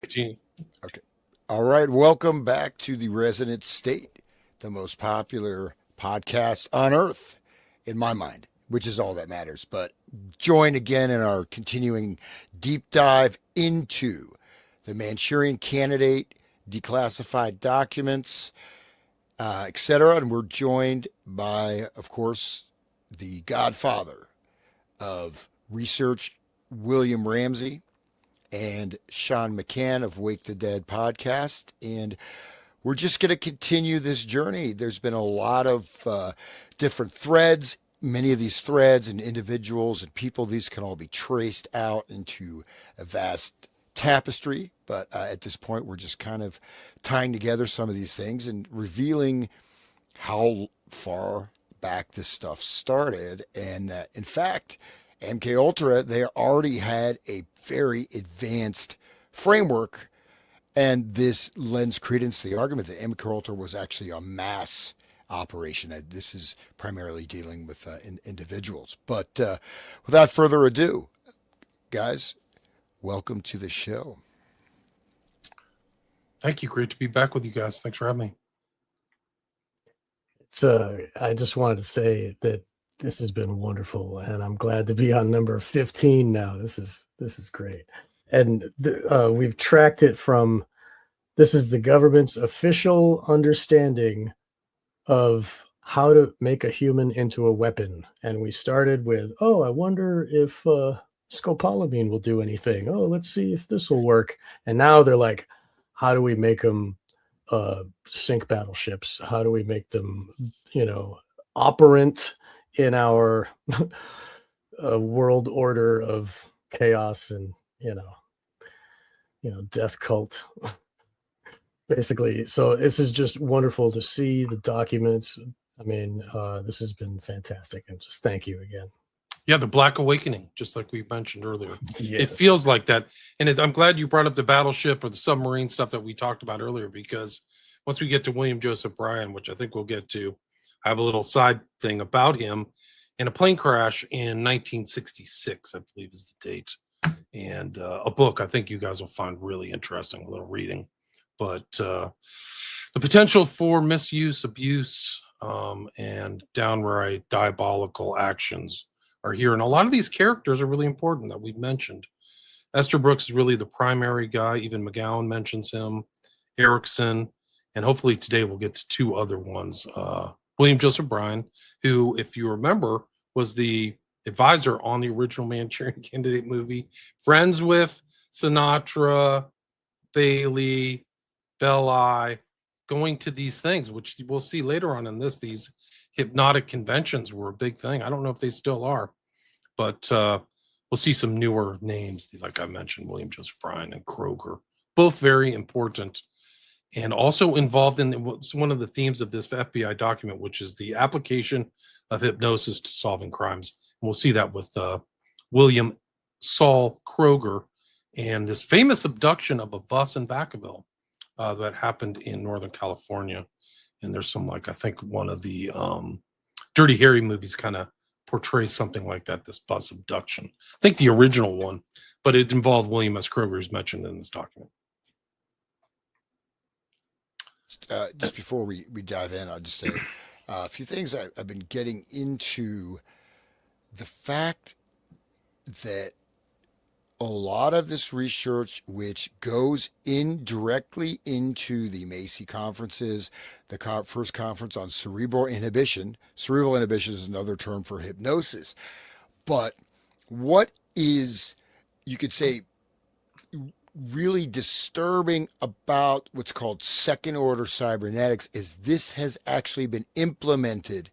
15. Okay. All right. Welcome back to the Resonant State, the most popular podcast on earth, in my mind, which is all that matters. But join again in our continuing deep dive into the Manchurian candidate, declassified documents, etc. And we're joined by, of course, the godfather of research, William Ramsey, and Sean McCann of Wake the Dead podcast. And we're just going to continue this journey. There's been a lot of different threads. Many of these threads and individuals and people, these can all be traced out into a vast tapestry. But at this point, we're just kind of tying together some of these things and revealing how far back this stuff started. And that, in fact, MK Ultra, they already had a very advanced framework, and this lends credence to the argument that MK Ultra was actually a mass operation. This is primarily dealing with individuals. But without further ado, guys, welcome to the show. Thank you. Great to be back with you guys. Thanks for having me. I just wanted to say that this has been wonderful, and I'm glad to be on number 15 now. This is great. And we've tracked it from, this is the government's official understanding of how to make a human into a weapon. And we started with, oh, I wonder if scopolamine will do anything. Oh, let's see if this will work. And now they're like, how do we make them sink battleships? How do we make them, operant in our world order of chaos and, death cult? Basically. So this is just wonderful to see the documents. I mean, this has been fantastic, and just thank you again. Yeah, the Black Awakening, just like we mentioned earlier. Yes. It feels like that. And I'm glad you brought up the battleship or the submarine stuff that we talked about earlier, because once we get to William Joseph Bryan, which I think we'll get to, I have a little side thing about him in a plane crash in 1966, I believe is the date. And a book I think you guys will find really interesting, a little reading. But the potential for misuse, abuse, and downright diabolical actions are here. And a lot of these characters are really important that we've mentioned. Esther Brooks is really the primary guy. Even McGowan mentions him, Erickson, and hopefully today we'll get to two other ones. William Joseph Bryan, who, if you remember, was the advisor on the original Manchurian Candidate movie, friends with Sinatra, Bailey, Belli, going to these things, which we'll see later on in this. These hypnotic conventions were a big thing. I don't know if they still are, but we'll see some newer names, like I mentioned, William Joseph Bryan and Kroger, both very important, and also involved in one of the themes of this FBI document, which is the application of hypnosis to solving crimes. And we'll see that with William Saul Kroger and this famous abduction of a bus in Vacaville that happened in Northern California. And there's some, like, I think one of the Dirty Harry movies kind of portrays something like that, this bus abduction. I think the original one, but it involved William S. Kroger, who's mentioned in this document. Just before we dive in, I'll just say a few things. I've been getting into the fact that a lot of this research, which goes in directly into the Macy conferences, the first conference on cerebral inhibition is another term for hypnosis. But what is, you could say, really disturbing about what's called second order cybernetics is this has actually been implemented.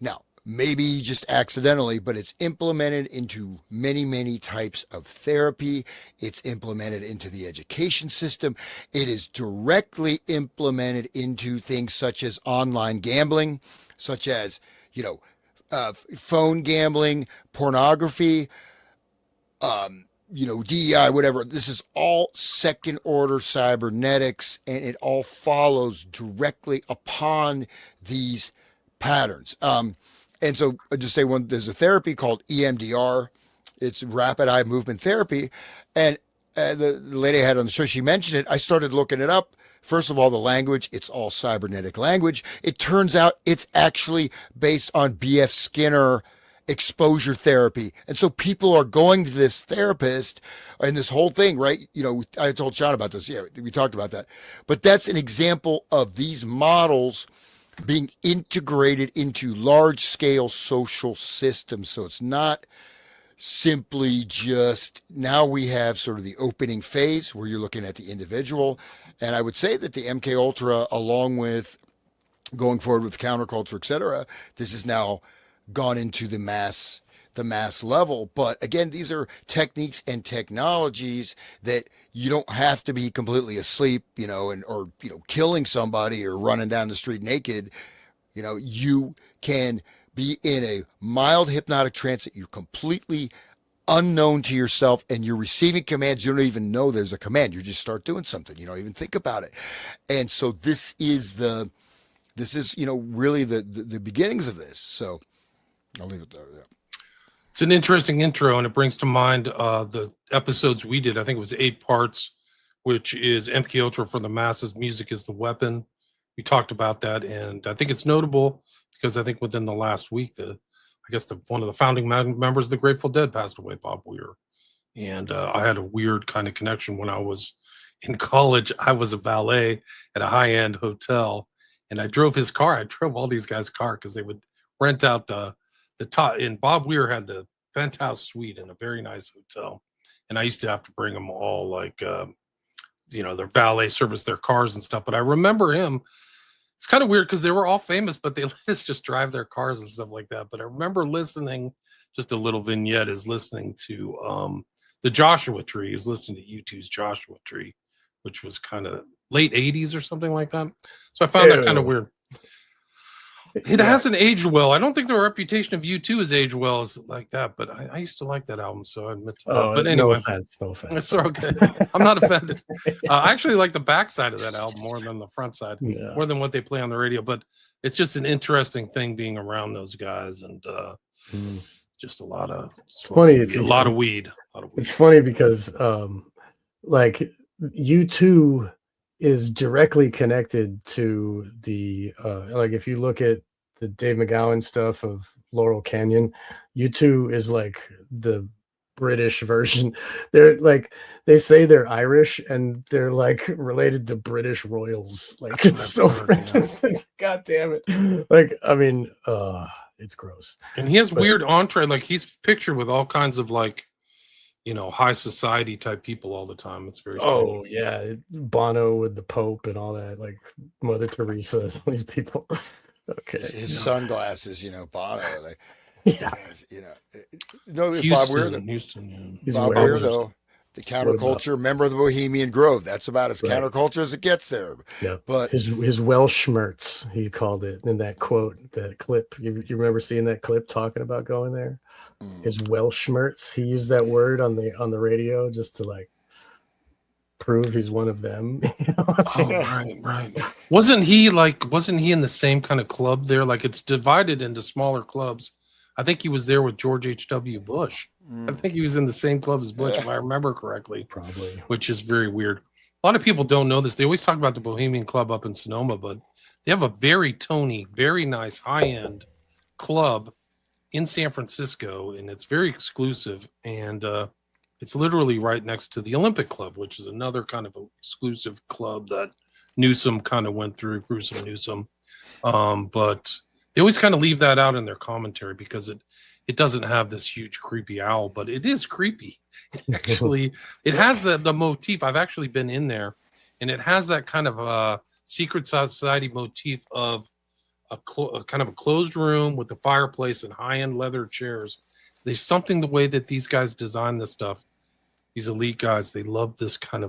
Now, maybe just accidentally, but it's implemented into many, many types of therapy. It's implemented into the education system. It is directly implemented into things such as online gambling, such as, phone gambling, pornography, DEI, whatever. This is all second order cybernetics, and it all follows directly upon these patterns. And so I just say there's a therapy called EMDR. It's rapid eye movement therapy. And the lady I had on the show, she mentioned it. I started looking it up. First of all, the language, it's all cybernetic language. It turns out it's actually based on B.F. Skinner exposure therapy. And so people are going to this therapist and this whole thing, right? You know, I told Sean about this. Yeah, we talked about that. But that's an example of these models being integrated into large scale social systems. So it's not simply just now we have sort of the opening phase where you're looking at the individual. And I would say that the MK Ultra, along with going forward with counterculture, et cetera, this has now gone into the mass level. But again, these are techniques and technologies that you don't have to be completely asleep, you know, and or you know, killing somebody or running down the street naked. You know, you can be in a mild hypnotic trance that you're completely unknown to yourself and you're receiving commands. You don't even know there's a command. You just start doing something. You don't even think about it. And so this is, you know, really the beginnings of this. So I'll leave it there. Yeah. It's an interesting intro, and it brings to mind the episodes we did. I think it was 8 parts, which is MK Ultra for the masses. Music is the weapon. We talked about that, and I think it's notable because I think within the last week, one of the founding members of the Grateful Dead passed away, Bob Weir. And I had a weird kind of connection when I was in college. I was a valet at a high-end hotel, and I drove his car. I drove all these guys' car because they would rent out the top. And Bob Weir had the penthouse suite in a very nice hotel, and I used to have to bring them all like, you know, their valet service, their cars and stuff. But I remember him. It's kind of weird because they were all famous, but they let us just drive their cars and stuff like that. But I remember listening, just a little vignette is listening to the Joshua Tree. He was listening to U2's Joshua Tree, which was kind of late 80s or something like that. So I found that kind of weird. It hasn't aged well. I don't think the reputation of U2 has aged well as like that, but I used to like that album, so I admit to that. But anyway, no offense. It's okay. I'm not offended. I actually like the back side of that album more than the front side, more than what they play on the radio. But it's just an interesting thing being around those guys, and just a lot of a lot of weed. It's funny because like U2 is directly connected to the like if you look at the Dave McGowan stuff of Laurel Canyon, U2 is like the British version. They're like, they say they're Irish and they're like related to British royals. Like it's so freaking, god damn it. Like, I mean, it's gross. And he has weird entree, like he's pictured with all kinds of like, you know, high society type people all the time. It's very strange. Oh yeah, Bono with the Pope and all that, like Mother Teresa, all these people. Okay, his sunglasses, you know, Bono, like, yeah, guys, you know, no, Houston, Bob Weir, Bob Weir, though, the counterculture member of the Bohemian Grove. That's about as counterculture as it gets there. Yeah, but his Welsh schmerz, he called it in that quote, that clip. You remember seeing that clip talking about going there? His Welsh schmerz. He used that word on the radio just to like prove he's one of them. You know? Right. Wasn't he in the same kind of club there? Like it's divided into smaller clubs. I think he was there with George H.W. Bush. I think he was in the same club as Bush, if I remember correctly. Probably. Which is very weird. A lot of people don't know this. They always talk about the Bohemian Club up in Sonoma, but they have a very Tony, very nice high-end club in San Francisco, and it's very exclusive. And it's literally right next to the Olympic Club, which is another kind of exclusive club that Newsom kind of went through, Gruesome Newsom. But they always kind of leave that out in their commentary because it doesn't have this huge creepy owl, but it is creepy. It has the motif. I've actually been in there, and it has that kind of secret society motif of a kind of a closed room with a fireplace and high-end leather chairs. There's something the way that these guys design this stuff. These elite guys, they love that kind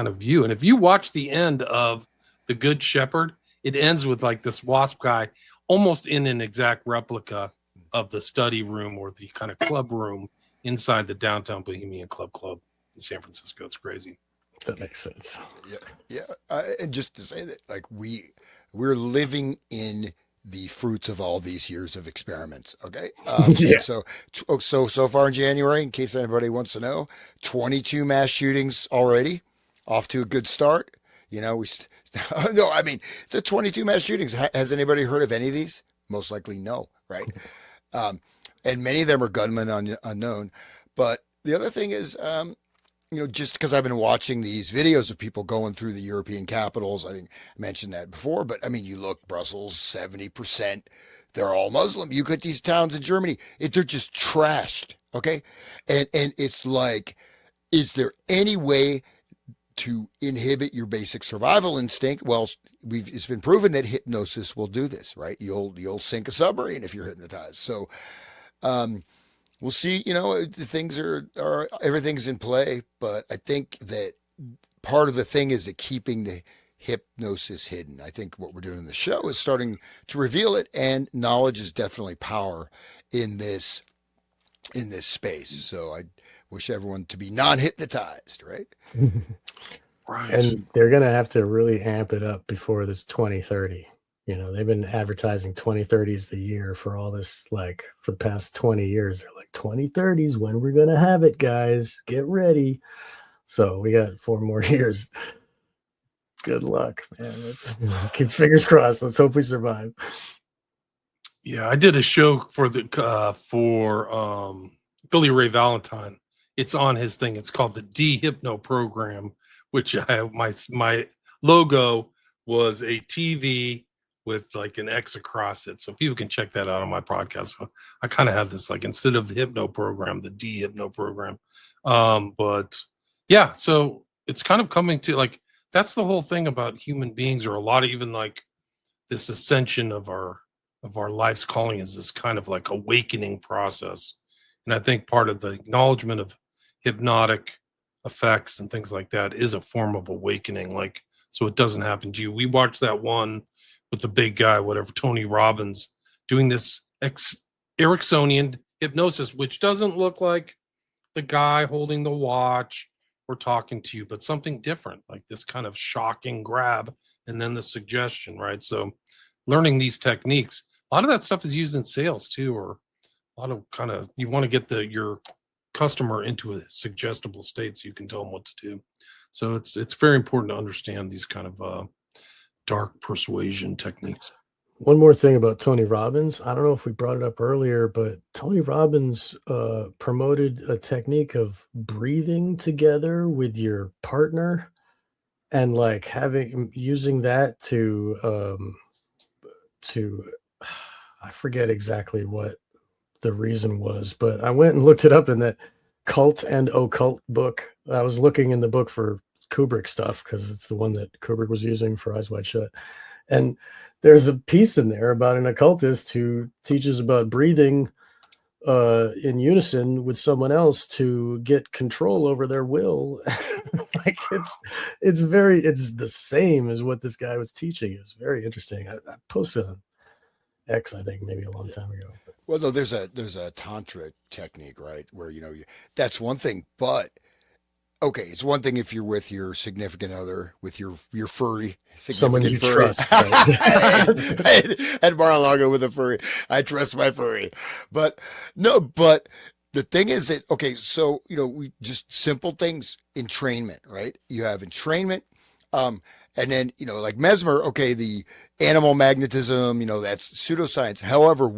of view. And if you watch the end of The Good Shepherd, it ends with like this wasp guy almost in an exact replica of the study room or the kind of club room inside the downtown Bohemian Club in San Francisco. It's crazy. That makes sense. Yeah. And just to say that, like we're living in the fruits of all these years of experiments. Okay. Yeah. And so far in January, in case anybody wants to know, 22 mass shootings already, off to a good start. You know, no, I mean, the 22 mass shootings. Has anybody heard of any of these? Most likely no, right? Um, and many of them are gunmen unknown. But the other thing is, just because I've been watching these videos of people going through the European capitals, I think I mentioned that before, but I mean, you look, Brussels, 70%, they're all Muslim. You get these towns in Germany, they're just trashed. Okay. And it's like, is there any way to inhibit your basic survival instinct? Well, it's been proven that hypnosis will do this, right? You'll sink a submarine if you're hypnotized. So, um, we'll see. Things are everything's in play, but I think that part of the thing is that keeping the hypnosis hidden. I think what we're doing in the show is starting to reveal it, and knowledge is definitely power in this space. So I wish everyone to be non-hypnotized, right? Right. And they're going to have to really amp it up before this 2030. They've been advertising 2030s the year for all this, like for the past 20 years. They're like 2030s when we're going to have it, guys. Get ready. So we got 4 more years. Good luck, man. Let's keep fingers crossed. Let's hope we survive. Yeah, I did a show for Billy Ray Valentine. It's on his thing. It's called the D-Hypno Program, which I have my logo was a TV with like an X across it. So people can check that out on my podcast. So I kind of had this, like, instead of the hypno program, the D-Hypno Program. But yeah, so it's kind of coming to, like, that's the whole thing about human beings, or a lot of even like this ascension of our life's calling is this kind of like awakening process. And I think part of the acknowledgement of hypnotic effects and things like that is a form of awakening. Like, so it doesn't happen to you. We watched that one with the big guy, whatever, Tony Robbins, doing this Ericksonian hypnosis, which doesn't look like the guy holding the watch or talking to you, but something different, like this kind of shocking grab and then the suggestion, right? So learning these techniques, a lot of that stuff is used in sales too, or a lot of kind of, you want to get your customer into a suggestible state so you can tell them what to do. So it's very important to understand these kind of dark persuasion techniques. One more thing about Tony Robbins. I don't know if we brought it up earlier, but Tony Robbins promoted a technique of breathing together with your partner, and like using that to I forget exactly what the reason was, but I went and looked it up in that Cult and Occult book. I was looking in the book for Kubrick stuff because it's the one that Kubrick was using for Eyes Wide Shut. And there's a piece in there about an occultist who teaches about breathing in unison with someone else to get control over their will. Like it's the same as what this guy was teaching. It was very interesting. I posted on X, I think, maybe a long time ago. Well, no, there's a tantra technique, right? Where, that's one thing, but okay, it's one thing if you're with your significant other, with your furry Someone you furry. trust. Right? At Mar-a-Lago with a furry. I trust my furry. But the thing is that, okay, so, we just simple things, entrainment, right? You have entrainment, and then, like Mesmer, okay, the animal magnetism, that's pseudoscience. However,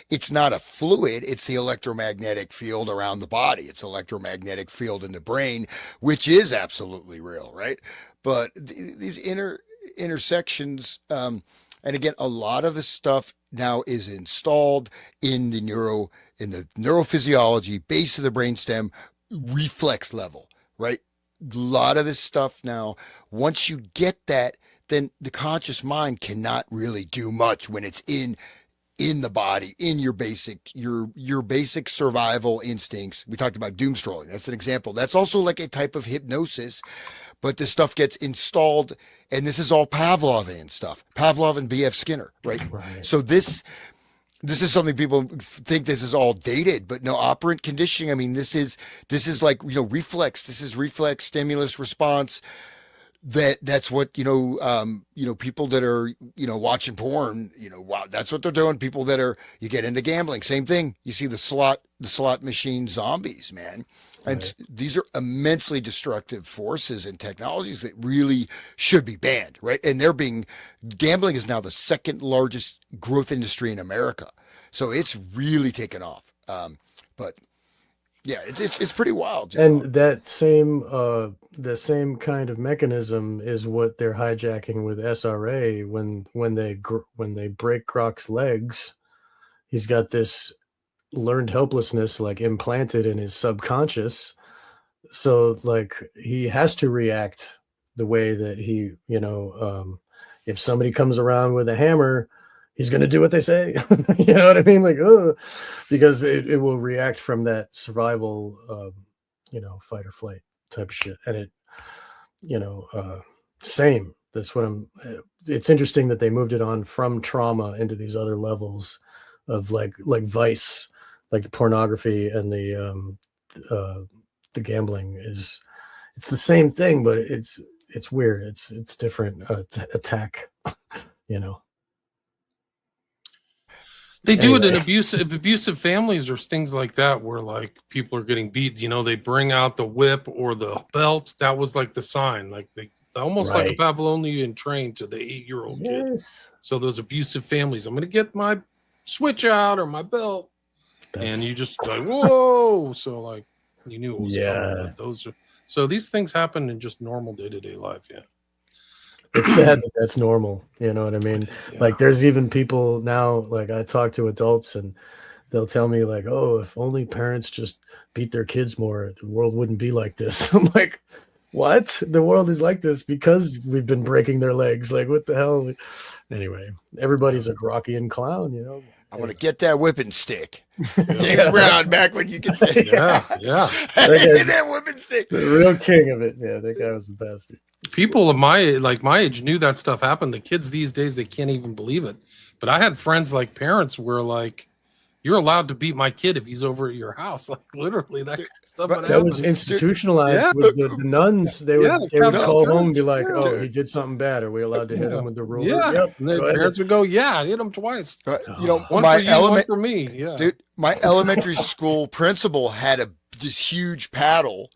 it's not a fluid, it's the electromagnetic field around the body. It's electromagnetic field in the brain, which is absolutely real, right? But these intersections, and again, a lot of the stuff now is installed in the neurophysiology, base of the brainstem, reflex level, right? A lot of this stuff now, once you get that, then the conscious mind cannot really do much when it's in the body, in your basic survival instincts. We talked about doom scrolling. That's an example. That's also like a type of hypnosis, but this stuff gets installed, and this is all Pavlovian stuff. Pavlov and B.F. Skinner, right? So this is something people think this is all dated, but no, operant conditioning. I mean, this is like, reflex. This is reflex stimulus response. that's what, people that are, watching porn, wow, that's what they're doing. People that are, you get into gambling, same thing. You see the slot machine zombies, man. And Right. these are immensely destructive forces and technologies that really should be banned, right? And gambling is now the second largest growth industry in America. So it's really taken off. But yeah, it's pretty wild. And that same the same kind of mechanism is what they're hijacking with SRA when they break Grok's legs. He's got this learned helplessness like implanted in his subconscious, so like he has to react the way that he, if somebody comes around with a hammer, he's going to do what they say. You know what I mean? Like, because it will react from that survival, fight or flight type of shit. And same. That's what it's interesting that they moved it on from trauma into these other levels of like vice, like the pornography and the gambling it's the same thing, but it's weird. It's different attack, They do it in Anyway. abusive families or things like that, where like people are getting beat. They bring out the whip or the belt. That was like the sign, like almost like a Right. Pavlovian train to the 8-year-old kid. Yes. So those abusive families, I'm going to get my switch out or my belt, and you just like, whoa. So like you knew it was coming. But so these things happen in just normal day-to-day life. Yeah. It's sad that that's normal. You know what I mean? Yeah. Like there's even people now, like I talk to adults and they'll tell me like, oh, if only parents just beat their kids more, the world wouldn't be like this. I'm like, what? The world is like this because we've been breaking their legs. Like, what the hell? Anyway, everybody's a Grockian clown, I want to get that whipping stick. James Brown, back when you could say, yeah. that whipping stick. The real king of it. Yeah, that guy was the best. People of my age knew that stuff happened. The kids these days, they can't even believe it. But I had friends, like parents were like, you're allowed to beat my kid if he's over at your house. Like literally that kind of stuff. That was institutionalized with the nuns. They would call home and be like, oh, he did something bad. Are we allowed to hit him with the ruler? Yeah. Yep. And the parents would go, yeah, hit him twice. One for you, one for me. Yeah. Dude, my elementary school principal had this huge paddle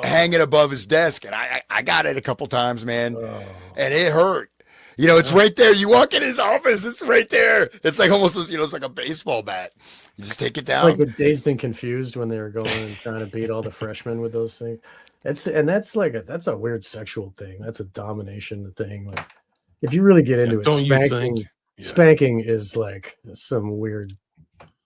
hanging above his desk, and I got it a couple times, man, and it hurt. It's right there. You walk in his office, it's right there. It's like almost, it's like a baseball bat. You just take it down. Like the Dazed and Confused when they were going and trying to beat all the freshmen with those things. That's a weird sexual thing. That's a domination thing. Like if you really get into it, spanking is like some weird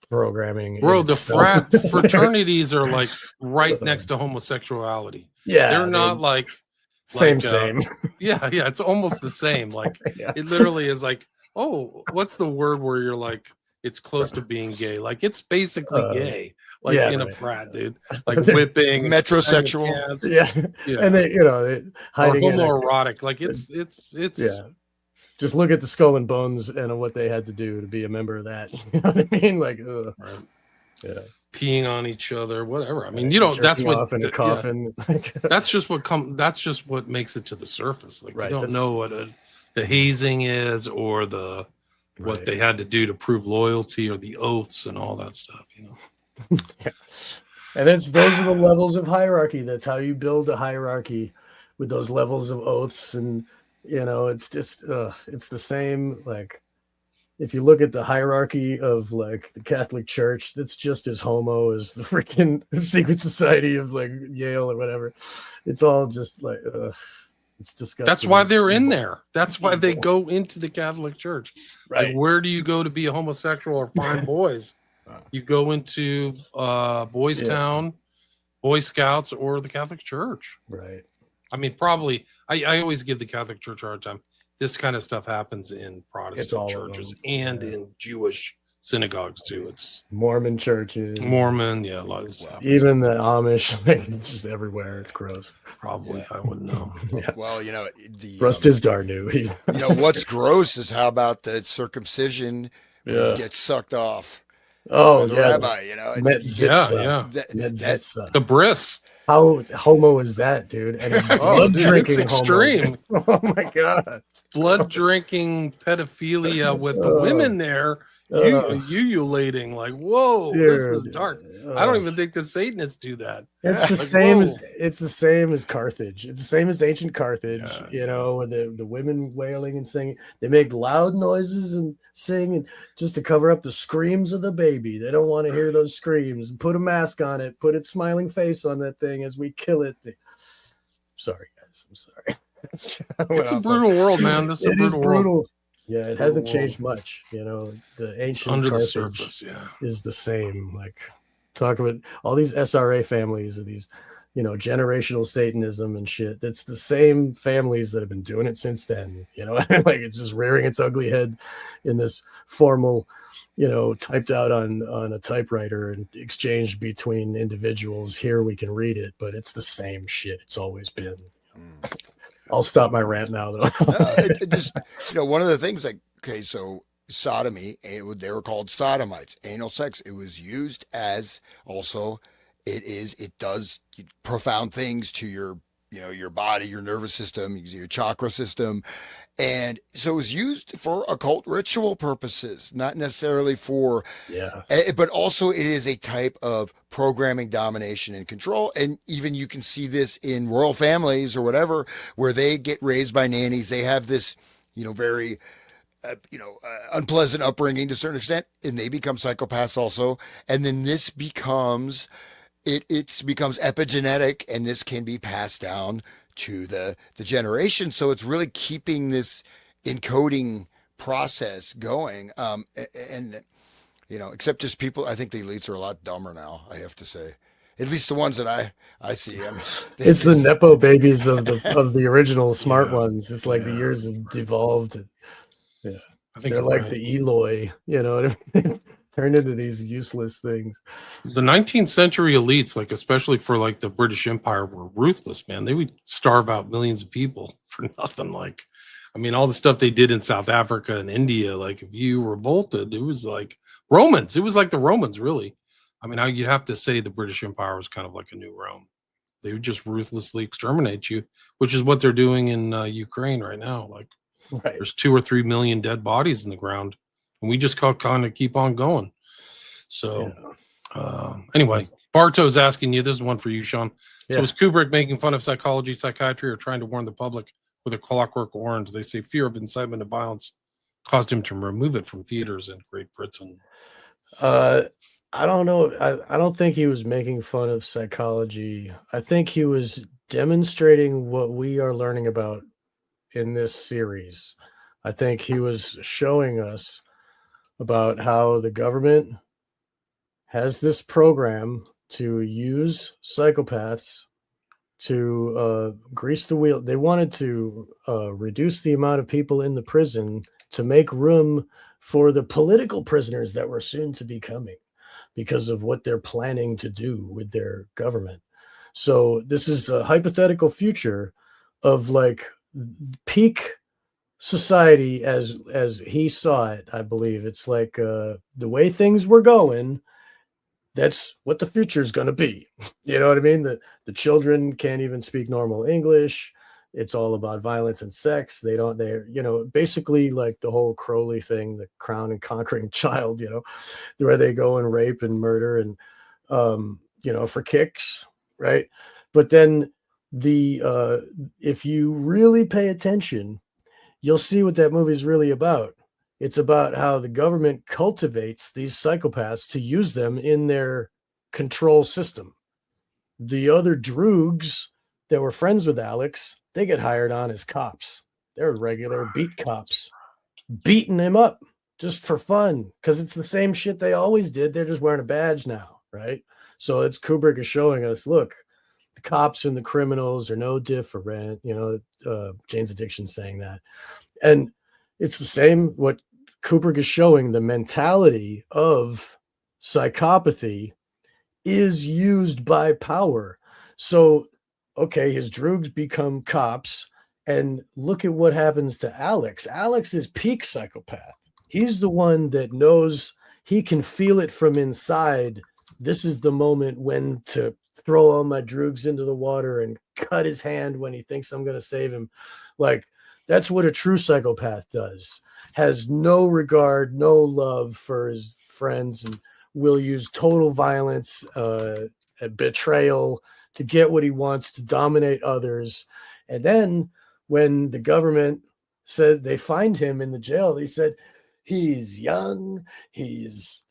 programming. Bro, the fraternities are like right next to homosexuality. Yeah, they're not like same. Yeah, it's almost the same. Like it literally is like, oh, what's the word where you're like, it's close to being gay? Like it's basically gay. Like in a frat, dude. Like whipping, metrosexual. Yeah. And they, hiding homoerotic. Like it's Just look at the Skull and Bones and what they had to do to be a member of that. You know what I mean? Like, peeing on each other, whatever. I mean, that's what off in a coffin. That's just what makes it to the surface. Like, you don't know what the hazing is or what they had to do to prove loyalty or the oaths and all that stuff. And those are the levels of hierarchy. That's how you build a hierarchy, with those levels of oaths. And it's just it's the same. Like if you look at the hierarchy of like the Catholic Church, that's just as homo as the freaking secret society of like Yale or whatever. It's all just like it's disgusting. That's why they're in there. That's why they go into the Catholic Church. Right. Like, where do you go to be a homosexual or find boys? You go into Boys Town, Boy Scouts, or the Catholic Church. Right. I mean, probably, I always give the Catholic Church a hard time. This kind of stuff happens in Protestant churches and in Jewish synagogues too. It's Mormon churches. Mormon, a lot of stuff. Even the Amish, it's just everywhere. It's gross. Probably, I wouldn't know. Well, Rust is Darnu. What's gross is how about the circumcision gets sucked off. Oh, the rabbi, Metzitza. The bris. How homo is that, dude? And a blood dude, drinking it's extreme. homo. Oh my god. Blood drinking pedophilia with the women there, ululating like, whoa, this is Dude, dark. I don't even think the Satanists do that. it's the Like, same whoa. as it's the same as Carthage. It's the same as ancient Carthage, Yeah. you know, with the women wailing and singing. They make loud noises and sing and just to cover up the screams of the baby. They don't want to hear those screams. Put a mask on it, put its smiling face on that thing as we kill it. Sorry, guys. I'm sorry. It's a brutal world, man. This is a It is brutal world. brutal. Yeah, it hasn't Brutal changed much. You know, the It's ancient under the Carthage surface, yeah. is the same. Like, talk about all these SRA families of these, you know, generational Satanism and shit. That's the same families that have been doing it since then. You know, like it's just rearing its ugly head in this formal, you know, typed out on a typewriter and exchanged between individuals. Here we can read it, but it's the same shit. It's always been. I'll stop my rant now, though. it just, you know, one of the things like, okay, so sodomy, they were called sodomites, anal sex. It was used as also, it does profound things to your, you know, your body, your nervous system, your chakra system. And so it was used for occult ritual purposes, not necessarily for, but also it is a type of programming, domination, and control. And even you can see this in royal families or whatever, where they get raised by nannies. They have this, you know, very, unpleasant upbringing to a certain extent, and they become psychopaths also. And then this becomes, it becomes epigenetic, and this can be passed down to the generation. So it's really keeping this encoding process going. And you know, except just people, I think the elites are a lot dumber now, I have to say. At least the ones that I see. I mean, it's the nepo babies of the original smart ones. It's like the years have devolved. Yeah, I think they're like the Eloi, you know what I mean? Turned into these useless things. The 19th century elites, like especially for like the British Empire, were ruthless, man. They would starve out millions of people for nothing. Like, I mean, all the stuff they did in South Africa and India, like if you revolted, it was like Romans. It was like the Romans, really. I mean, you'd have to say the British Empire was kind of like a new Rome. They would just ruthlessly exterminate you, which is what they're doing in Ukraine right now. Like, there's 2 or 3 million dead bodies in the ground. And we just kind of keep on going. So, anyway, Bartow's asking you, this is one for you, Sean. So is Kubrick making fun of psychology, psychiatry, or trying to warn the public with a Clockwork Orange? They say fear of incitement of violence caused him to remove it from theaters in Great Britain. I don't know. I don't think he was making fun of psychology. I think he was demonstrating what we are learning about in this series. I think he was showing us about how the government has this program to use psychopaths to grease the wheel. They wanted to reduce the amount of people in the prison to make room for the political prisoners that were soon to be coming because of what they're planning to do with their government. So this is a hypothetical future of like peak society as he saw it. I believe it's like the way things were going, that's what the future is going to be. You know what I mean? The children can't even speak normal English. It's all about violence and sex. They're you know, basically like the whole Crowley thing, the crown and conquering child, you know, where they go and rape and murder and you know, for kicks, right? But then if you really pay attention, you'll see what that movie is really about. It's about how the government cultivates these psychopaths to use them in their control system. The other droogs that were friends with Alex, they get hired on as cops. They're regular beat cops, beating him up just for fun because it's the same shit they always did. They're just wearing a badge now, right? So it's Kubrick is showing us, look, the cops and the criminals are no different. You know, Jane's Addiction saying that. And it's the same, what Kubrick is showing, the mentality of psychopathy is used by power. So, okay, his droogs become cops, and look at what happens to Alex. Alex is peak psychopath. He's the one that knows, he can feel it from inside. This is the moment when to throw all my droogs into the water and cut his hand when he thinks I'm going to save him. Like, that's what a true psychopath does. Has no regard, no love for his friends, and will use total violence, betrayal to get what he wants, to dominate others. And then when the government said they find him in the jail, they said, he's young, he's,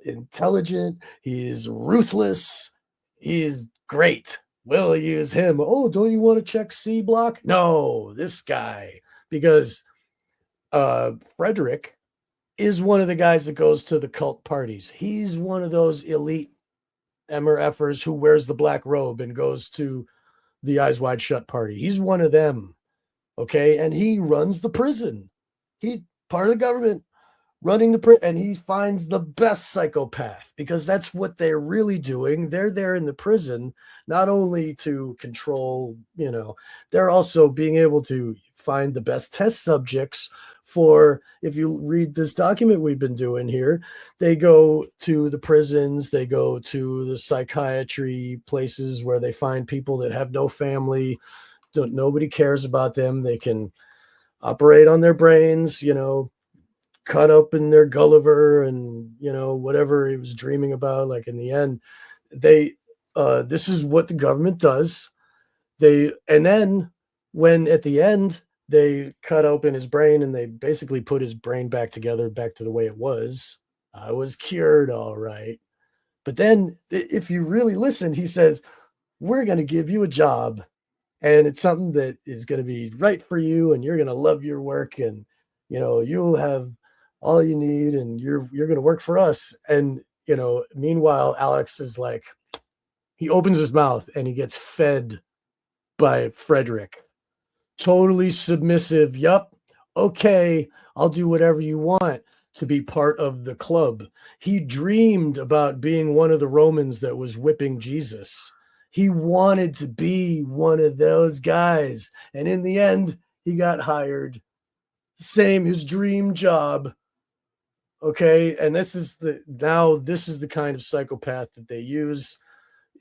intelligent, he's ruthless, he's great. We'll use him. Oh, don't you want to check C block? No, this guy. Because Frederick is one of the guys that goes to the cult parties. He's one of those elite MRFers who wears the black robe and goes to the Eyes Wide Shut party. He's one of them. Okay. And he runs the prison. He's part of the government running the prison, and he finds the best psychopath, because that's what they're really doing. They're there in the prison, not only to control, they're also being able to find the best test subjects for, if you read this document we've been doing here, they go to the prisons, they go to the psychiatry places where they find people that have no family, nobody cares about them. They can operate on their brains, cut open their Gulliver and, whatever he was dreaming about. Like, in the end, this is what the government does. And then when at the end, they cut open his brain and they basically put his brain back together, back to the way it was. I was cured. All right. But then if you really listen, he says, we're going to give you a job, and it's something that is going to be right for you, and you're going to love your work, and, you'll have all you need, and you're going to work for us. And, meanwhile, Alex is like, he opens his mouth and he gets fed by Frederick. Totally submissive. Yup. Okay. I'll do whatever you want to be part of the club. He dreamed about being one of the Romans that was whipping Jesus. He wanted to be one of those guys. And in the end, he got hired. Same, his dream job. Okay. And this is the kind of psychopath that they use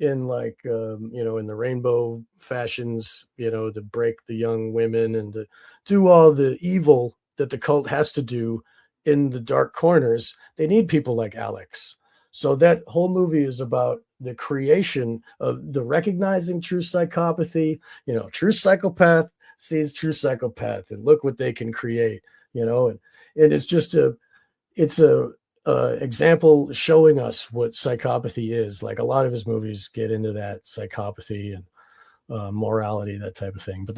in, like, in the rainbow fashions, to break the young women and to do all the evil that the cult has to do in the dark corners. They need people like Alex. So that whole movie is about the creation of the recognizing true psychopathy. True psychopath sees true psychopath, and look what they can create, and it's just a example showing us what psychopathy is. Like, a lot of his movies get into that psychopathy and morality, that type of thing. But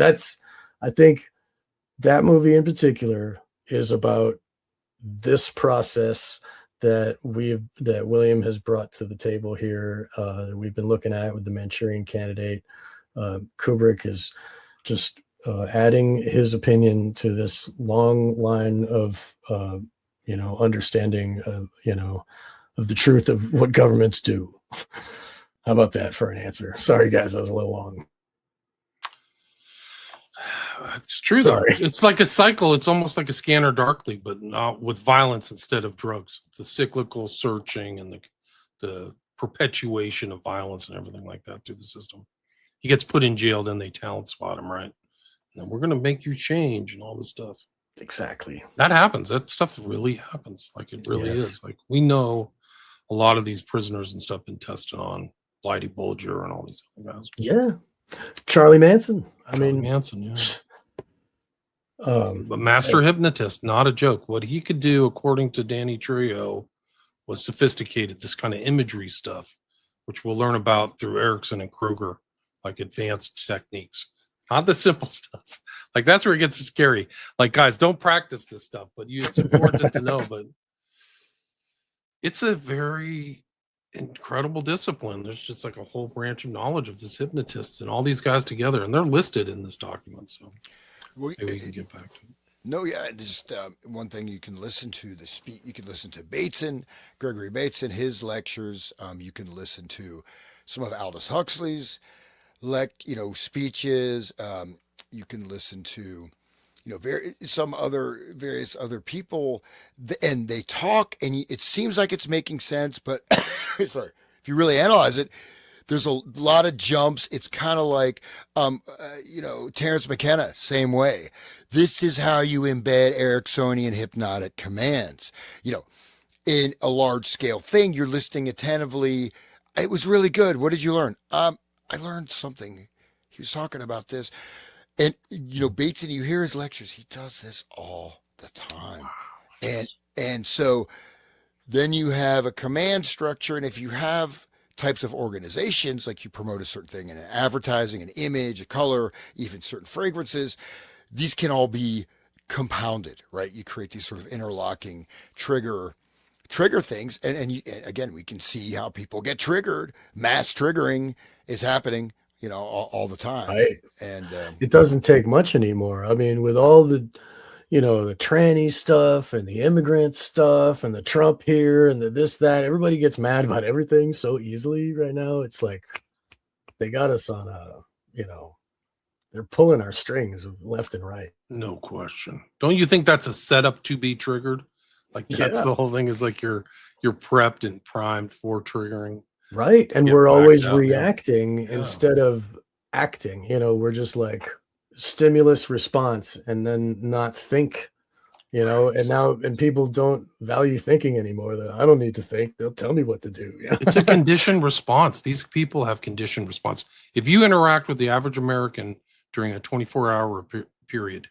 I think that movie in particular is about this process that William has brought to the table here. That we've been looking at with the Manchurian Candidate. Kubrick is just adding his opinion to this long line of understanding of the truth of what governments do. How about that for an answer? Sorry, guys, that was a little long. It's true, Sorry. though. It's like a cycle. It's almost like a Scanner Darkly, but not with violence instead of drugs. The cyclical searching and the perpetuation of violence and everything like that through the system. He gets put in jail, then they talent spot him, right? And then we're going to make you change and all this stuff. Exactly. That happens. That stuff really happens. Like, it really is. Like, we know a lot of these prisoners and stuff been tested on Blighty Bulger and all these other guys. Yeah. Charlie Manson. Manson, yeah. But master hypnotist, not a joke. What he could do, according to Danny Trejo, was sophisticated. This kind of imagery stuff, which we'll learn about through Erickson and Kruger, like advanced techniques, not the simple stuff. Like, that's where it gets scary. Like, guys, don't practice this stuff, but it's important to know. But it's a very incredible discipline. There's just like a whole branch of knowledge of this hypnotists and all these guys together, and they're listed in this document. So maybe we can get back to it. No, yeah, just one thing you can listen to you can listen to Bateson, Gregory Bateson, his lectures. You can listen to some of Aldous Huxley's speeches. You can listen to various other people, and they talk, and it seems like it's making sense, but sorry, if you really analyze it, There's a lot of jumps. It's kind of like, Terrence McKenna, same way. This is how you embed Ericksonian hypnotic commands. In a large scale thing, you're listening attentively. It was really good. What did you learn? I learned something. He was talking about this. And, Bateson, you hear his lectures. He does this all the time. And so then you have a command structure. And if you have types of organizations, like you promote a certain thing in an advertising, an image, a color, even certain fragrances, these can all be compounded, right? You create these sort of interlocking trigger things. And again, we can see how people get triggered. Mass triggering is happening, all the time. Right. And it doesn't take much anymore. I mean, with all the the tranny stuff and the immigrant stuff and the Trump here and the this, that, everybody gets mad about everything so easily right now. It's like they got us on they're pulling our strings left and right. No question. Don't you think that's a setup to be triggered? Like that's the whole thing, is like you're prepped and primed for triggering. Right. And Get we're always whacked out, reacting instead of acting. We're just like stimulus response and then not think, and people don't value thinking anymore. I don't need to think. They'll tell me what to do. It's a conditioned response. These people have conditioned response. If you interact with the average American during a 24-hour period,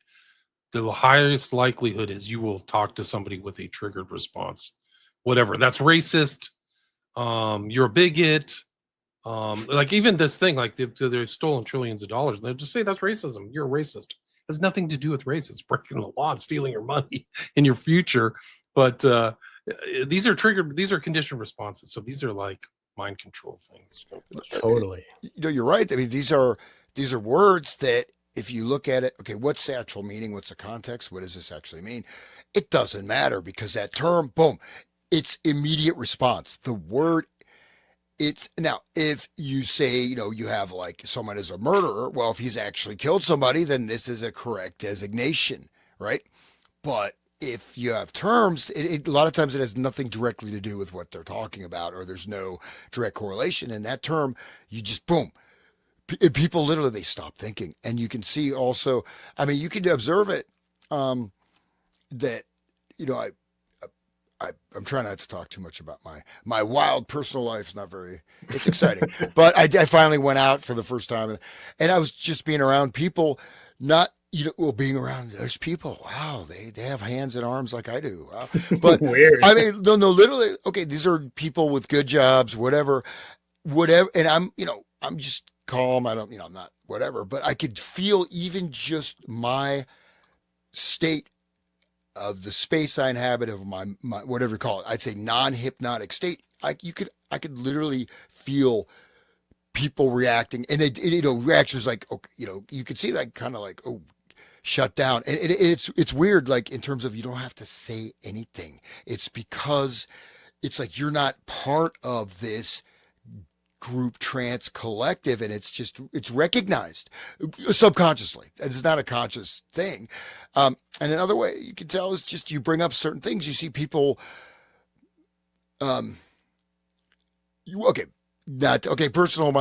the highest likelihood is you will talk to somebody with a triggered response. Whatever. That's racist. You're a bigot. Like even this thing, like they've stolen trillions of dollars. They'll just say that's racism. You're a racist. It has nothing to do with race. It's breaking the law and stealing your money in your future. But these are conditioned responses. So these are like mind control things. Totally. You're right. I mean, these are words that if you look at it, okay, what's the actual meaning? What's the context? What does this actually mean? It doesn't matter because that term, boom, it's immediate response. The word, it's now, if you say, you have like someone as a murderer, well, if he's actually killed somebody, then this is a correct designation, right? But if you have terms, a lot of times it has nothing directly to do with what they're talking about, or there's no direct correlation. And that term, you just, boom, people literally, they stop thinking. And you can see also, I mean, you can observe it, that, I'm trying not to talk too much about my wild personal life. It's exciting, but I finally went out for the first time and I was just being around people, not, being around those people. Wow. They have hands and arms like I do. Wow. But Weird. I mean, no, literally. Okay. These are people with good jobs, whatever. And I'm just calm. I don't, I'm not whatever, but I could feel even just my state of the space I inhabit, of my whatever you call it, I'd say non-hypnotic state. I could literally feel people reacting, and reactions like, okay, you could see like kind of like, oh, shut down. And it's weird, like in terms of you don't have to say anything. It's because it's like you're not part of this group trance collective, and it's recognized subconsciously. It's not a conscious thing. And another way you can tell is just you bring up certain things. You see people, personal.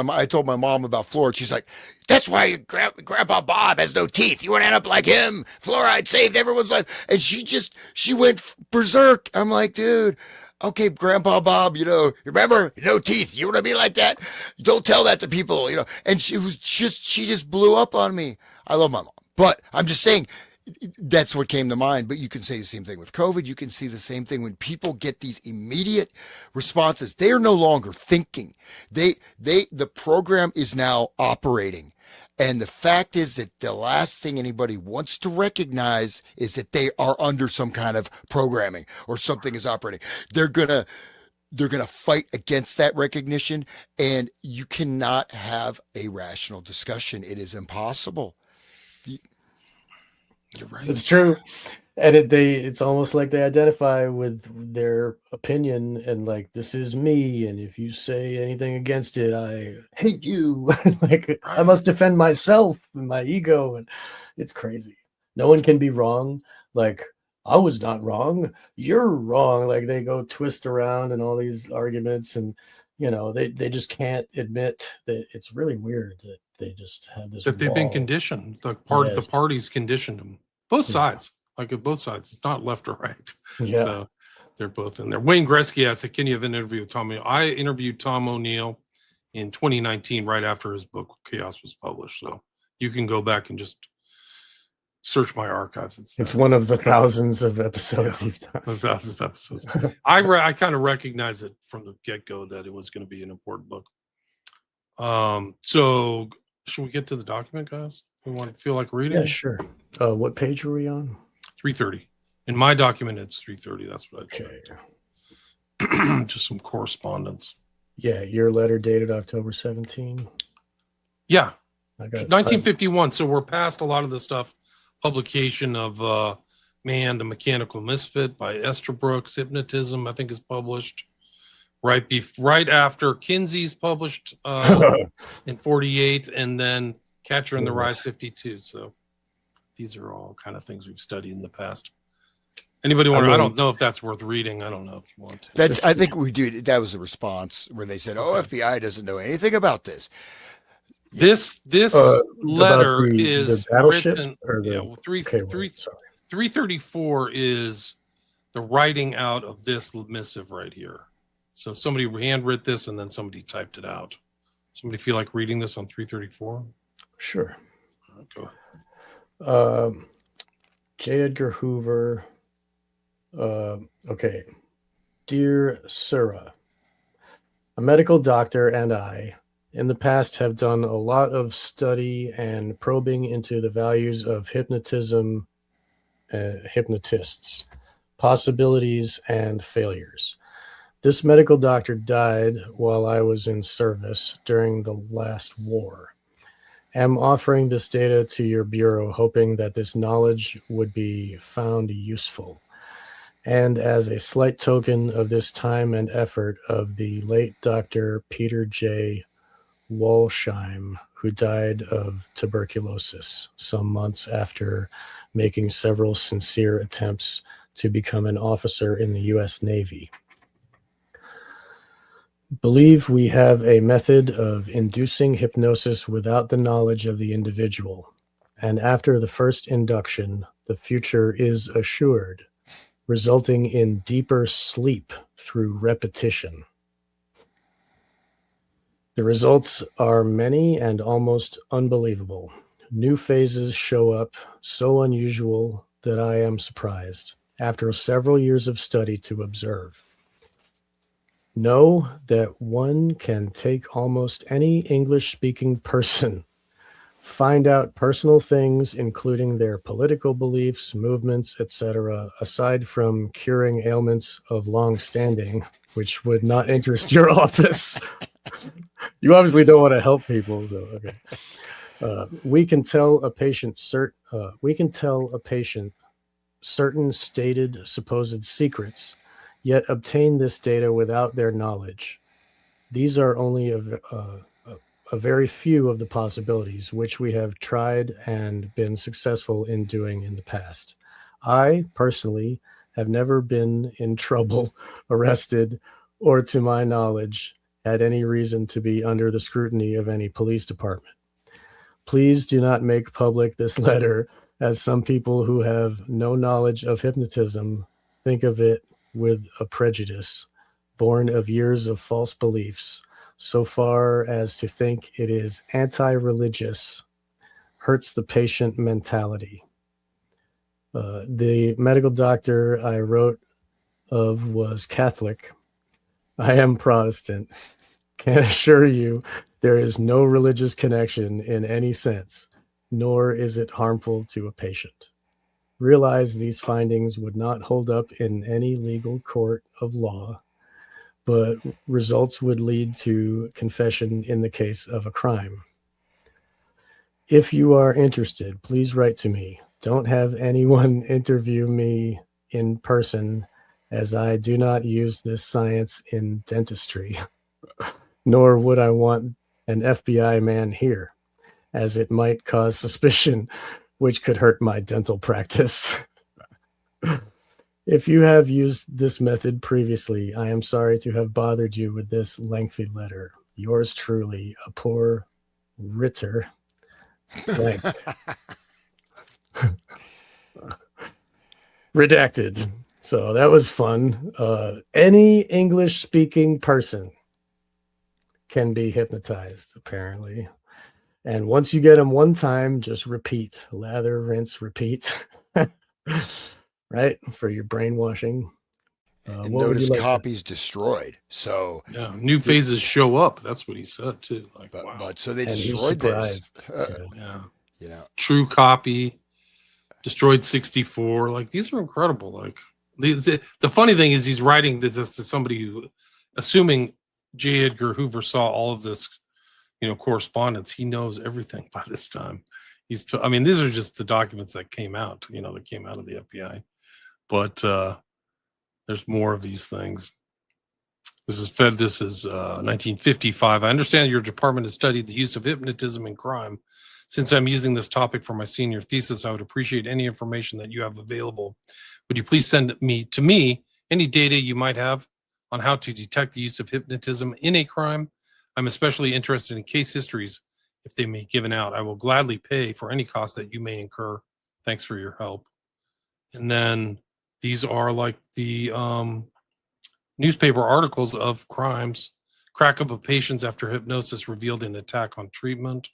I told my mom about fluoride. She's like, that's why Grandpa Bob has no teeth. You want to end up like him. Fluoride saved everyone's life. And she went berserk. I'm like, dude, okay, Grandpa Bob, remember, no teeth. You want to be like that? Don't tell that to people, And she just blew up on me. I love my mom, but I'm just saying that's what came to mind. But you can say the same thing with COVID. You can see the same thing when people get these immediate responses. They are no longer thinking. The program is now operating. And the fact is that the last thing anybody wants to recognize is that they are under some kind of programming or something is operating. They're going to fight against that recognition, and you cannot have a rational discussion. It is impossible. You're right. It's true. And it's almost like they identify with their opinion and like, this is me. And if you say anything against it, I hate you. Like, I must defend myself and my ego. And it's crazy. No one can be wrong. Like, I was not wrong. You're wrong. Like, they go twist around in all these arguments. And they just can't admit that. It's really weird that they just have this That they've been wall. conditioned. The Yes. parties conditioned them. Both Yeah. sides, like at both sides. It's not left or right. Yeah. So they're both in there. Wayne Gretzky asked, "Can you have an interview with Tom O'Neill?" I interviewed Tom O'Neill in 2019, right after his book Chaos was published. So you can go back and just search my archives. It's one of the thousands of episodes you've done. Thousands of episodes. I kind of recognized it from the get-go that it was going to be an important book. So should we get to the document, guys? We want to feel like reading? Yeah, sure. What page were we on? 330. In my document, it's 330. That's what I checked. Just some correspondence. Yeah, your letter dated October 17. Yeah, I got 1951. So we're past a lot of the stuff. Publication of The Mechanical Misfit by Esther Brooks. Hypnotism, I think, is published right after Kinsey's published in 48, and then Catcher in the Rye 52. So these are all kind of things we've studied in the past. Anybody want? I don't know if that's worth reading. I don't know if you want to. I think we do. That was a response where they said, "Oh, FBI doesn't know anything about this." This letter is written. 334 is the writing out of this missive right here. So somebody handwrote this and then somebody typed it out. Somebody feel like reading this on 334? Sure. Go ahead. J. Edgar Hoover. Okay. Dear Sura, a medical doctor and I, in the past, have done a lot of study and probing into the values of hypnotism, hypnotists, possibilities, and failures. This medical doctor died while I was in service during the last war. Am offering this data to your bureau, hoping that this knowledge would be found useful. And as a slight token of this time and effort of the late Dr. Peter J. Walsheim, who died of tuberculosis some months after making several sincere attempts to become an officer in the U.S. Navy. Believe we have a method of inducing hypnosis without the knowledge of the individual, and after the first induction, the future is assured, resulting in deeper sleep through repetition. The results are many and almost unbelievable. New phases show up so unusual that I am surprised, after several years of study, to observe. Know that one can take almost any English-speaking person, find out personal things, including their political beliefs, movements, etc., aside from curing ailments of long standing, which would not interest your office. You obviously don't want to help people, so okay. We can tell a patient certain stated supposed secrets, yet obtain this data without their knowledge. These are only a very few of the possibilities which we have tried and been successful in doing in the past. I, personally, have never been in trouble, arrested, or to my knowledge, had any reason to be under the scrutiny of any police department. Please do not make public this letter, as some people who have no knowledge of hypnotism think of it with a prejudice born of years of false beliefs, so far as to think it is anti-religious, hurts the patient mentality. The medical doctor I wrote of was Catholic. I am Protestant. Can assure you there is no religious connection in any sense, nor is it harmful to a patient. Realize these findings would not hold up in any legal court of law, but results would lead to confession in the case of a crime. If you are interested, please write to me. Don't have anyone interview me in person, as I do not use this science in dentistry, nor would I want an FBI man here, as it might cause suspicion, which could hurt my dental practice. If you have used this method previously, I am sorry to have bothered you with this lengthy letter. Yours truly, a poor Ritter. Blank. Redacted. So that was fun. Any English speaking person can be hypnotized, apparently. And once you get them one time, just repeat. Lather, rinse, repeat. Right? For your brainwashing. And notice copies destroyed. So yeah, new phases show up. That's what he said too. Like, wow. But so they destroyed this. Yeah. You know, true copy, destroyed 64. Like, these are incredible. Like, the funny thing is, he's writing this to somebody who, assuming J. Edgar Hoover saw all of this, correspondence, he knows everything by this time. I mean, these are just the documents that came out, that came out of the FBI. But there's more of these things. This is 1955. I understand your department has studied the use of hypnotism in crime. Since I'm using this topic for my senior thesis, I would appreciate any information that you have available. Would you please send to me any data you might have on how to detect the use of hypnotism in a crime? I'm especially interested in case histories if they may be given out. I will gladly pay for any cost that you may incur. Thanks for your help. And then these are like the newspaper articles of crimes. Crack up of patients after hypnosis revealed an attack on treatment.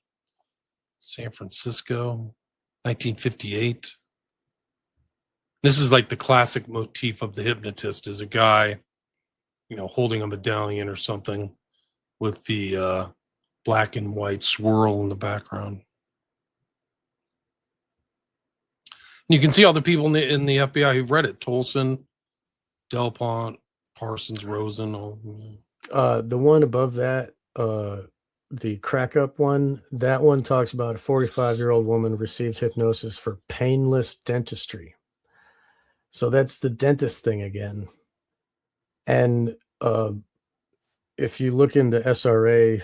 San Francisco, 1958. This is like the classic motif of the hypnotist, is a guy, holding a medallion or something with the black and white swirl in the background. And you can see all the people in the FBI who've read it: Tolson, Delpont, Parsons, Rosen. The one above that, the crack up one, that one talks about a 45-year-old woman received hypnosis for painless dentistry. So that's the dentist thing again. And if you look into SRA,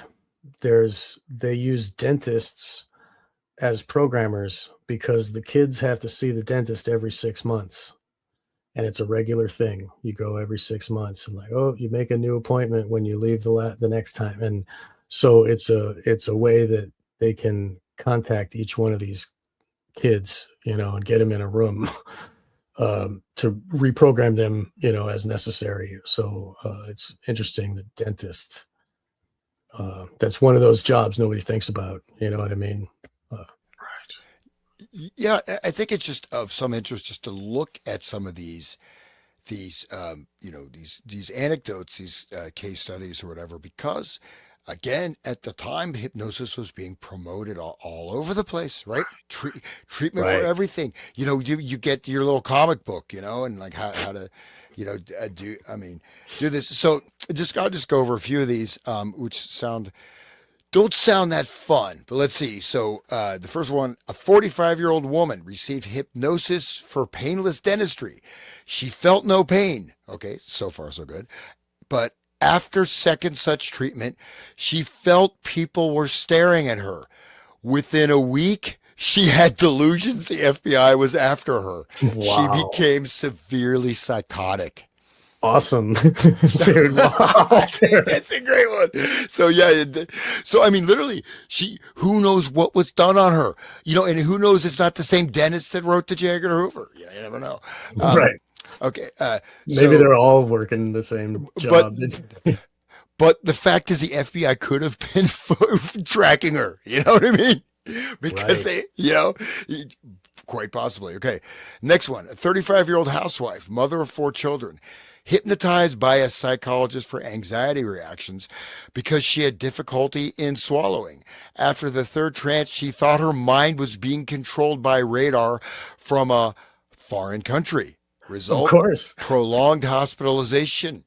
they use dentists as programmers because the kids have to see the dentist every 6 months. And it's a regular thing. You go every 6 months and you make a new appointment when you leave the next time. And so it's a way that they can contact each one of these kids, and get them in a room to reprogram them, as necessary. So it's interesting. The dentist, that's one of those jobs nobody thinks about. You know what I mean? Right. Yeah, I think it's just of some interest just to look at some of these anecdotes, these case studies or whatever, because again, at the time, hypnosis was being promoted all over the place, right? Treatment for everything. You get your little comic book, and like how to, do this. So I'll just go over a few of these, which don't sound that fun, but let's see. So the first one, a 45-year-old woman received hypnosis for painless dentistry. She felt no pain. Okay, so far so good. But after second such treatment, she felt people were staring at her. Within a week, she had delusions the FBI was after her. Wow. She became severely psychotic. Awesome. Dude, wow. That's a great one. So yeah, literally, who knows what was done on her, and who knows it's not the same dentist that wrote to J. Edgar Hoover. You never know. Right. Okay. Maybe they're all working the same job. But the fact is, the FBI could have been tracking her. You know what I mean? Because quite possibly. Okay. Next one, a 35-year-old housewife, mother of 4 children, hypnotized by a psychologist for anxiety reactions because she had difficulty in swallowing. After the 3rd trance, she thought her mind was being controlled by radar from a foreign country. Result, of course, prolonged hospitalization.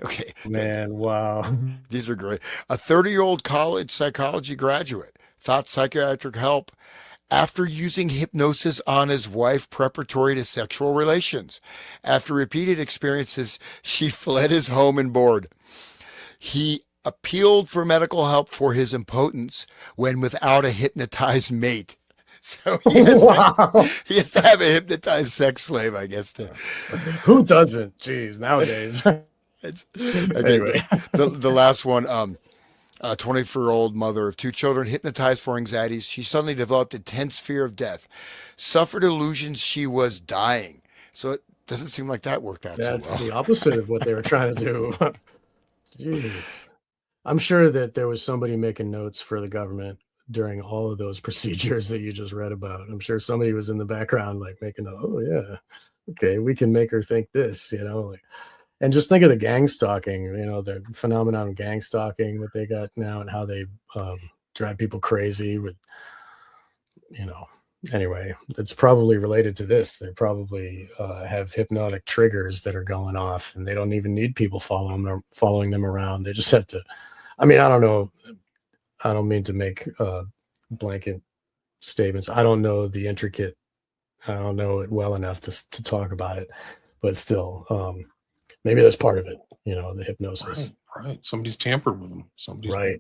Okay. Man, wow. These are great. A 30-year-old college psychology graduate thought psychiatric help after using hypnosis on his wife preparatory to sexual relations. After repeated experiences, she fled his home and board. He appealed for medical help for his impotence when without a hypnotized mate. So Wow. he has to have a hypnotized sex slave, I guess. Who doesn't? Jeez, nowadays. It's, okay, Anyway. the last one. A 24-year-old mother of two children hypnotized for anxieties. She suddenly developed intense fear of death, suffered illusions she was dying. So it doesn't seem like that worked out That's so well. the opposite of what they were trying to do. Jeez. I'm sure that there was somebody making notes for the government during all of those procedures that you just read about. I'm sure somebody was in the background, like making, oh yeah, okay, we can make her think this, like, and just think of the gang stalking, the phenomenon of gang stalking that they got now and how they drive people crazy with, anyway, it's probably related to this. They probably have hypnotic triggers that are going off and they don't even need people following them around. They just have to, I don't know. I don't mean to make blanket statements. I don't know the intricate, I don't know it well enough to talk about it, but still, maybe that's part of it, the hypnosis. Right. Somebody's tampered with them. Somebody's right.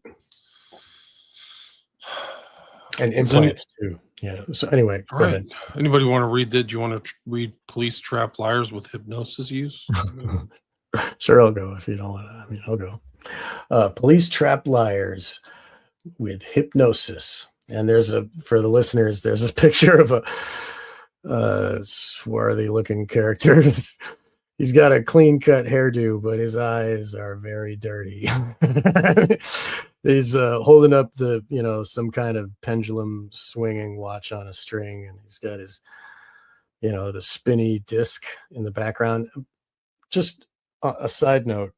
And implants too. Yeah. So anyway, all right. Anybody want to read that? Do you want to read Police Trap Liars with Hypnosis Use? Sure, I'll go if you don't want to. I'll go. Police Trap Liars with Hypnosis. And for the listeners, there's this picture of a swarthy looking character. He's got a clean cut hairdo, but his eyes are very dirty. He's holding up some kind of pendulum swinging watch on a string, and he's got his, the spinny disc in the background. Just a side note,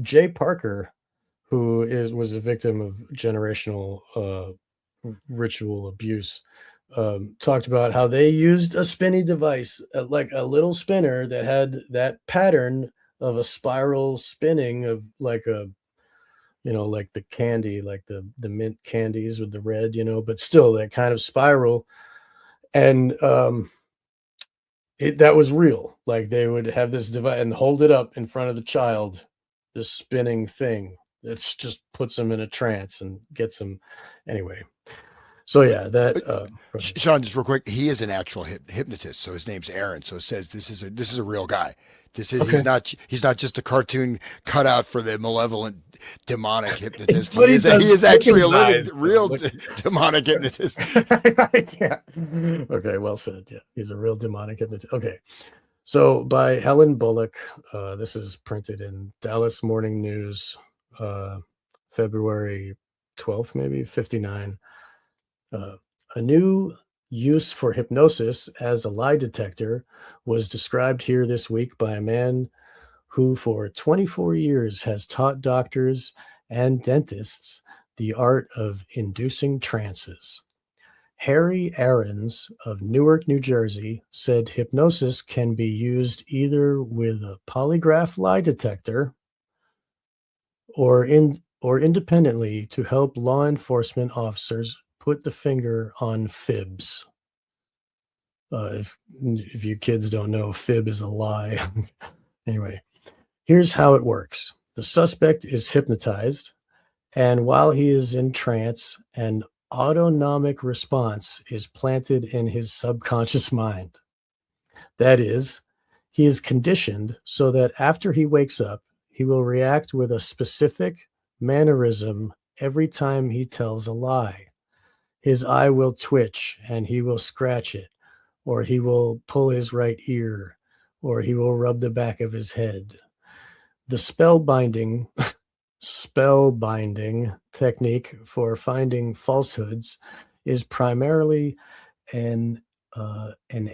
Jay Parker, who was a victim of generational ritual abuse, talked about how they used a spinny device, like a little spinner that had that pattern of a spiral spinning of like like the candy, like the mint candies with the red, but still that kind of spiral. And that was real. Like they would have this device and hold it up in front of the child, this spinning thing. It's just puts them in a trance and gets them anyway. So yeah, that Sean, just real quick, he is an actual hypnotist. So his name's Aaron. So it says this is a real guy. This is okay. he's not just a cartoon cutout for the malevolent demonic hypnotist. He He is actually a living real demonic hypnotist. Right, yeah. Okay, well said. Yeah, he's a real demonic hypnotist. Okay. So by Helen Bullock, this is printed in Dallas Morning News, February 12th, maybe 59. A new use for hypnosis as a lie detector was described here this week by a man who for 24 years has taught doctors and dentists the art of inducing trances. Harry Aarons of Newark, New Jersey, said hypnosis can be used either with a polygraph lie detector or independently to help law enforcement officers put the finger on fibs. If you kids don't know, fib is a lie. Anyway, here's how it works. The suspect is hypnotized, and while he is in trance, an autonomic response is planted in his subconscious mind. That is, he is conditioned so that after he wakes up, he will react with a specific mannerism every time he tells a lie. His eye will twitch and he will scratch it, or he will pull his right ear, or he will rub the back of his head. The spellbinding technique for finding falsehoods is primarily an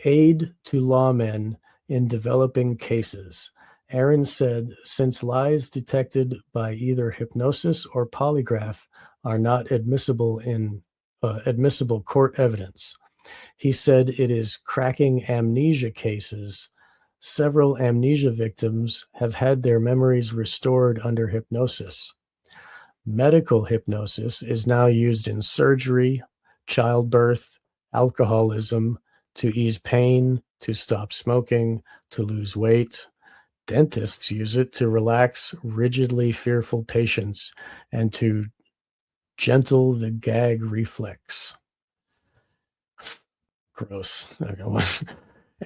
aid to lawmen in developing cases. Aaron said, since lies detected by either hypnosis or polygraph are not admissible court evidence, he said it is cracking amnesia cases. Several amnesia victims have had their memories restored under hypnosis. Medical hypnosis is now used in surgery, childbirth, alcoholism, to ease pain, to stop smoking, to lose weight. Dentists use it to relax rigidly fearful patients and to gentle the gag reflex. Gross.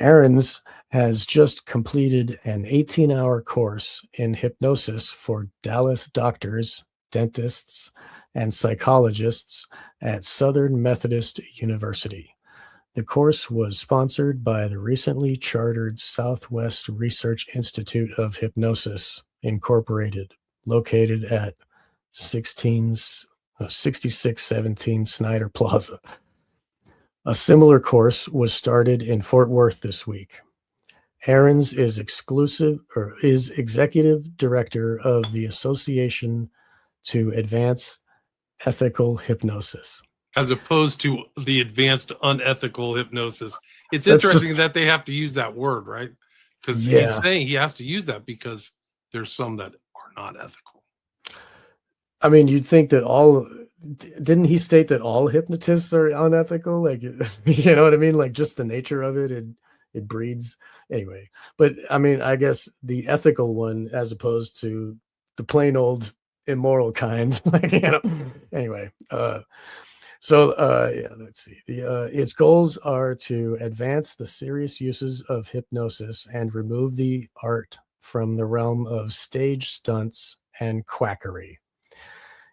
Aaron's has just completed an 18-hour course in hypnosis for Dallas doctors, dentists, and psychologists at Southern Methodist University. The course was sponsored by the recently chartered Southwest Research Institute of Hypnosis, Incorporated, located at 6617 Snyder Plaza. A similar course was started in Fort Worth this week. Aaron's is executive director of the Association to Advance Ethical Hypnosis. As opposed to the advanced unethical hypnosis. It's That's interesting just- that they have to use that word, right? Because Yeah. he's saying he has to use that because there's some that are not ethical. I mean, you'd think that didn't he state that all hypnotists are unethical? Like, you know what I mean? Like, just the nature of it, it breeds. Anyway, but I mean, I guess the ethical one as opposed to the plain old immoral kind. Like, anyway. Yeah, let's see. Its goals are to advance the serious uses of hypnosis and remove the art from the realm of stage stunts and quackery.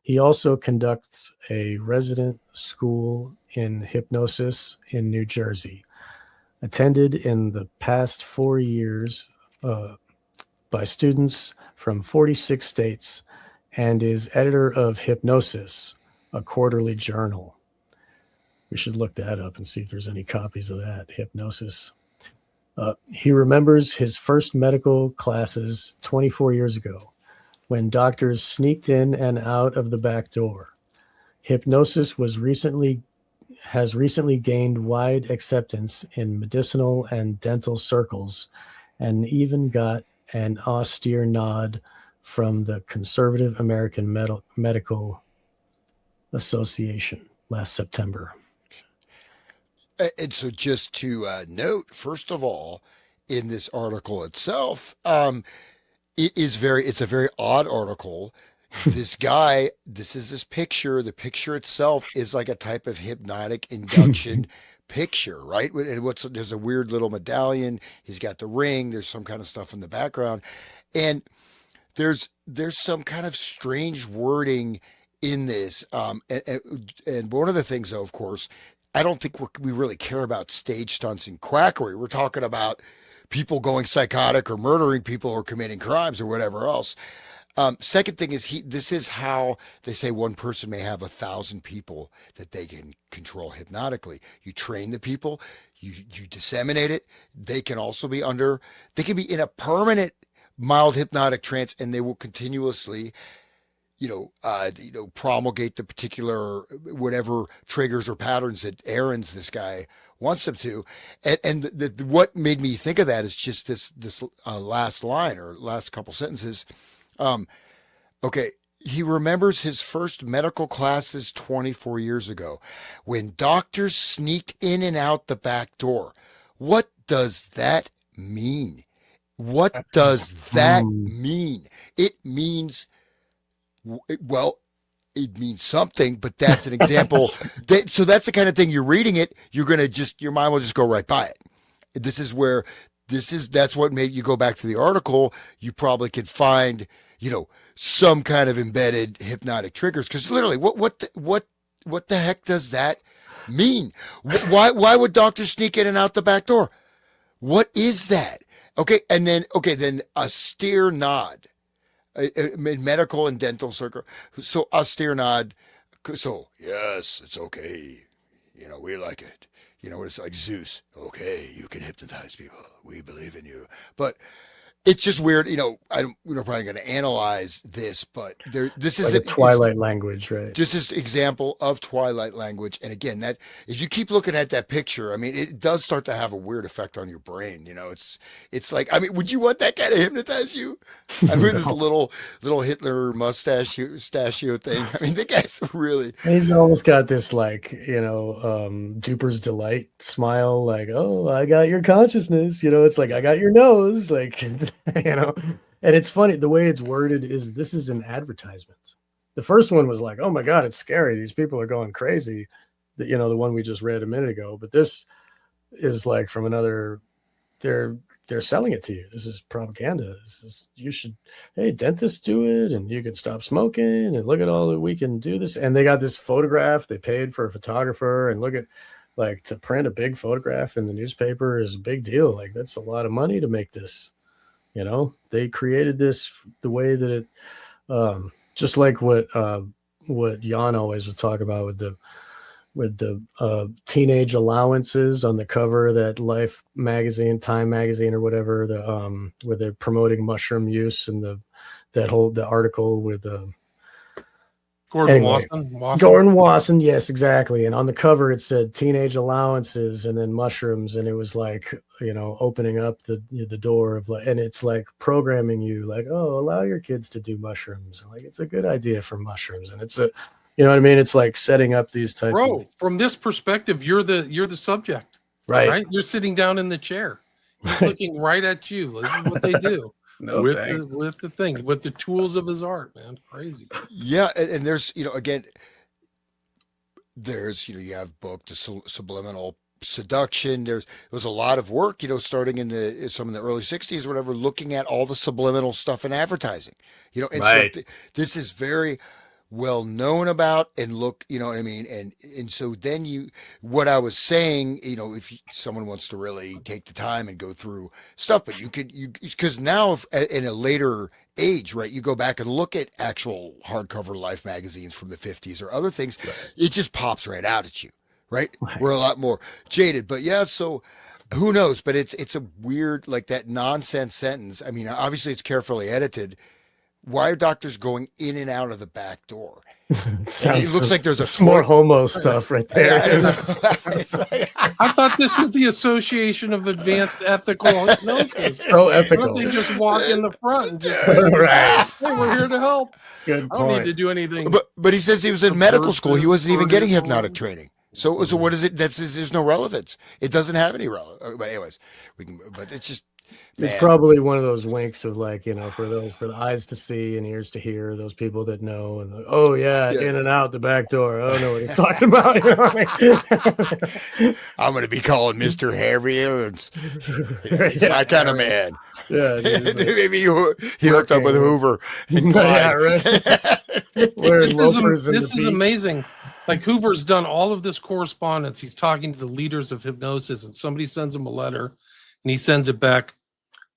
He also conducts a resident school in hypnosis in New Jersey, attended in the past 4 years by students from 46 states, and is editor of Hypnosis, a quarterly journal. We should look that up and see if there's any copies of that, Hypnosis. He remembers his first medical classes 24 years ago, when doctors sneaked in and out of the back door. Hypnosis has recently gained wide acceptance in medicinal and dental circles, and even got an austere nod from the Conservative American Medical Association last September. And so, just to note, first of all, in this article itself, it's a very odd article. This guy, this picture. The picture itself is like a type of hypnotic induction picture, right? And there's a weird little medallion. He's got the ring. There's some kind of stuff in the background, and there's some kind of strange wording in this. And one of the things, though, of course, I don't think we really care about stage stunts and quackery. We're talking about people going psychotic or murdering people or committing crimes or whatever else. Second thing is this is how they say one person may have 1,000 people that they can control hypnotically. You train the people, you disseminate it. They can also be in a permanent mild hypnotic trance, and they will continuously, promulgate the particular whatever triggers or patterns that this guy wants them to. And what made me think of that is just this last line or last couple sentences. Okay. He remembers his first medical classes 24 years ago when doctors sneaked in and out the back door. What does that mean? What does that mean? It means, well, it means something, but that's an example. So that's the kind of thing you're reading it. You're going to your mind will just go right by it. That's what made you go back to the article. You probably could find, some kind of embedded hypnotic triggers. Cause literally what the heck does that mean? Why would doctors sneak in and out the back door? What is that? Okay. And then austere nod. In medical and dental circle. So austere nod. So yes, it's okay. We like it. It's like Zeus. Okay, you can hypnotize people. We believe in you. But it's just weird. We're probably going to analyze this, but this is like a Twilight language, right? This is example of Twilight language. And again, that if you keep looking at that picture, I mean, it does start to have a weird effect on your brain. It's like, I mean, would you want that guy to hypnotize you? I mean, this little Hitler mustachio thing. I mean, the guy's really. He's almost got this Duper's delight smile, like, oh, I got your consciousness. It's like I got your nose, like. And it's funny the way it's worded is this is an advertisement. The first one was like, oh my God, it's scary. These people are going crazy. The one we just read a minute ago, but this is like from another. They're selling it to you. This is propaganda. You should, hey, dentists do it, and you can stop smoking, and look at all that we can do this. And they got this photograph. They paid for a photographer, and look at, like, to print a big photograph in the newspaper is a big deal. Like, that's a lot of money to make this. They created this the way that it, just like what Jan always would talk about with the teenage allowances on the cover of that Life magazine, Time magazine, or whatever, where they're promoting mushroom use, and the article with Gordon anyway, Wasson. Gordon Wasson, yes, exactly. And on the cover it said teenage allowances and then mushrooms, and it was like, opening up the door of, like, and it's like programming you, like, oh, allow your kids to do mushrooms. Like, it's a good idea for mushrooms, and it's you know what I mean? It's like setting up these type Bro, of, from this perspective, you're the subject, right? You're sitting down in the chair. He's looking right at you. This is what they do. with the tools of his art, man. Crazy. Yeah, and there's again, there's you have book the subliminal seduction. There was a lot of work starting in some of the early 60s or whatever, looking at all the subliminal stuff in advertising. And Right. so this is very well known about, and look, what I mean, and so then what I was saying, if someone wants to really take the time and go through stuff, but because now in a later age, right, you go back and look at actual hardcover Life magazines from the 50s or other things, right, it just pops right out at you, right? We're a lot more jaded, but yeah, so who knows? But it's a weird, like, that nonsense sentence. I mean, obviously it's carefully edited. Why are doctors going in and out of the back door? It looks like there's some more homo stuff right there. I thought this was the Association of Advanced Ethical Hypnosis. So ethical. Don't they just walk in the front and just right. Hey, we're here to help. Good I don't need to do anything. But he says he was in medical school. He wasn't even getting hypnotic training. So what is it? There's no relevance. It doesn't have any relevance. But anyways, but it's just. Man. It's probably one of those winks of, like, for the eyes to see and ears to hear, those people that know, and like, oh yeah, in and out the back door. I don't know what he's talking about. I'm going to be calling Mr. Harvey Owens. He's my kind of man. Yeah, maybe he hooked up with Hoover. Yeah, right. This is amazing. Like, Hoover's done all of this correspondence. He's talking to the leaders of hypnosis, and somebody sends him a letter, and he sends it back.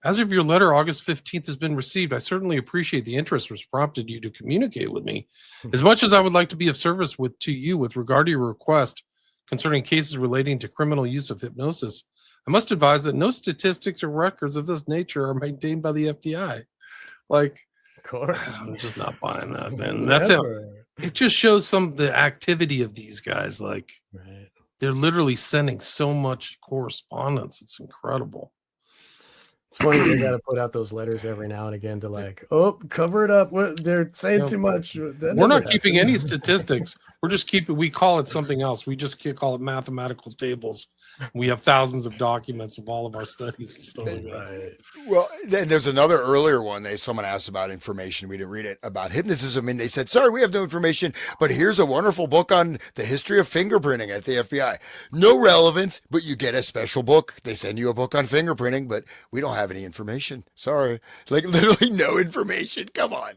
As of your letter, August 15th has been received. I certainly appreciate the interest which prompted you to communicate with me. As much as I would like to be of service to you with regard to your request concerning cases relating to criminal use of hypnosis, I must advise that no statistics or records of this nature are maintained by the FBI. Like, of course. I'm just not buying that, man. That's it. It just shows some of the activity of these guys. Like, right. They're literally sending so much correspondence. It's incredible. It's funny they got to put out those letters every now and again to, like, oh, cover it up. They're saying too much. We're not keeping any statistics. We're just we call it something else. We just call it mathematical tables. We have thousands of documents of all of our studies and stuff like that. Well, then there's another earlier one. Someone asked about information. We didn't read it about hypnotism, and they said, sorry, we have no information, but here's a wonderful book on the history of fingerprinting at the FBI. No relevance, but you get a special book. They send you a book on fingerprinting, but we don't have any information. Sorry. Like, literally no information. Come on.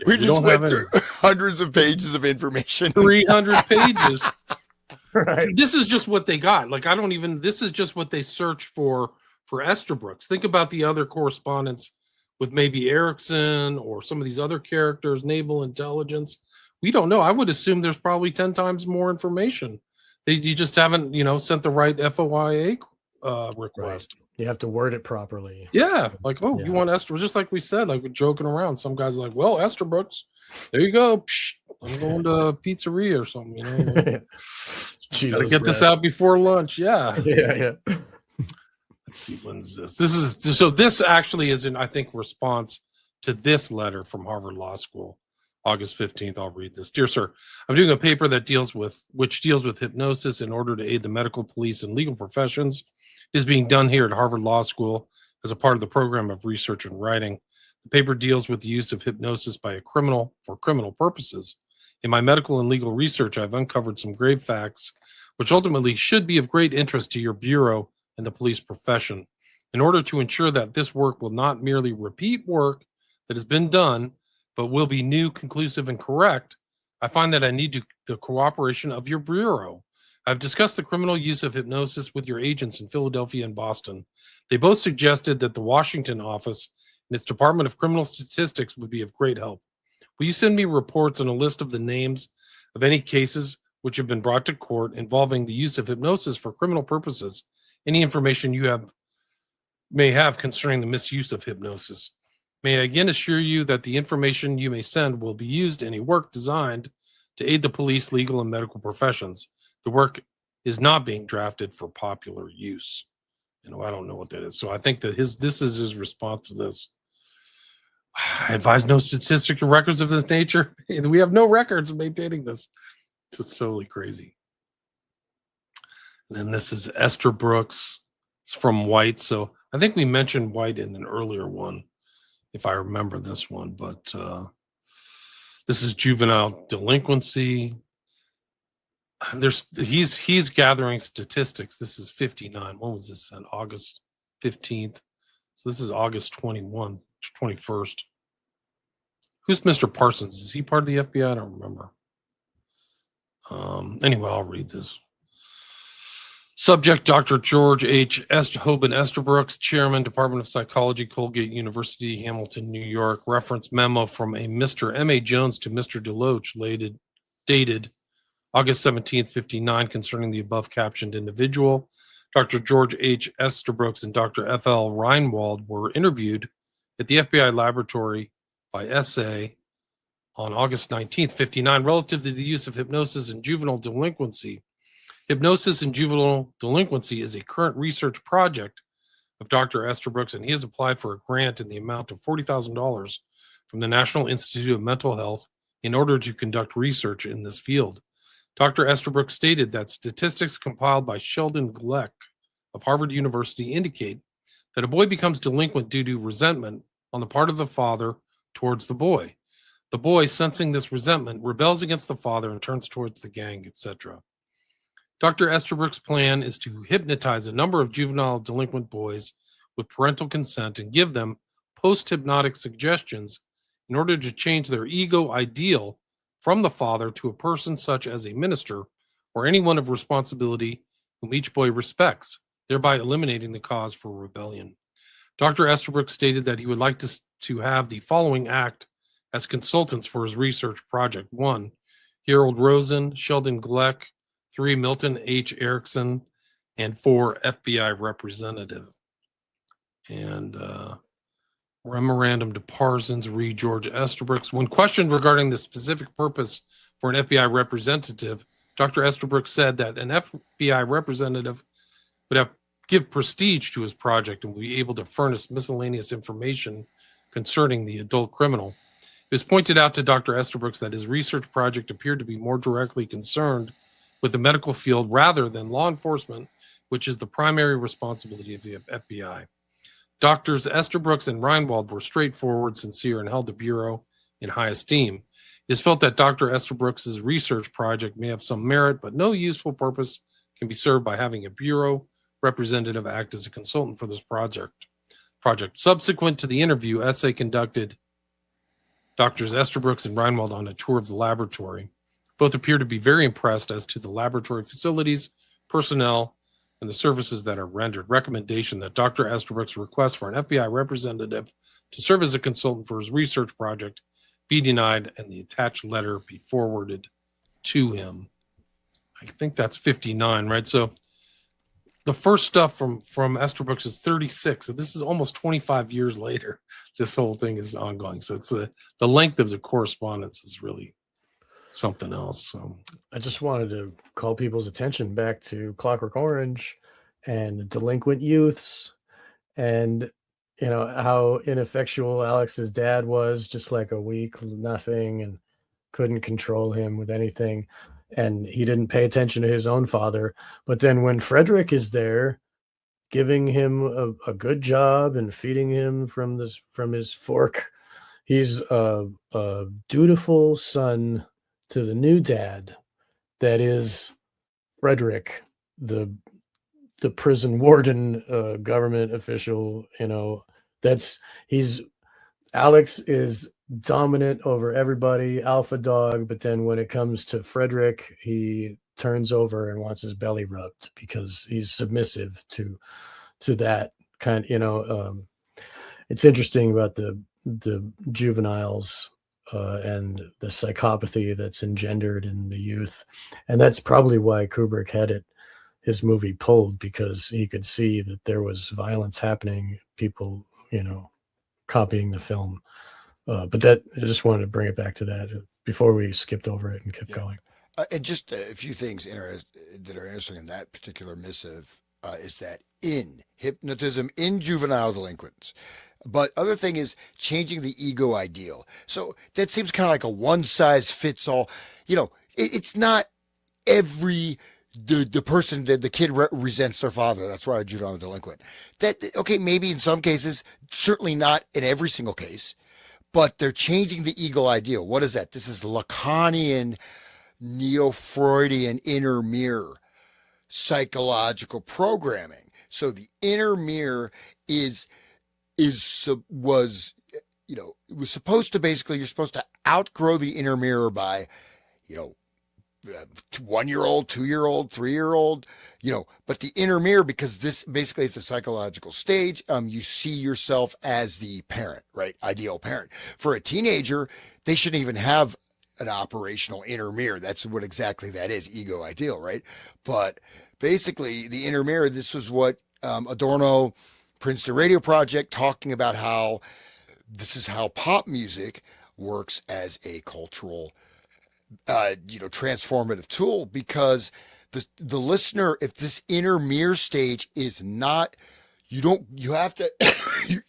We just went through hundreds of pages of information. 300 pages. Right. This is just what they got. Like, this is just what they searched for Estabrooks. Think about the other correspondence with maybe Erickson or some of these other characters, naval intelligence. We don't know. I would assume there's probably 10 times more information. You just haven't, sent the right FOIA request. Right. You have to word it properly. Yeah. Like, you want Estabrooks? Just like we said, like, we're joking around. Some guys are like, well, Estabrooks, there you go. Psh, I'm going to a pizzeria or something, Gotta get this out before lunch. Yeah. Yeah. Let's see, when's this? This actually is in, I think, response to this letter from Harvard Law School, August 15th. I'll read this. Dear sir, I'm doing a paper which deals with hypnosis in order to aid the medical, police, and legal professions. It is being done here at Harvard Law School as a part of the program of research and writing. The paper deals with the use of hypnosis by a criminal for criminal purposes. In my medical and legal research, I've uncovered some grave facts which ultimately should be of great interest to your Bureau and the police profession. In order to ensure that this work will not merely repeat work that has been done, but will be new, conclusive, and correct, I find that I need the cooperation of your bureau. I've discussed the criminal use of hypnosis with your agents in Philadelphia and Boston. They both suggested that the Washington office and its Department of Criminal Statistics would be of great help. Will you send me reports and a list of the names of any cases which have been brought to court involving the use of hypnosis for criminal purposes? Any information you may have concerning the misuse of hypnosis. May I again assure you that the information you may send will be used in a work designed to aid the police, legal, and medical professions. The work is not being drafted for popular use. I don't know what that is. So I think that this is his response to this. I advise no statistical records of this nature. We have no records of maintaining this. Just totally crazy. And then this is Esther Brooks. It's from White. So I think we mentioned White in an earlier one, if I remember this one. But this is juvenile delinquency. He's gathering statistics. This is 59. When was this sent? August 15th. So this is August 21st. Who's Mr. Parsons? Is he part of the FBI? I don't remember. Anyway, I'll read this. Subject, Dr. George H. Hoban Estabrooks, Chairman, Department of Psychology, Colgate University, Hamilton, New York. Reference memo from a Mr. M.A. Jones to Mr. Deloach, dated August 17th, 59, concerning the above captioned individual. Dr. George H. Estabrooks and Dr. F.L. Reinwald were interviewed at the FBI laboratory by S.A. on August 19th, 59, relative to the use of hypnosis in juvenile delinquency. Hypnosis in juvenile delinquency is a current research project of Dr. Estabrooks, and he has applied for a grant in the amount of $40,000 from the National Institute of Mental Health in order to conduct research in this field. Dr. Estabrooks stated that statistics compiled by Sheldon Gleck of Harvard University indicate that a boy becomes delinquent due to resentment on the part of the father towards the boy. The boy, sensing this resentment, rebels against the father and turns towards the gang, etc. Dr. Estabrooks' plan is to hypnotize a number of juvenile delinquent boys with parental consent and give them post-hypnotic suggestions in order to change their ego ideal from the father to a person such as a minister or anyone of responsibility whom each boy respects, thereby eliminating the cause for rebellion. Dr. Estabrooks stated that he would like to have the following act as consultants for his research project. 1, Harold Rosen, Sheldon Gleck. 3, Milton H. Erickson. And 4, FBI representative. And memorandum to Parsons, Reed George Estabrooks. When questioned regarding the specific purpose for an FBI representative, Dr. Estabrooks said that an FBI representative would give prestige to his project and would be able to furnish miscellaneous information concerning the adult criminal. It was pointed out to Dr. Estabrooks that his research project appeared to be more directly concerned with the medical field rather than law enforcement, which is the primary responsibility of the FBI. Doctors Estabrooks and Reinwald were straightforward, sincere, and held the Bureau in high esteem. It is felt that Dr. Estabrooks' research project may have some merit, but no useful purpose can be served by having a Bureau representative act as a consultant for this project. Subsequent to the interview, SA conducted Doctors Estabrooks and Reinwald on a tour of the laboratory. Both appear to be very impressed as to the laboratory facilities, personnel, and the services that are rendered. Recommendation that Dr. Estabrooks' request for an FBI representative to serve as a consultant for his research project be denied and the attached letter be forwarded to him. I think that's 59, right? So the first stuff from Estabrooks is 36. So this is almost 25 years later. This whole thing is ongoing. So it's the length of the correspondence is really something else. So I just wanted to call people's attention back to Clockwork Orange and the delinquent youths, and how ineffectual Alex's dad was, just like a weak nothing, and couldn't control him with anything, and he didn't pay attention to his own father. But then when Frederick is there giving him a good job and feeding him from his fork, he's a dutiful son to the new dad that is Frederick, the the prison warden, government official, Alex is dominant over everybody, alpha dog, but then when it comes to Frederick, he turns over and wants his belly rubbed because he's submissive to that kind, it's interesting about the juveniles, and the psychopathy that's engendered in the youth. And that's probably why Kubrick had his movie pulled, because he could see that there was violence happening, people, copying the film. But that, I just wanted to bring it back to that before we skipped over it and kept going. And just a few things that are interesting in that particular missive is that in hypnotism in juvenile delinquents. But other thing is changing the ego ideal. So that seems kind of like a one size fits all. It's not every the person that the kid resents their father. That's why a juvenile delinquent. Okay, maybe in some cases, certainly not in every single case, but they're changing the ego ideal. What is that? This is Lacanian, Neo-Freudian inner mirror psychological programming. So the inner mirror was it was supposed to basically, you're supposed to outgrow the inner mirror by 1-year-old, 2-year-old, 3-year-old, but the inner mirror, because this basically is a psychological stage, you see yourself as the parent, right? Ideal parent. For a teenager, they shouldn't even have an operational inner mirror. That's what exactly that is, ego ideal, right? But basically the inner mirror, this was what Adorno, Princeton Radio Project, talking about how this is how pop music works as a cultural, transformative tool, because the listener, if this inner mirror stage is not, you have to, you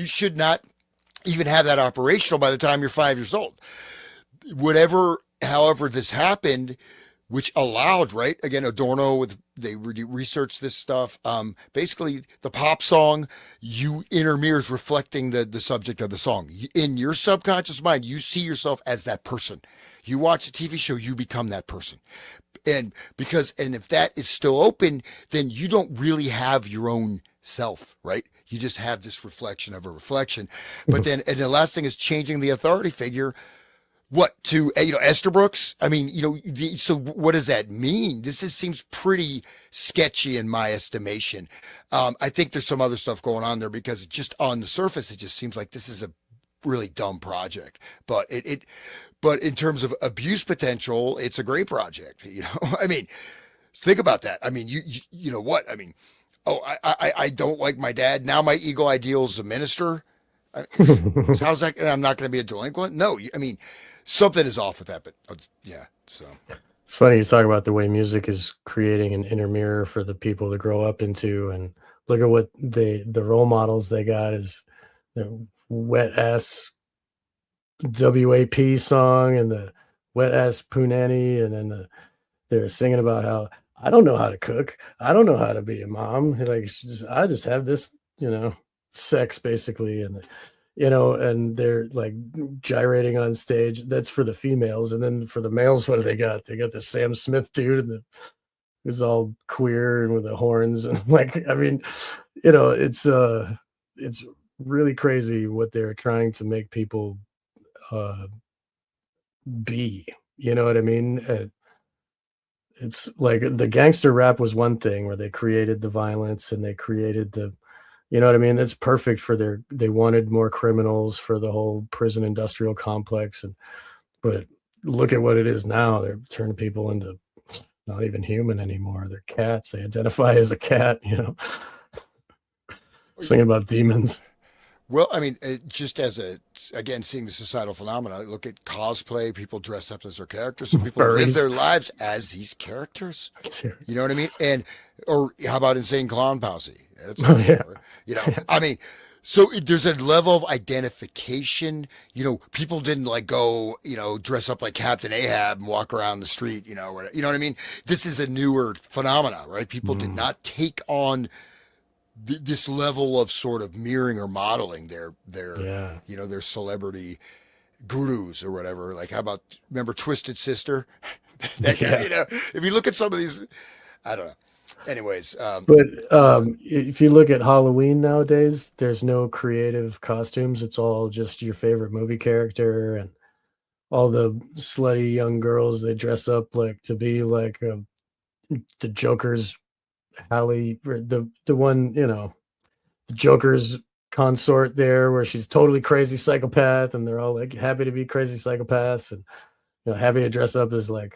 should not even have that operational by the time you're 5 years old. However this happened, which allowed, right? Again, Adorno, they researched this stuff. Basically, the pop song, inner mirrors reflecting the subject of the song. In your subconscious mind, you see yourself as that person. You watch a TV show, you become that person. And if that is still open, then you don't really have your own self, right? You just have this reflection of a reflection. But then, and the last thing is changing the authority figure. What to, Estabrooks? So what does that mean? Seems pretty sketchy in my estimation. I think there's some other stuff going on there, because just on the surface, it just seems like this is a really dumb project, but but in terms of abuse potential, it's a great project. Think about that. You know what? I don't like my dad. Now my ego ideal is a minister. How's that? I'm not going to be a delinquent. No, something is off with that, but yeah. So it's funny you talk about the way music is creating an inner mirror for the people to grow up into, and look at what the role models they got is the wet ass WAP song and the wet ass Punani, and then they're singing about how I don't know how to cook, I don't know how to be a mom. Like, I just have this, sex basically, and and they're like gyrating on stage. That's for the females, and then for the males, what do they got? They got the Sam Smith dude, and who's all queer and with the horns, and it's really crazy what they're trying to make people be. You know what I mean? It's like the gangster rap was one thing where they created the violence and they created the, you know what I mean? That's perfect for they wanted more criminals for the whole prison industrial complex. But look at what it is now. They're turning people into not even human anymore. They're cats. They identify as a cat, singing about demons. Well, just as seeing the societal phenomena, look at cosplay, people dress up as their characters. So people live their lives as these characters. You know what I mean? Or how about Insane Clown Posse? That's so there's a level of identification. People didn't go, dress up like Captain Ahab and walk around the street, you know what I mean? This is a newer phenomena, right? People did not take on this level of sort of mirroring or modeling their celebrity gurus or whatever. Like, how about, remember Twisted Sister? If you look at some of these, I don't know. anyways, But if you look at Halloween nowadays, there's no creative costumes. It's all just your favorite movie character, and all the slutty young girls, they dress up like to be like the Joker's Hallie, or the one, the Joker's consort there, where she's totally crazy psychopath, and they're all like happy to be crazy psychopaths, and happy to dress up as like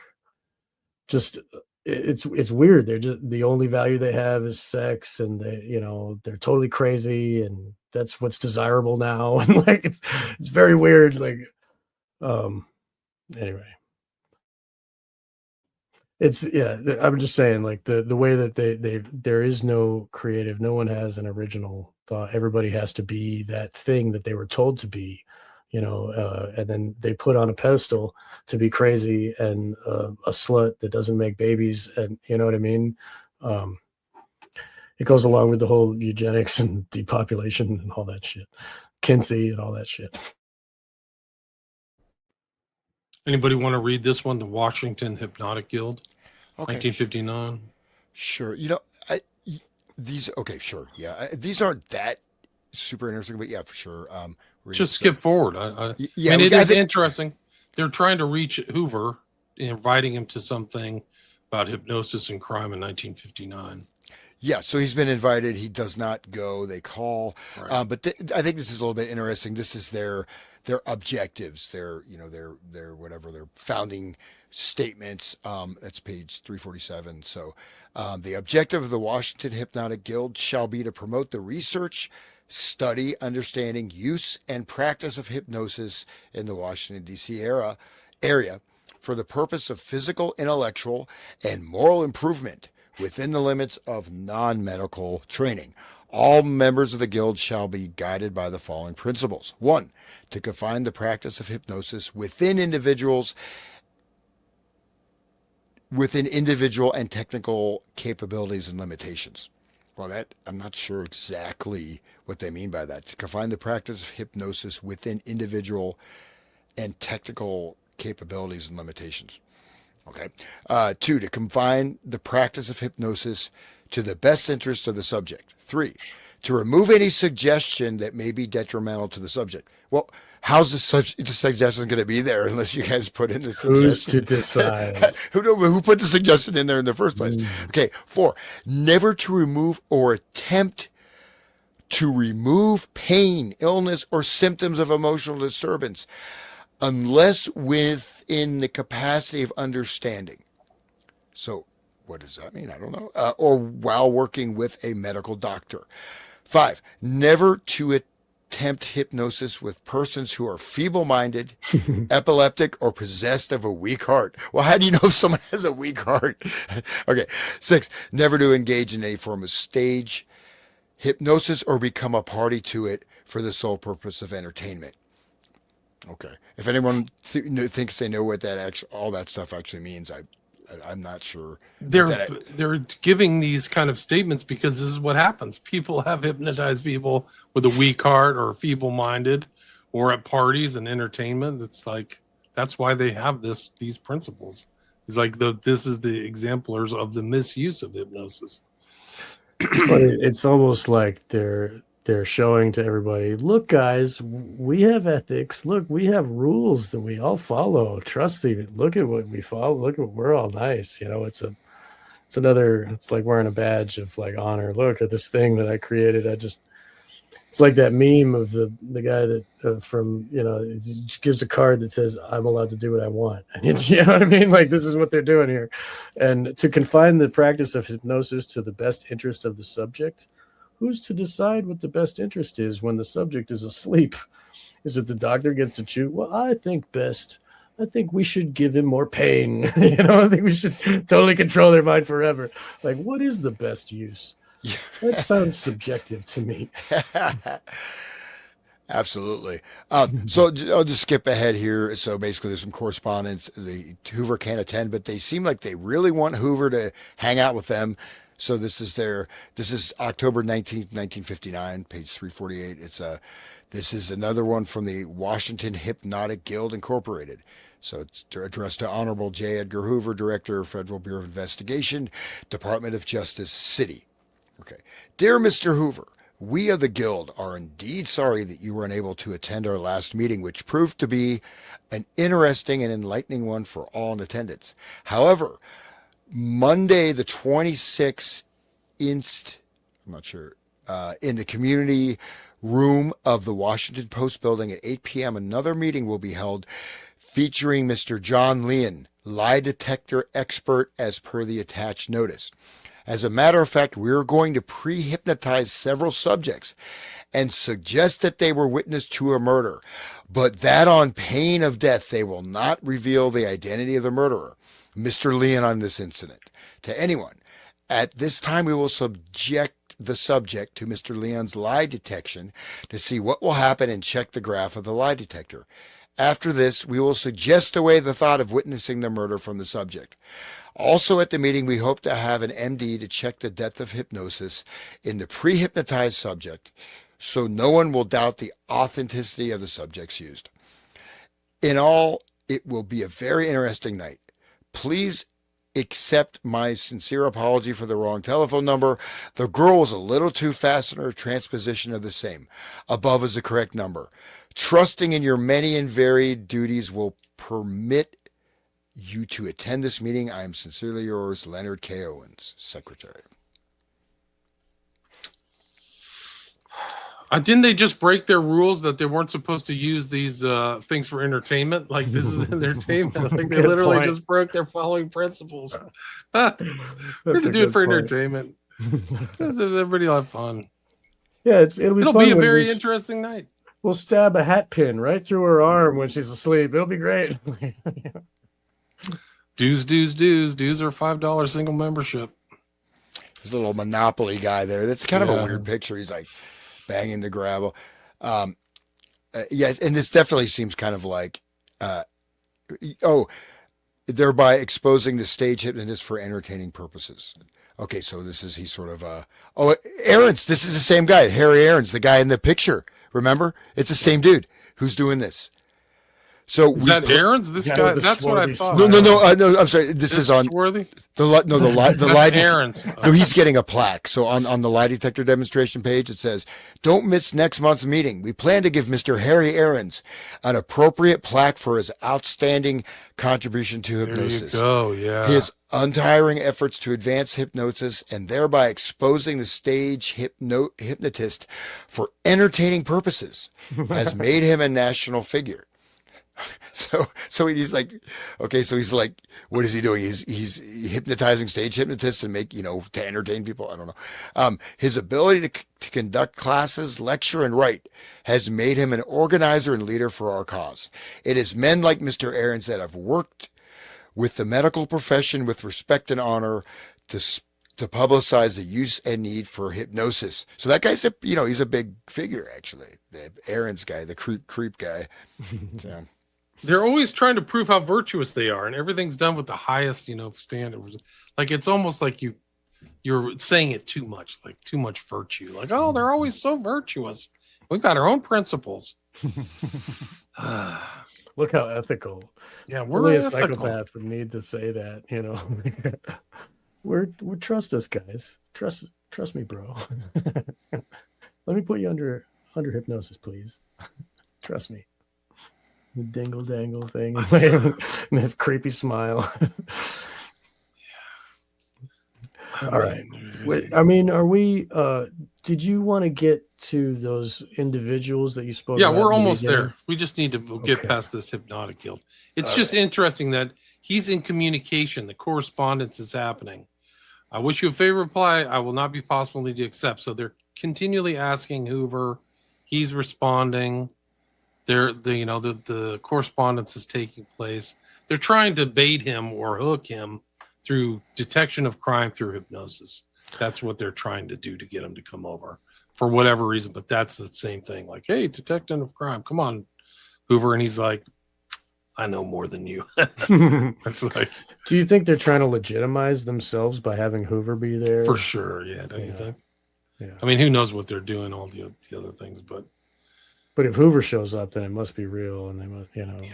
just it's weird. They're just, the only value they have is sex, and they're totally crazy, and that's what's desirable now. And like it's very weird. Like anyway, it's, yeah, I'm just saying, like the way that there is no creative, no one has an original thought. Everybody has to be that thing that they were told to be, and then they put on a pedestal to be crazy and a slut that doesn't make babies, and you know what I mean. It goes along with the whole eugenics and depopulation and all that shit, Kinsey and all that shit. Anybody want to read this one? The Washington Hypnotic Guild, okay, 1959. sure. Okay, sure. Yeah, these aren't that super interesting, but yeah, for sure. Just skip forward. Yeah, and it is interesting. They're trying to reach Hoover, inviting him to something about hypnosis and crime in 1959. Yeah, so he's been invited. He does not go. They call, Right. but I think this is a little bit interesting. This is their objectives, their whatever, their founding statements. That's page 347. So the objective of the Washington Hypnotic Guild shall be to promote the research, study, understanding, use, and practice of hypnosis in the Washington, D.C. area for the purpose of physical, intellectual, and moral improvement within the limits of non-medical training. All members of the guild shall be guided by the following principles. 1, to confine the practice of hypnosis within individual and technical capabilities and limitations. Well, that I'm not sure exactly what they mean by that. To confine the practice of hypnosis within individual and technical capabilities and limitations. Okay. 2, to confine the practice of hypnosis to the best interest of the subject. 3, to remove any suggestion that may be detrimental to the subject. Well, how's the suggestion going to be there unless you guys put in the suggestion? Who's to decide? Who put the suggestion in there in the first place? Okay. 4, never to remove or attempt to remove pain, illness, or symptoms of emotional disturbance unless within the capacity of understanding. So what does that mean? I don't know. Or while working with a medical doctor. 5, never to attempt hypnosis with persons who are feeble-minded, epileptic, or possessed of a weak heart. Well, how do you know if someone has a weak heart? Okay. 6, never to engage in any form of stage hypnosis or become a party to it for the sole purpose of entertainment. Okay. If anyone thinks they know what all that stuff actually means, I'm not sure. They're giving these kind of statements because this is what happens. People have hypnotized people with a weak heart or feeble-minded, or at parties and entertainment. It's like that's why they have these principles. It's like this is the exemplars of the misuse of hypnosis. It's funny. It's almost like they're showing to everybody, look, guys, we have ethics. Look, we have rules that we all follow. Trust me. Look at what we follow. Look at what we're all nice. It's like wearing a badge of like honor. Look at this thing that I created. It's like that meme of the guy that from, he gives a card that says, I'm allowed to do what I want. And you know what I mean? Like, this is what they're doing here. And to confine the practice of hypnosis to the best interest of the subject, who's to decide what the best interest is when the subject is asleep? Is it the doctor gets to choose? Well, I think we should give him more pain. I think we should totally control their mind forever. Like, what is the best use? That sounds subjective to me. Absolutely. So I'll just skip ahead here. So basically there's some correspondence. The Hoover can't attend, but they seem like they really want Hoover to hang out with them. So this is October 19th, 1959, page 348. This is another one from the Washington Hypnotic Guild Incorporated. So it's addressed to Honorable J. Edgar Hoover, Director, Federal Bureau of Investigation, Department of Justice, City. Okay. Dear Mr. Hoover, we of the Guild are indeed sorry that you were unable to attend our last meeting, which proved to be an interesting and enlightening one for all in attendance. However, Monday the 26th I'm not sure, in the community room of the Washington Post building at 8 p.m., another meeting will be held featuring Mr. John Leon, lie detector expert, as per the attached notice. As a matter of fact, we're going to pre-hypnotize several subjects and suggest that they were witness to a murder, but that on pain of death, they will not reveal the identity of the murderer, Mr. Leon, on this incident to anyone. At this time, we will subject the subject to Mr. Leon's lie detection to see what will happen and check the graph of the lie detector. After this, we will suggest away the thought of witnessing the murder from the subject. Also at the meeting, we hope to have an MD to check the depth of hypnosis in the pre-hypnotized subject so no one will doubt the authenticity of the subjects used. In all, it will be a very interesting night. Please accept my sincere apology for the wrong telephone number. The girl was a little too fast in her transposition of the same. Above is the correct number. Trusting in your many and varied duties will permit you to attend this meeting. I am sincerely yours, Leonard K. Owens, Secretary. Didn't they just break their rules that they weren't supposed to use these things for entertainment? Like, this is entertainment. Like, they literally just broke their following principles. We're going to do it for entertainment. Everybody will have fun. Yeah, it'll be a very interesting night. We'll stab a hat pin right through her arm when she's asleep. It'll be great. Dues are a $5 single membership. This little Monopoly guy there. That's kind of a weird picture. He's like banging the gravel. Yeah, and this definitely seems kind of like, thereby exposing the stage hypnotist for entertaining purposes. Okay, so he's sort of, Aarons, this is the same guy, Harry Aarons, the guy in the picture. Remember? It's the same dude who's doing this. So is that Aarons? This guy? That's what I thought. No. I'm sorry. This is on Swarthy? the lie. Aarons. No, he's getting a plaque. So on the lie detector demonstration page, it says, "Don't miss next month's meeting. We plan to give Mr. Harry Aarons an appropriate plaque for his outstanding contribution to hypnosis. There you go. Yeah. His untiring efforts to advance hypnosis and thereby exposing the stage hypnotist for entertaining purposes has made him a national figure." So he's like, okay, so he's like, what is he doing? He's hypnotizing stage hypnotists and to entertain people. I don't know. His ability to conduct classes, lecture, and write has made him an organizer and leader for our cause. It is men like Mr. Aarons that have worked with the medical profession with respect and honor to publicize the use and need for hypnosis. So that guy's he's a big figure, actually. The Aarons guy, the creep guy. So. They're always trying to prove how virtuous they are, and everything's done with the highest, standards. Like, it's almost like you're saying it too much, like too much virtue. Like, oh, they're always so virtuous. We've got our own principles. Look how ethical. Yeah, we're only a psychopath would need to say that. We're trust us, guys. Trust me, bro. Let me put you under hypnosis, please. Trust me. The dingle dangle thing and this creepy smile. All right. I mean, are we did you want to get to those individuals that you spoke about? Yeah, we're almost there. We just need to get past this hypnotic guild. It's just interesting that he's in communication. The correspondence is happening. I wish you a favor reply. I will not be possible to accept. So they're continually asking Hoover. He's responding. The correspondence is taking place. They're trying to bait him or hook him through detection of crime through hypnosis. That's what they're trying to do to get him to come over for whatever reason. But that's the same thing. Like, hey, detection of crime. Come on, Hoover. And he's like, I know more than you. It's like, do you think they're trying to legitimize themselves by having Hoover be there? For sure. Yeah. Don't you think? Yeah. I mean, who knows what they're doing, all the other things, but But if Hoover shows up, then it must be real, and they must,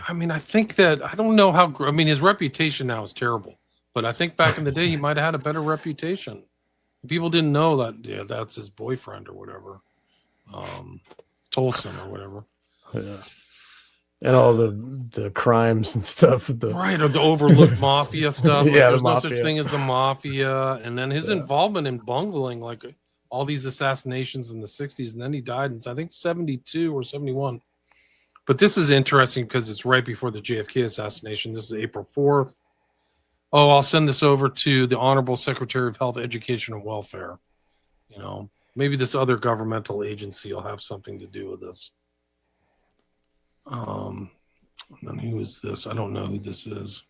I mean, I think that I don't know how. I mean, his reputation now is terrible, but I think back in the day he might have had a better reputation. People didn't know that. Yeah, that's his boyfriend or whatever, Tolson or whatever. Yeah. And all the crimes and stuff. Right, or the overlooked mafia stuff. Like, Yeah, there's the no mafia. such thing as the mafia. And then his involvement in bungling, like all these assassinations in the 60s, and then he died in, I think, 72 or 71. But this is interesting because it's right before the JFK assassination. This is April 4th. Oh, I'll send this over to the Honorable Secretary of Health, Education, and Welfare. Maybe this other governmental agency will have something to do with this. And then who is this? I don't know who this is.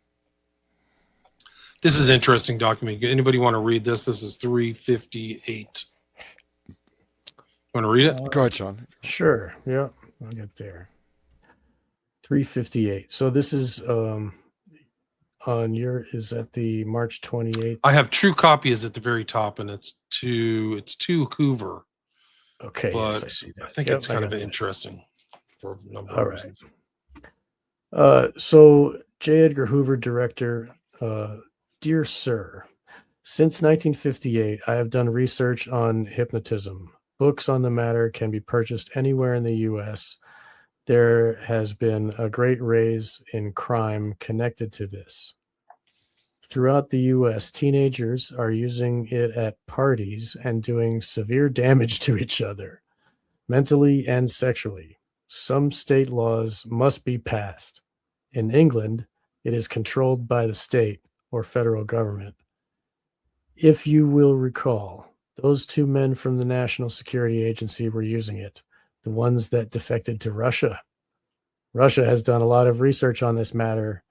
This is an interesting document. Anybody want to read this? This is 358. Want to read it? Go ahead, Sean. Sure. Yeah, I'll get there. 358. So this is is at the March 28th. I have true copy is at the very top, and it's to Hoover. Okay, but yes, I see that. I think it's kind of interesting for a number of reasons. So J. Edgar Hoover, director, dear sir, since 1958, I have done research on hypnotism. Books on the matter can be purchased anywhere in the U.S. There has been a great rise in crime connected to this. Throughout the U.S., teenagers are using it at parties and doing severe damage to each other, mentally and sexually. Some state laws must be passed. In England, it is controlled by the state or federal government. If you will recall, those two men from the National Security Agency were using it, the ones that defected to Russia. Russia has done a lot of research on this matter.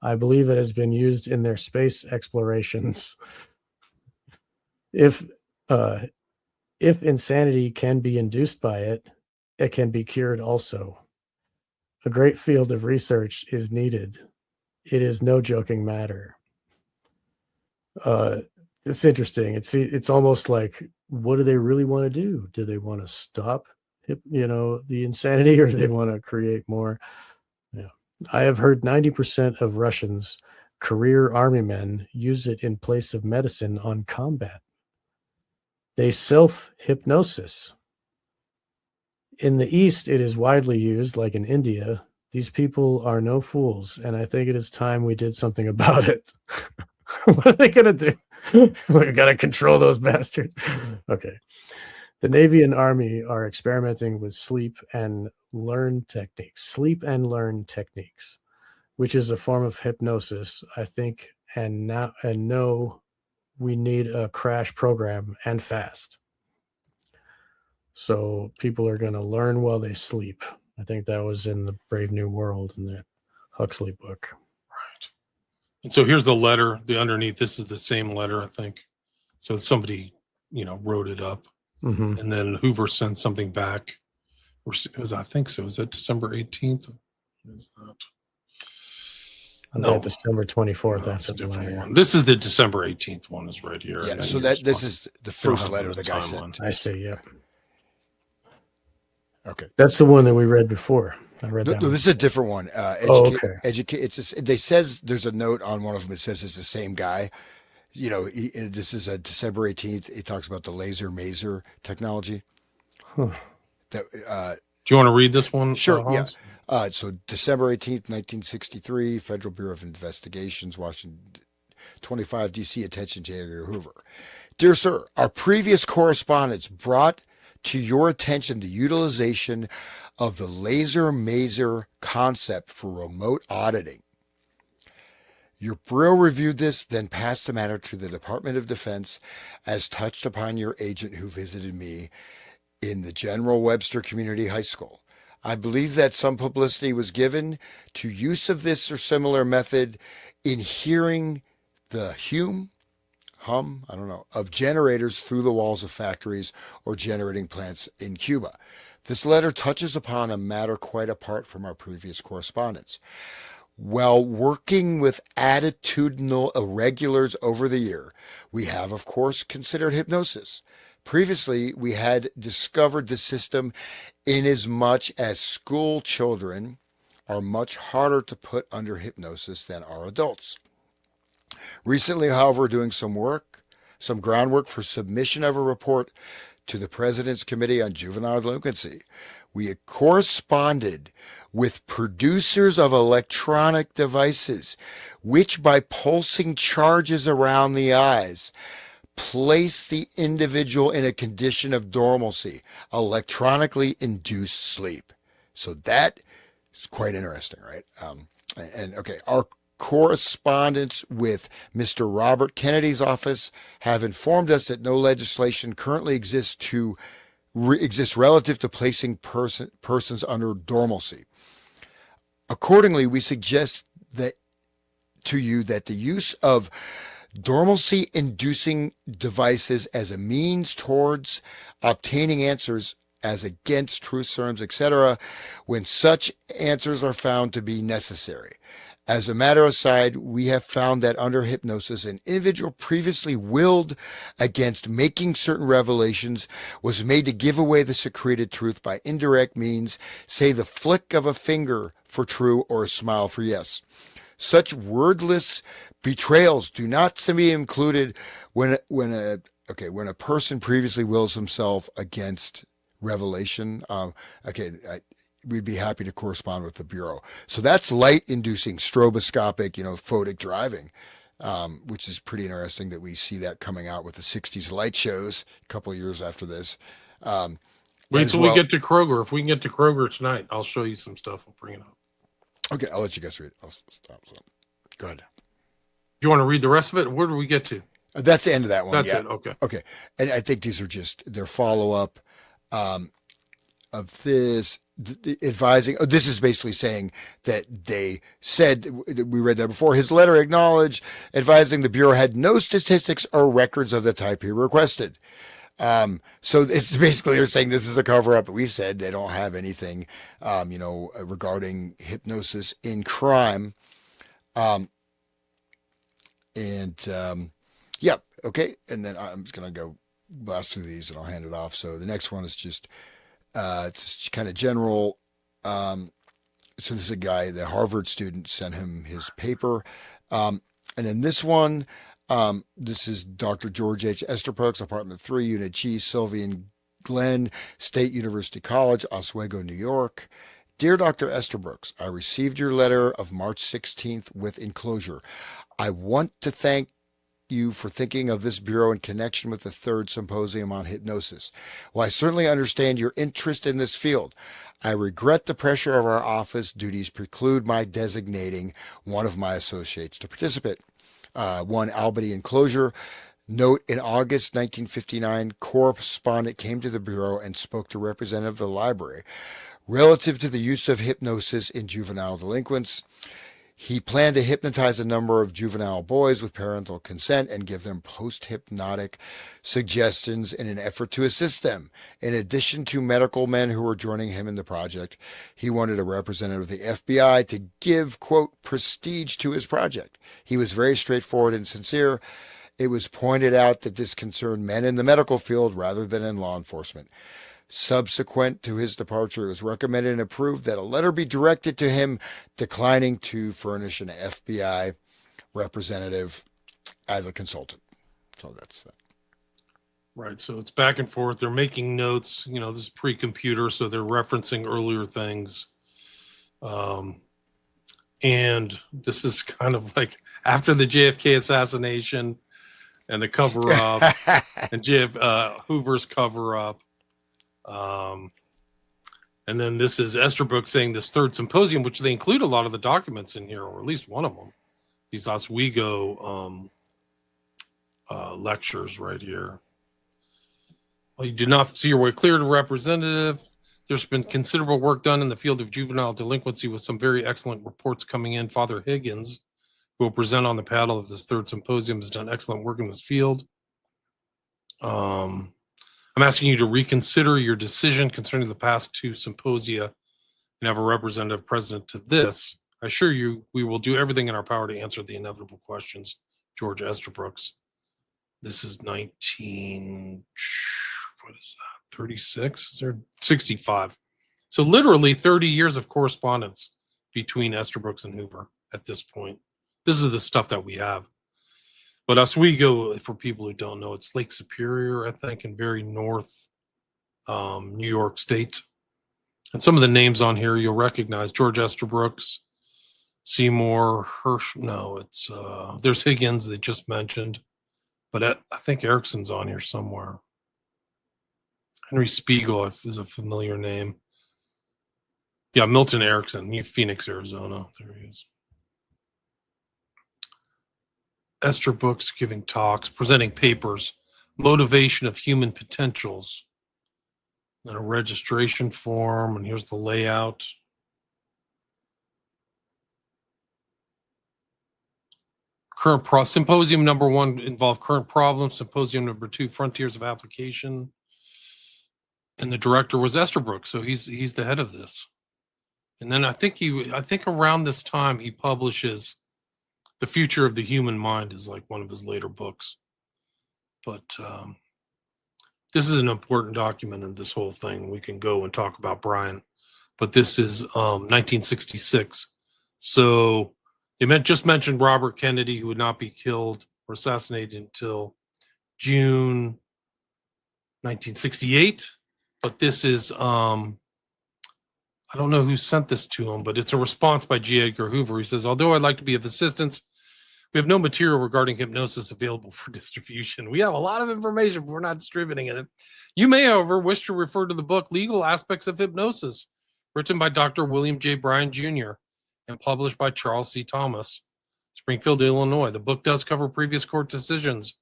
I believe it has been used in their space explorations. If insanity can be induced by it, it can be cured also. A great field of research is needed. It is no joking matter. It's interesting. It's almost like, what do they really want to do? Do they want to stop, the insanity, or do they want to create more? Yeah. I have heard 90% of Russians, career army men, use it in place of medicine on combat. They self-hypnosis. In the East, it is widely used, like in India. These people are no fools, and I think it is time we did something about it. What are they going to do? We've got to control those bastards. Okay. The Navy and Army are experimenting with sleep and learn techniques, which is a form of hypnosis, I think, and know we need a crash program and fast. So people are going to learn while they sleep. I think that was in the Brave New World in the Huxley book. Right. And so here's the letter. The underneath, this is the same letter, I think. So somebody, wrote it up. Mm-hmm. And then Hoover sent something back. I think so. Is that December 18th? Is that? No, December 24th. That's a different one. This is the December 18th one. Is right here. Yeah. So this is the first letter the guy sent. I see. Yeah. Okay. That's the one that we read before. I read that. No, this is a different one. Okay. They says there's a note on one of them. It says it's the same guy. This is a December 18th. It talks about the laser maser technology. Huh. That, do you want to read this one? Sure. Yeah. So December 18th, 1963, Federal Bureau of Investigations, Washington, 25 DC, attention J. Edgar Hoover. Dear sir, our previous correspondence brought to your attention the utilization of the laser maser concept for remote auditing. Your Bureau reviewed this, then passed the matter to the Department of Defense as touched upon your agent who visited me in the General Webster Community High School. I believe that some publicity was given to use of this or similar method in hearing the hum, of generators through the walls of factories or generating plants in Cuba. This letter touches upon a matter quite apart from our previous correspondence. While working with attitudinal irregulars over the year, we have, of course, considered hypnosis. Previously, we had discovered the system in as much as school children are much harder to put under hypnosis than are adults. Recently, however, doing some groundwork for submission of a report to the President's Committee on Juvenile Delinquency, we corresponded with producers of electronic devices, which by pulsing charges around the eyes, place the individual in a condition of dormancy, electronically induced sleep. So that is quite interesting, right? Our correspondence with Mr. Robert Kennedy's office have informed us that no legislation currently exists relative to placing persons under dormancy. Accordingly, we suggest that to you that the use of dormancy-inducing devices as a means towards obtaining answers as against truth serums, etc., when such answers are found to be necessary. As a matter aside, we have found that under hypnosis, an individual previously willed against making certain revelations was made to give away the secreted truth by indirect means, say the flick of a finger for true or a smile for yes. Such wordless betrayals do not seem to be included when a person previously wills himself against revelation. We'd be happy to correspond with the Bureau. So that's light-inducing stroboscopic, photic driving, which is pretty interesting that we see that coming out with the 60s light shows a couple of years after this. Wait till we get to Kroger. If we can get to Kroger tonight, I'll show you some stuff. I'll bring it up. Okay, I'll let you guys read. I'll stop. So, go ahead. You want to read the rest of it? Where do we get to? That's the end of that one. That's yeah. it. Okay. Okay. And I think these are just their follow-up of this advising. This is basically saying that they said, we read that before, his letter acknowledged advising the Bureau had no statistics or records of the type he requested. So it's basically they're saying this is a cover-up. We said they don't have anything, regarding hypnosis in crime. Okay. And then I'm just going to go blast through these and I'll hand it off. So the next one is just, it's just kind of general. So this is a guy, the Harvard student sent him his paper. And then this one, this is Dr. George H. Esterbrooks, Apartment 3, Unit G, Sylvian Glen, State University College, Oswego, New York. Dear Dr. Esterbrooks, I received your letter of March 16th with enclosure. I want to thank you for thinking of this Bureau in connection with the third symposium on hypnosis. While I certainly understand your interest in this field, I regret the pressure of our office duties preclude my designating one of my associates to participate. One Albany enclosure. Note, in August 1959, correspondent came to the Bureau and spoke to representative of the library relative to the use of hypnosis in juvenile delinquents. He planned to hypnotize a number of juvenile boys with parental consent and give them post-hypnotic suggestions in an effort to assist them. In addition to medical men who were joining him in the project, he wanted a representative of the FBI to give, quote, prestige to his project. He was very straightforward and sincere. It was pointed out that this concerned men in the medical field rather than in law enforcement. Subsequent to his departure, it was recommended and approved that a letter be directed to him declining to furnish an FBI representative as a consultant. So that's that. Right. So it's back and forth. They're making notes. This is pre-computer, so they're referencing earlier things. And this is kind of like after the JFK assassination and the cover-up and Hoover's cover-up. And then this is Esterbrooks saying this third symposium, which they include a lot of the documents in here, or at least one of them. These Oswego lectures right here. Well, you did not see your way clear to representative. There's been considerable work done in the field of juvenile delinquency with some very excellent reports coming in. Father Higgins, who will present on the panel of this third symposium, has done excellent work in this field. I'm asking you to reconsider your decision concerning the past two symposia and have a representative present to this. I assure you we will do everything in our power to answer the inevitable questions. George Esterbrooks. This is 19... what is that? 36? Is there 65? So literally 30 years of correspondence between Estabrooks and Hoover at this point. This is the stuff that we have. But Oswego, for people who don't know, it's Lake Superior, I think, in very north New York State. And some of the names on here you'll recognize: George Estabrooks, Seymour, Hirsch. No, it's there's Higgins they just mentioned, but I think Erickson's on here somewhere. Henry Spiegel is a familiar name. Yeah, Milton Erickson, Phoenix, Arizona. There he is. Estabrooks giving talks, presenting papers, motivation of human potentials, and a registration form, and here's the layout. Symposium number 1 involved current problems. Symposium number 2, frontiers of application. And the director was Estabrooks, so he's the head of this. And then I think around this time he publishes The Future of the Human Mind, is like one of his later books. But this is an important document in this whole thing. We can go and talk about Brian, but this is 1966. So they just mentioned Robert Kennedy, who would not be killed or assassinated until June 1968. But this is I don't know who sent this to him, but it's a response by G. Edgar Hoover. He says, although I'd like to be of assistance, we have no material regarding hypnosis available for distribution. We have a lot of information, but we're not distributing it. You may, however, wish to refer to the book Legal Aspects of Hypnosis, written by Dr. William J. Bryan Jr. and published by Charles C. Thomas, Springfield, Illinois. The book does cover previous court decisions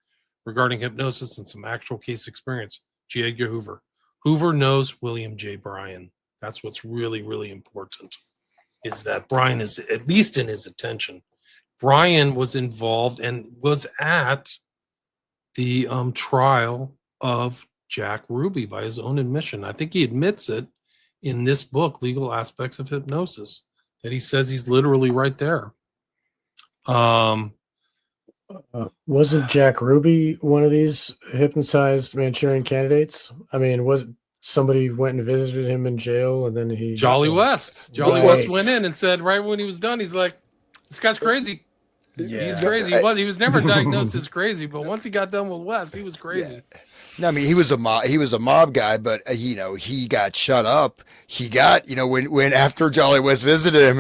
regarding hypnosis and some actual case experience. G. Edgar Hoover. Hoover knows William J. Bryan. That's what's really, really important, is that Bryan is at least in his attention. Bryan was involved and was at the trial of Jack Ruby by his own admission. I think he admits it in this book, Legal Aspects of Hypnosis, that he says he's literally right there. Wasn't Jack Ruby one of these hypnotized Manchurian candidates? I mean, was somebody went and visited him in jail, and then he Jolly West went in and said right when he was done, he's like, this guy's crazy. Yeah. He's crazy. He was never diagnosed as crazy, but once he got done with West, he was crazy. Yeah. No, I mean, he was a mob guy, but he got shut up. He got, when after Jolly West visited him,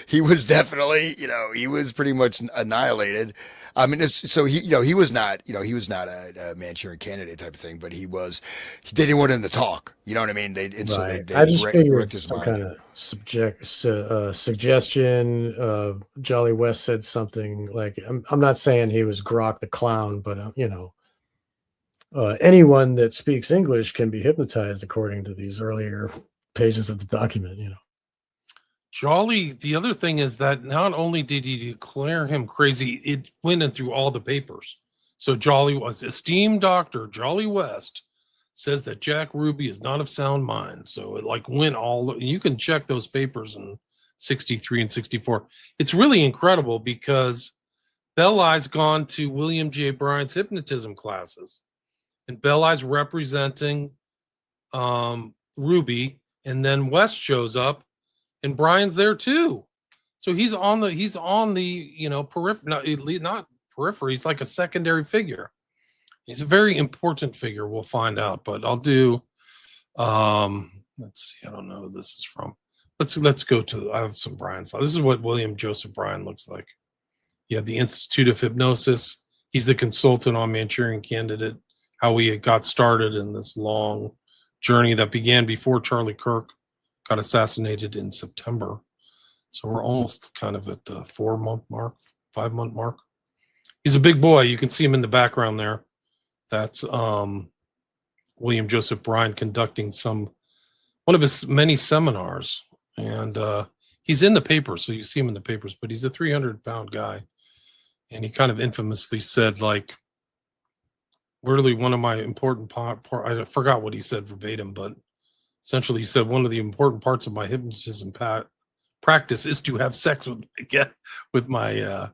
he was definitely, he was pretty much annihilated. I mean, he was not a Manchurian candidate type of thing, but they didn't want him to talk. You know what I mean? They I just figured his some mind. kind of suggestion. Jolly West said something like, I'm not saying he was Grok the clown, but anyone that speaks English can be hypnotized, according to these earlier pages of the document. Jolly, the other thing is that not only did he declare him crazy, it went in through all the papers. So Jolly was esteemed Dr. Jolly West says that Jack Ruby is not of sound mind. So it went you can check those papers in 63 and 64. It's really incredible because Belli's gone to William J. Bryan's hypnotism classes, and Belli's representing Ruby, and then West shows up and Bryan's there too. So he's on the periphery, not periphery. He's like a secondary figure. He's a very important figure. We'll find out, but I'll do, let's see. I don't know who this is from. Let's go to, I have some Bryan slides. This is what William Joseph Bryan looks like. You have the Institute of Hypnosis. He's the consultant on Manchurian Candidate, how we got started in this long journey that began before Charlie Kirk got assassinated in September. So we're almost kind of at the 4-month mark, 5-month mark. He's a big boy. You can see him in the background there. That's William Joseph Bryan conducting one of his many seminars. And he's in the papers, so you see him in the papers, but he's a 300-pound guy. And he kind of infamously said, literally one of my important I forgot what he said verbatim, but essentially he said one of the important parts of my hypnotism practice is to have sex with my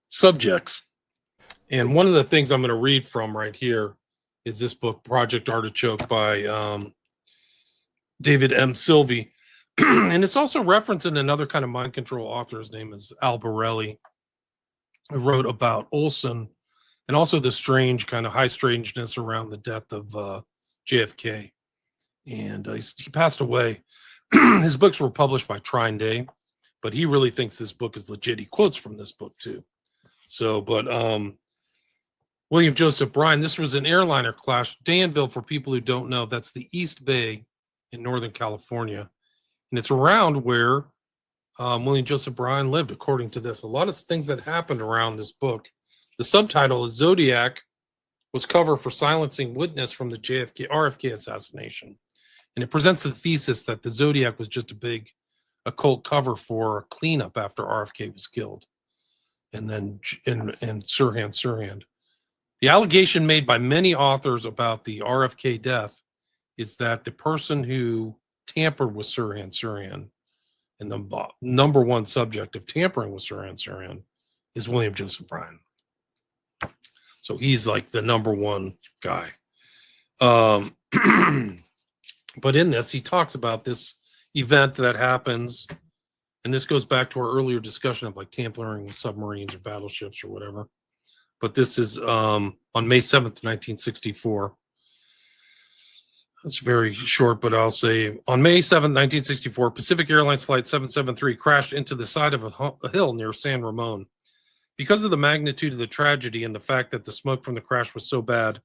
subjects. And one of the things I'm going to read from right here is this book, Project Artichoke by David M. Sylvie. And it's also referenced in another kind of mind control author. His name is Al Borelli, who wrote about Olson and also the strange kind of high strangeness around the death of JFK. And he passed away. His books were published by Trine Day, but he really thinks this book is legit. He quotes from this book too. So, but William Joseph Bryan, this was an airliner crash. Danville, for people who don't know, that's the East Bay in Northern California. And it's around where William Joseph Bryan lived, according to this. A lot of things that happened around this book. The subtitle is Zodiac was cover for silencing witness from the RFK assassination. And it presents the thesis that the Zodiac was just a big occult cover for a cleanup after RFK was killed. And then and Sirhan. The allegation made by many authors about the RFK death is that the person who tampered with Sirhan, and the number one subject of tampering with Sirhan is William Joseph Bryan. So he's like the number one guy. But in this, he talks about this event that happens, and this goes back to our earlier discussion of like tampering with submarines or battleships or whatever. But this is on May 7th, 1964. That's very short, but I'll say on May 7th, 1964, Pacific Airlines Flight 773 crashed into the side of a hill near San Ramon. Because of the magnitude of the tragedy and the fact that the smoke from the crash was so bad,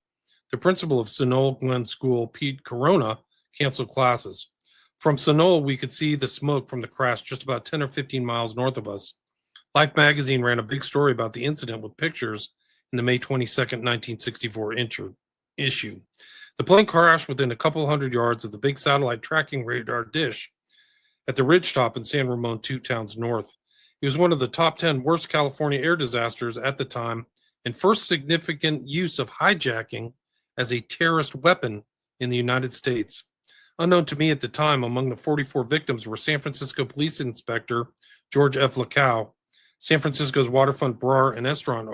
the principal of Sunol Glen School, Pete Corona, canceled classes. From Sunol, we could see the smoke from the crash just about 10 or 15 miles north of us. Life magazine ran a big story about the incident with pictures in the May 22nd, 1964 issue. The plane crashed within a couple hundred yards of the big satellite tracking radar dish at the ridgetop in San Ramon, 2 towns north. It was one of the top 10 worst California air disasters at the time and first significant use of hijacking as a terrorist weapon in the United States. Unknown to me at the time, among the 44 victims were San Francisco Police Inspector George F. Lacow, San Francisco's waterfront bar and restaurant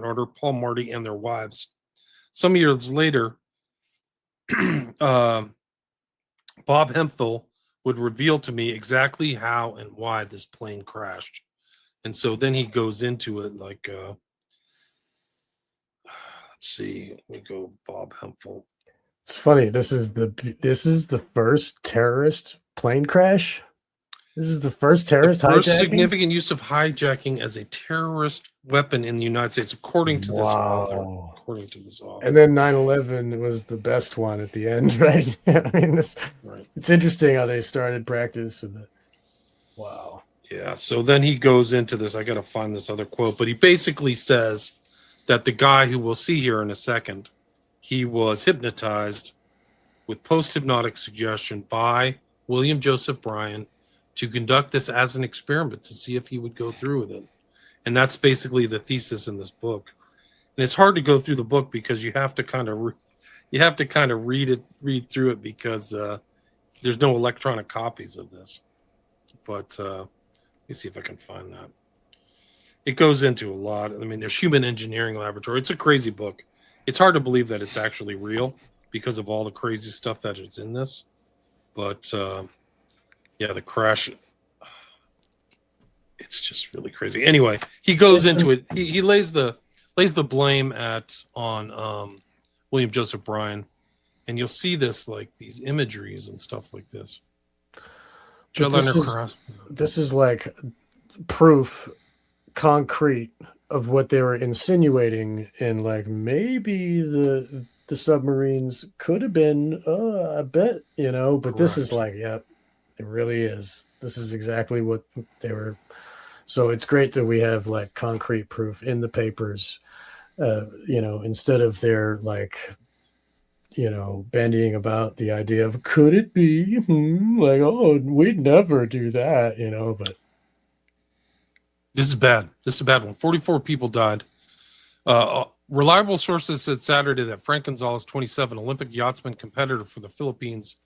owner Paul Marty and their wives. Some years later, Bob Hemphill would reveal to me exactly how and why this plane crashed. And so then he goes into it like, let's see, let me go Bob Hemphill. It's funny. This is the first terrorist plane crash. This is the first terrorist hijacking? First hijacking? significant use of hijacking as a terrorist weapon in the United States, according to this author. According to this author. And then 9/11 was the best one at the end, right? I mean, it's interesting how they started practice with it. Wow. Yeah. So then he goes into this. I got to find this other quote, but he basically says that the guy who we'll see here in a second, he was hypnotized with post-hypnotic suggestion by William Joseph Bryan to conduct this as an experiment to see if he would go through with it. And that's basically the thesis in this book. And it's hard to go through the book because you have to kind of read through it because there's no electronic copies of this. But let me see if I can find that. It goes into a lot. I mean, there's human engineering laboratory. It's a crazy book. It's hard to believe that it's actually real because of all the crazy stuff that is in this. But yeah, the crash, it's just really crazy. Anyway, he goes into it. He lays the blame on William Joseph Bryan, and you'll see this like these imageries and stuff like this. This is like proof, concrete, of what they were insinuating, and like maybe the submarines could have been a bit, but correct. This is like, yep, it really is. This is exactly what they were. So it's great that we have like concrete proof in the papers, instead of their like, bandying about the idea of could it be like, oh, we'd never do that, but this is bad. This is a bad one. 44 people died. Reliable sources said Saturday that Frank Gonzalez, 27, Olympic yachtsman competitor for the Philippines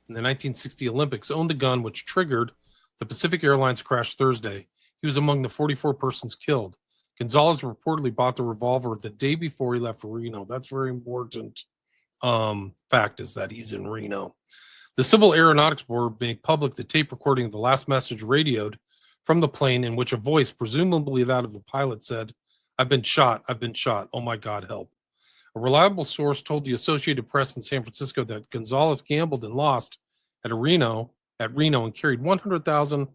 in the 1960 Olympics, owned the gun which triggered the Pacific Airlines crash Thursday. He was among the 44 persons killed. Gonzalez reportedly bought the revolver the day before he left for Reno. That's very important. Fact is that he's in Reno. The Civil Aeronautics Board made public the tape recording of the last message radioed from the plane, in which a voice, presumably that of the pilot, said, "I've been shot. I've been shot. Oh my God, help." A reliable source told the Associated Press in San Francisco that Gonzalez gambled and lost at Reno and carried $100,000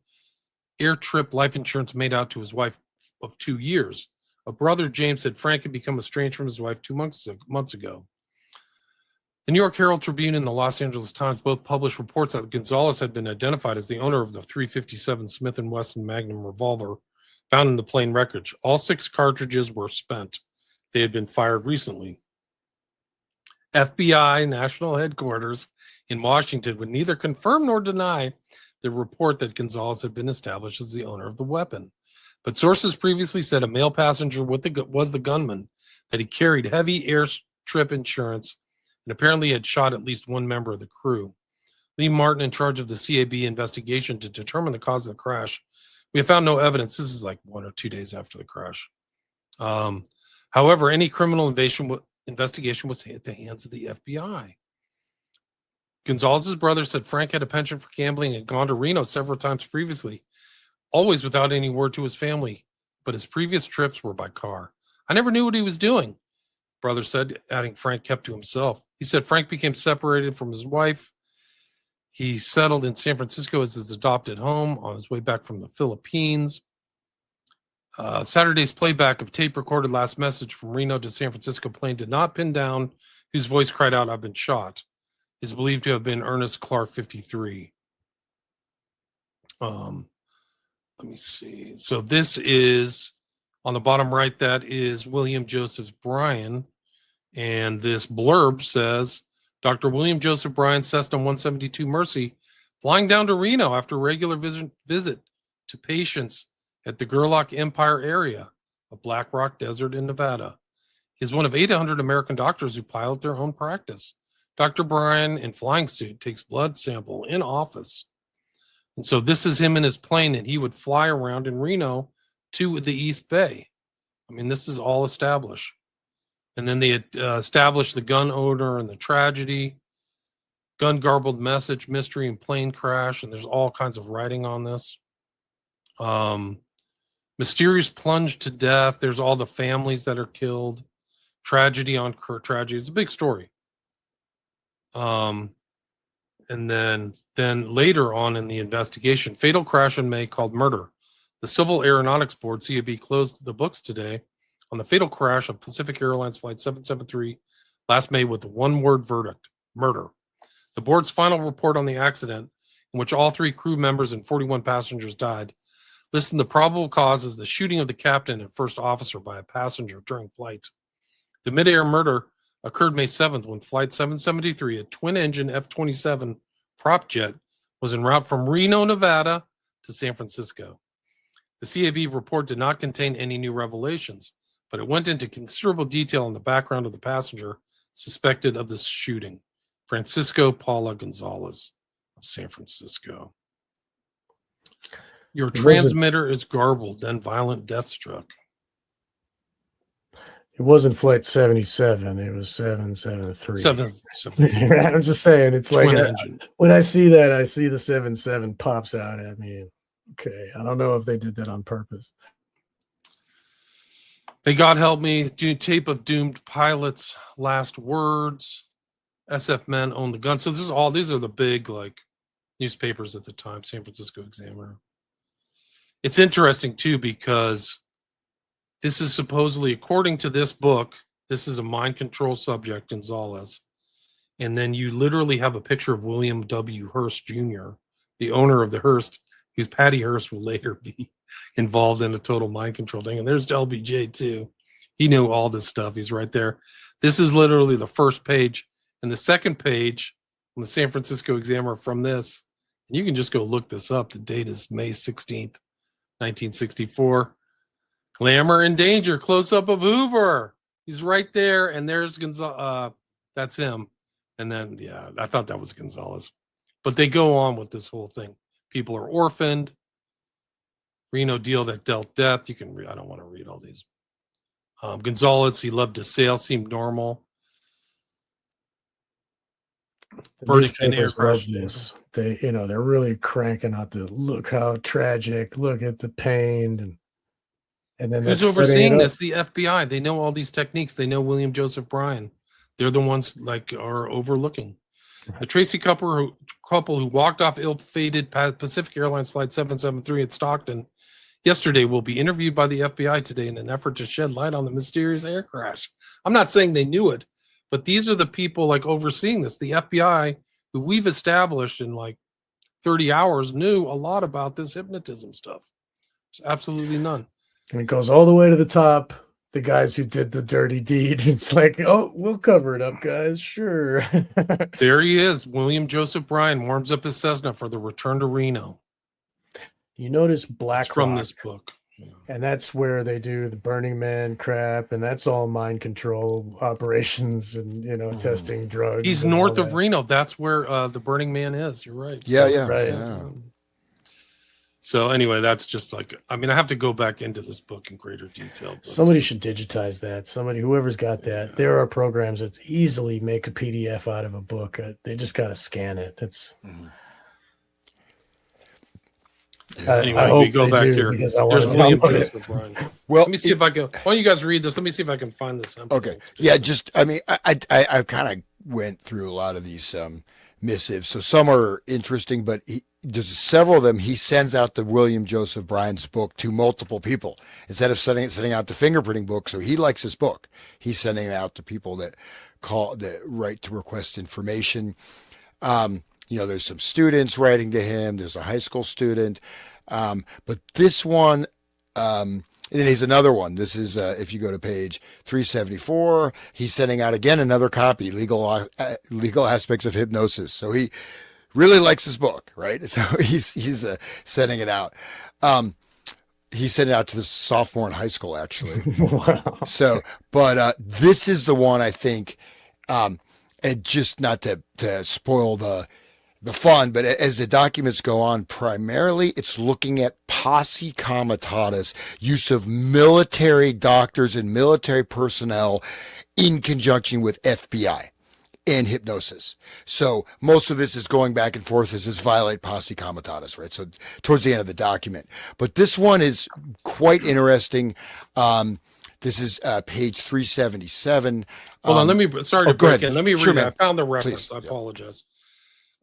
air trip life insurance made out to his wife of 2 years. A brother, James, said Frank had become estranged from his wife 2 months ago. The New York Herald Tribune and the Los Angeles Times both published reports that Gonzalez had been identified as the owner of the .357 Smith & Wesson Magnum revolver found in the plane wreckage. All 6 cartridges were spent. They had been fired recently. FBI National Headquarters in Washington would neither confirm nor deny the report that Gonzalez had been established as the owner of the weapon. But sources previously said a male passenger was the gunman, that he carried heavy airstrip insurance, and apparently had shot at least one member of the crew. Lee Martin, in charge of the CAB investigation to determine the cause of the crash, we have found no evidence. This is like 1 or 2 days after the crash. However, any criminal investigation was at the hands of the FBI. Gonzalez's brother said Frank had a penchant for gambling and had gone to Reno several times previously, always without any word to his family, but his previous trips were by car. "I never knew what he was doing," brother said, adding Frank kept to himself. He said Frank became separated from his wife. He settled in San Francisco as his adopted home on his way back from the Philippines. Saturday's playback of tape recorded last message from Reno to San Francisco plane did not pin down whose voice cried out, "I've been shot." Is believed to have been Ernest Clark, 53. Let me see. So this is on the bottom right. That is William Joseph Bryan. And this blurb says, Dr. William Joseph Bryan, Cessna 172 Mercy, flying down to Reno after a regular visit to patients at the Gerlach Empire area of Black Rock Desert in Nevada. He is one of 800 American doctors who pilot their own practice. Dr. Bryan, in flying suit, takes blood sample in office. And so this is him in his plane, and he would fly around in Reno to the East Bay. I mean, this is all established. And then they had established the gun owner and the tragedy, gun garbled message, mystery, and plane crash. And there's all kinds of writing on this. Mysterious plunge to death. There's all the families that are killed. Tragedy on tragedy. It's a big story. And then later on in the investigation, fatal crash in May called murder. The Civil Aeronautics Board, CAB, closed the books today on the fatal crash of Pacific Airlines Flight 773 last May with a one-word verdict, murder. The board's final report on the accident, in which all 3 crew members and 41 passengers died, listed the probable cause as the shooting of the captain and first officer by a passenger during flight. The mid-air murder occurred May 7th when Flight 773, a twin-engine F-27 prop jet, was en route from Reno, Nevada to San Francisco. The CAB report did not contain any new revelations, but it went into considerable detail on the background of the passenger suspected of this shooting, Francisco Paula Gonzalez of San Francisco. Your transmitter is garbled, then violent death struck. It wasn't Flight 77. It was 773. 773. I'm just saying, it's Twin like engine. When I see that, I see the 77 pops out at me. Okay, I don't know if they did that on purpose. May God help me. Tape of doomed pilots' last words. SF men own the gun. So these are the big like newspapers at the time. San Francisco Examiner. It's interesting too because this is supposedly, according to this book, this is a mind control subject, Gonzalez. And then you literally have a picture of William W. Hearst Jr., the owner of the Hearst, whose Patty Hearst will later be involved in a total mind control thing. And there's LBJ too. He knew all this stuff. He's right there. This is literally the first page. And the second page on the San Francisco Examiner from this, and you can just go look this up. The date is May 16th, 1964. Glamour and Danger, close-up of Hoover. He's right there, and there's Gonzalez. That's him. And then, yeah, I thought that was Gonzalez. But they go on with this whole thing. People are orphaned. Reno deal that dealt death. You can read. I don't want to read all these. Gonzalez, he loved to sail, seemed normal. The verdict and air newspapers love crash. this. They're really cranking out the look how tragic, look at the pain, and then Who's that's setting it overseeing up. this? The FBI. They know all these techniques. They know William Joseph Bryan. They're the ones are overlooking. Right. The Tracy couple who walked off ill-fated Pacific Airlines flight 773 at Stockton yesterday will be interviewed by the FBI today in an effort to shed light on the mysterious air crash. I'm not saying they knew it, but these are the people overseeing this. The FBI, who we've established in 30 hours, knew a lot about this hypnotism stuff. There's absolutely none. And it goes all the way to the top. The guys who did the dirty deed. It's oh, we'll cover it up, guys. Sure. There he is. William Joseph Bryan warms up his Cessna for the return to Reno. You notice Black From Rock, this book. Yeah. and that's where they do the Burning Man crap, and that's all mind control operations and testing drugs. He's and all north of that. Reno. That's where the Burning Man is. You're right. Yeah. Right. Yeah. So anyway, that's just I have to go back into this book in greater detail. But Somebody should digitize that. Whoever's got that. Yeah. There are programs that easily make a PDF out of a book. They just got to scan it. That's. Anyway, I hope we go they back do, here. because I want There's to William download it. Joseph Bryan. Well, Let me see if I can. Why don't you guys read this? Let me see if I can find this. okay. Yeah. I kind of went through a lot of these missives. So some are interesting, but there's several of them. He sends out the William Joseph Bryan's book to multiple people instead of sending out the fingerprinting book. So he likes his book. He's sending it out to people that write to request information. There's some students writing to him. There's a high school student. But this one, and then he's another one. This is, if you go to page 374, he's sending out again another copy, legal aspects of hypnosis. So he really likes his book, right? So he's sending it out. He sent it out to the sophomore in high school, actually. Wow. So, but this is the one I think, and just not to spoil the fun, but as the documents go on, primarily it's looking at posse comitatus, use of military doctors and military personnel in conjunction with FBI and hypnosis. So most of this is going back and forth as this violate posse comitatus, right? So towards the end of the document. But this one is quite interesting. This is page 377. Hold on, let me. Sorry to go break ahead. in. Let me read Sure, it. man. I found the reference. Please. I apologize.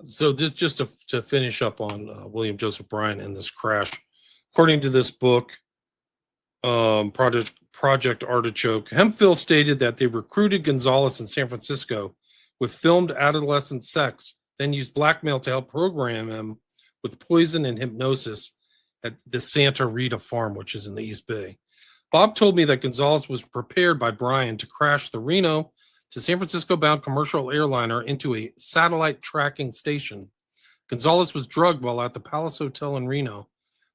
So this just to finish up on William Joseph Bryan and this crash. According to this book, Project Artichoke, Hemphill stated that they recruited Gonzalez in San Francisco with filmed adolescent sex, then used blackmail to help program him with poison and hypnosis at the Santa Rita farm, which is in the East Bay. Bob told me that Gonzalez was prepared by Bryan to crash the Reno to San Francisco bound commercial airliner into a satellite tracking station. Gonzalez was drugged while at the Palace Hotel in Reno.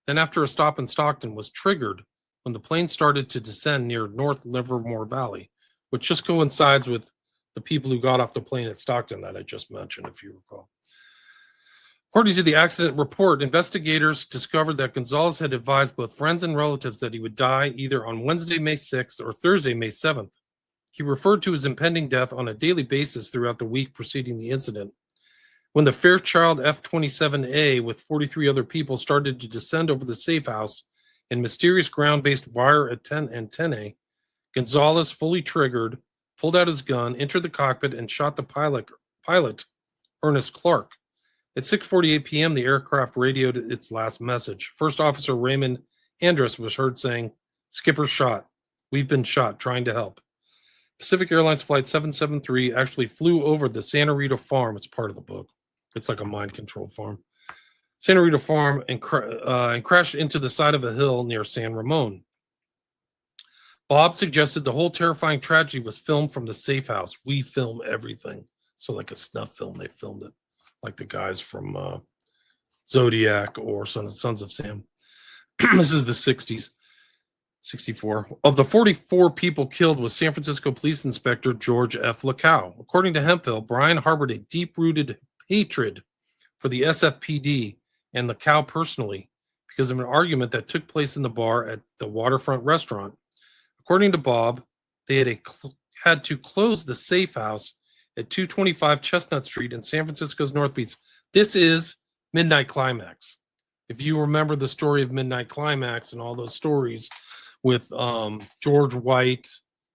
Then after a stop in Stockton was triggered when the plane started to descend near North Livermore Valley, which just coincides with the people who got off the plane at Stockton that I just mentioned, if you recall. According to the accident report, investigators discovered that Gonzalez had advised both friends and relatives that he would die either on Wednesday, May 6th or Thursday, May 7th. He referred to his impending death on a daily basis throughout the week preceding the incident. When the Fairchild F-27A with 43 other people started to descend over the safe house in mysterious ground-based wire antennae, Gonzalez, fully triggered, pulled out his gun, entered the cockpit, and shot the pilot, Ernest Clark. At 6:48 p.m., the aircraft radioed its last message. First Officer Raymond Andrus was heard saying, "Skipper shot. We've been shot, trying to help." Pacific Airlines Flight 773 actually flew over the Santa Rita farm. It's part of the book. It's like a mind control farm. Santa Rita farm and crashed into the side of a hill near San Ramon. Bob suggested the whole terrifying tragedy was filmed from the safe house. We film everything. So like a snuff film, they filmed it. Like the guys from Zodiac or Sons of Sam. This is the 60s. 64. Of the 44 people killed was San Francisco Police Inspector George F. Lacow. According to Hemphill, Bryan harbored a deep-rooted hatred for the SFPD and Lacow personally because of an argument that took place in the bar at the waterfront restaurant. According to Bob, they had to close the safe house at 225 Chestnut Street in San Francisco's North Beach. This is Midnight Climax. If you remember the story of Midnight Climax and all those stories with George White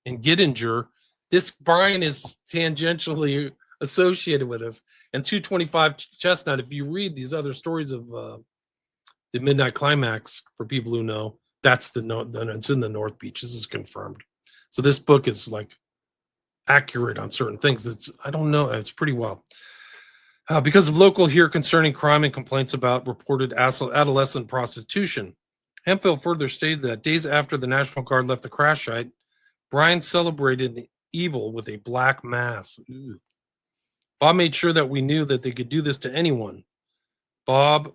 and Gittinger, this Brian is tangentially associated with us. And 225 Chestnut, if you read these other stories of the Midnight Climax, for people who know, it's in the North Beach. This is confirmed. So this book is like accurate on certain things. I don't know. It's pretty well. Because of local here concerning crime and complaints about reported adolescent prostitution. Hemphill further stated that days after the National Guard left the crash site, Brian celebrated the evil with a black mass. Ooh. Bob made sure that we knew that they could do this to anyone. Bob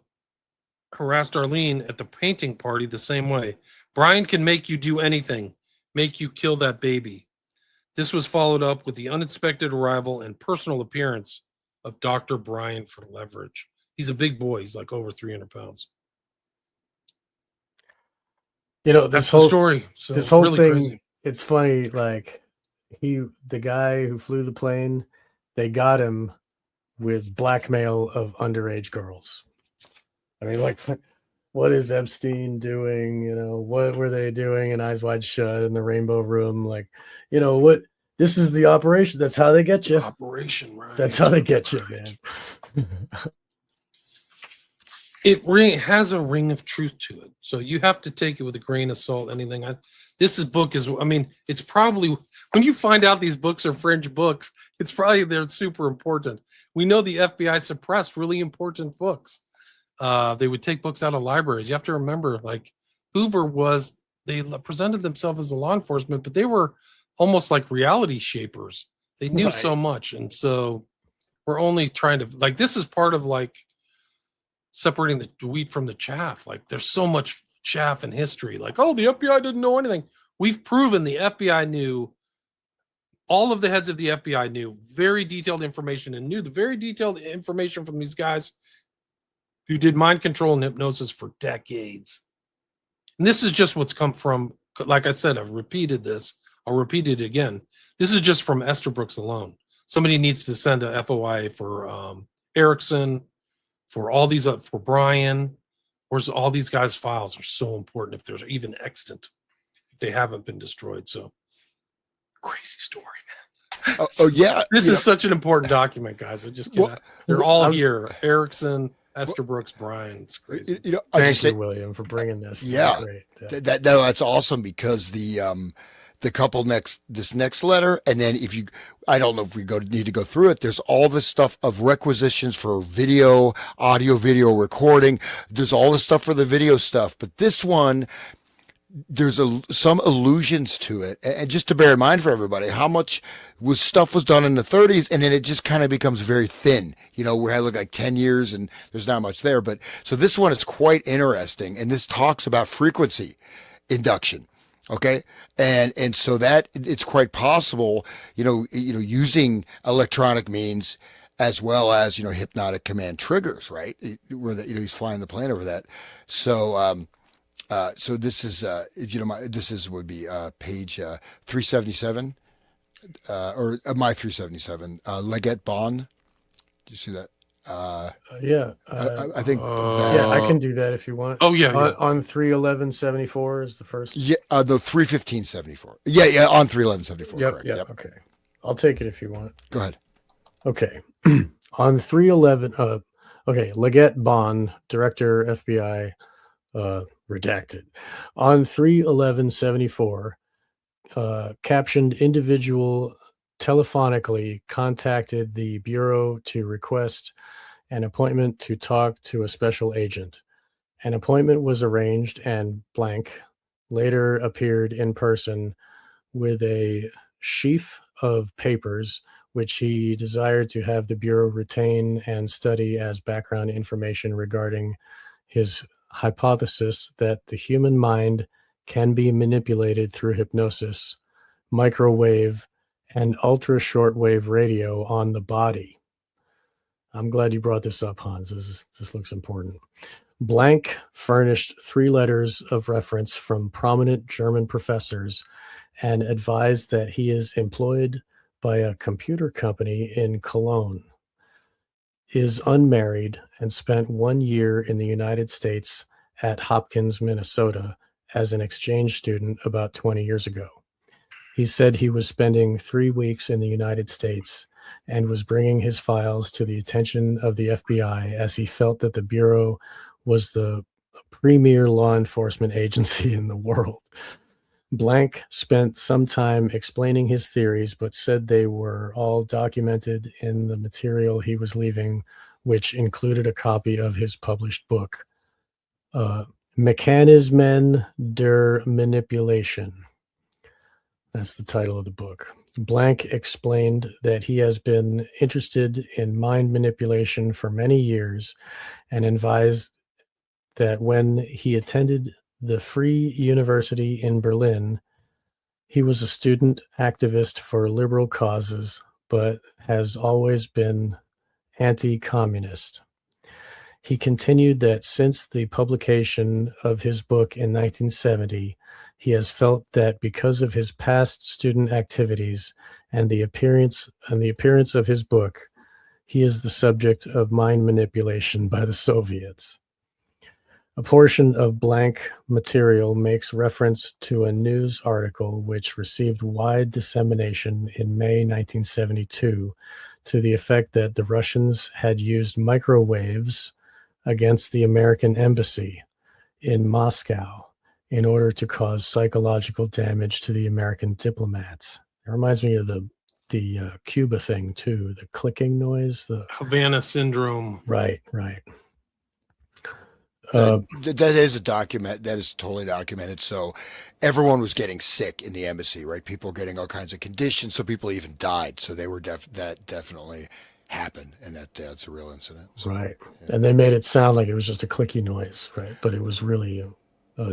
harassed Arlene at the painting party the same way. Brian can make you do anything, make you kill that baby. This was followed up with the unexpected arrival and personal appearance of Dr. Brian for Leverage. He's a big boy. He's like over 300 pounds. You know, That's the story. So this whole really thing, crazy. It's funny. Like the guy who flew the plane, they got him with blackmail of underage girls. I mean, like, what is Epstein doing? You know, what were they doing in Eyes Wide Shut in the Rainbow Room? Like, you know, what? This is the operation. That's how they get you. Operation, right? That's how they get you, man. It has a ring of truth to it, so you have to take it with a grain of salt. Anything. Book is. I mean, it's probably when you find out these books are fringe books, it's probably they're super important. We know the FBI suppressed really important books. They would take books out of libraries. You have to remember, like Hoover they presented themselves as a law enforcement, but they were almost like reality shapers. They knew so much. And so we're only trying to, like, this is part of like separating the wheat from the chaff. Like there's so much chaff in history. Like, oh, the FBI didn't know anything. We've proven the FBI knew, all of the heads of the FBI knew very detailed information and knew the very detailed information from these guys who did mind control and hypnosis for decades. And this is just what's come from, like I said, I've repeated this. I'll repeat it again. This is just from Esther Brooks alone. Somebody needs to send a FOI for Erickson, for all these, for Brian. Where's all these guys' files are so important if there's even extant, if they haven't been destroyed. So crazy story, man. Yeah. This is such an important document, guys. They're all here. Erickson, Esther Brooks, Brian. It's crazy. Thank you, William, for bringing this. Yeah, great. That's awesome, because the couple this next letter, and then I don't know if we need to go through it. There's all this stuff of requisitions for audio recording. There's all this stuff for the video stuff, but this one, there's some allusions to it, and just to bear in mind for everybody, how much stuff was done in the 30s, and then it just kind of becomes very thin. You know, we had like 10 years, and there's not much there. But so this one is quite interesting, and this talks about frequency induction. Okay. And so that it's quite possible, using electronic means as well as, hypnotic command triggers, right? Where he's flying the plane over that. So, so this is, if you don't mind, would be page 377, or my 377, Leggett Bond. Do you see that? Yeah. I think. Yeah, I can do that if you want. Oh, yeah. On 311.74 is the first. Yeah, the 315.74. Yeah, on 311.74. Yep, correct. yep. Okay. I'll take it if you want. Go ahead. Okay. On 311, Leggett Bond, Director, FBI, redacted. On 311.74, captioned individual telephonically contacted the Bureau to request an appointment to talk to a special agent. An appointment was arranged, and blank later appeared in person with a sheaf of papers which he desired to have the Bureau retain and study as background information regarding his hypothesis that the human mind can be manipulated through hypnosis, microwave, and ultra shortwave radio on the body. I'm glad you brought this up, Hans. This looks important. Blank furnished 3 letters of reference from prominent German professors and advised that he is employed by a computer company in Cologne, is unmarried, and spent 1 year in the United States at Hopkins, Minnesota, as an exchange student about 20 years ago. He said he was spending 3 weeks in the United States and was bringing his files to the attention of the FBI as he felt that the Bureau was the premier law enforcement agency in the world. Blank spent some time explaining his theories, but said they were all documented in the material he was leaving, which included a copy of his published book, Mechanismen der Manipulation. That's the title of the book. Blank explained that he has been interested in mind manipulation for many years and advised that when he attended the Free University in Berlin, he was a student activist for liberal causes, but has always been anti-communist. He continued that since the publication of his book in 1970, he has felt that because of his past student activities and the appearance of his book, he is the subject of mind manipulation by the Soviets. A portion of blank material makes reference to a news article which received wide dissemination in May 1972 to the effect that the Russians had used microwaves against the American embassy in Moscow in order to cause psychological damage to the American diplomats. It reminds me of the Cuba thing too, the clicking noise. The Havana syndrome. Right. That is a document. That is totally documented. So everyone was getting sick in the embassy, right? People were getting all kinds of conditions. So people even died. So they were that definitely happened, and that's a real incident. So, right. Yeah. And they made it sound like it was just a clicky noise, right? But it was really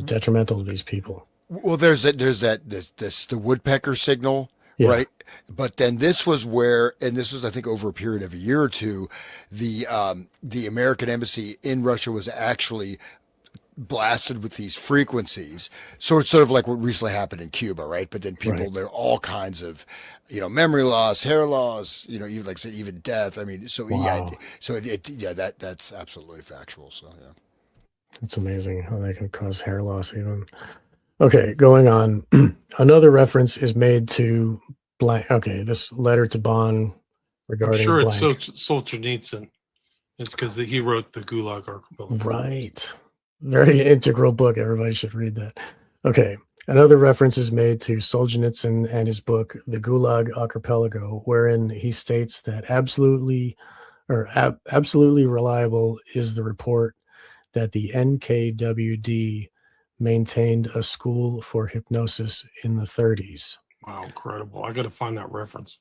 detrimental to these people. Well, there's the woodpecker signal. Yeah. Right. But then this was where, and this was, I think, over a period of a year or two, the American embassy in Russia was actually blasted with these frequencies. So it's sort of like what recently happened in Cuba, right? But then people, Right. there are all kinds of, memory loss, hair loss, even like I said, even death. I mean, so Wow. that's absolutely factual. So yeah. It's amazing how they can cause hair loss even. Okay, going on. Another reference is made to blank. Okay, this letter to Bonn I'm regarding sure it's blank. Solzhenitsyn. It's because he wrote the Gulag Archipelago. Right. Very integral book. Everybody should read that. Okay. Another reference is made to Solzhenitsyn and his book, The Gulag Archipelago, wherein he states that absolutely reliable is the report that the NKWD maintained a school for hypnosis in the 30s. Wow, incredible. I got to find that reference.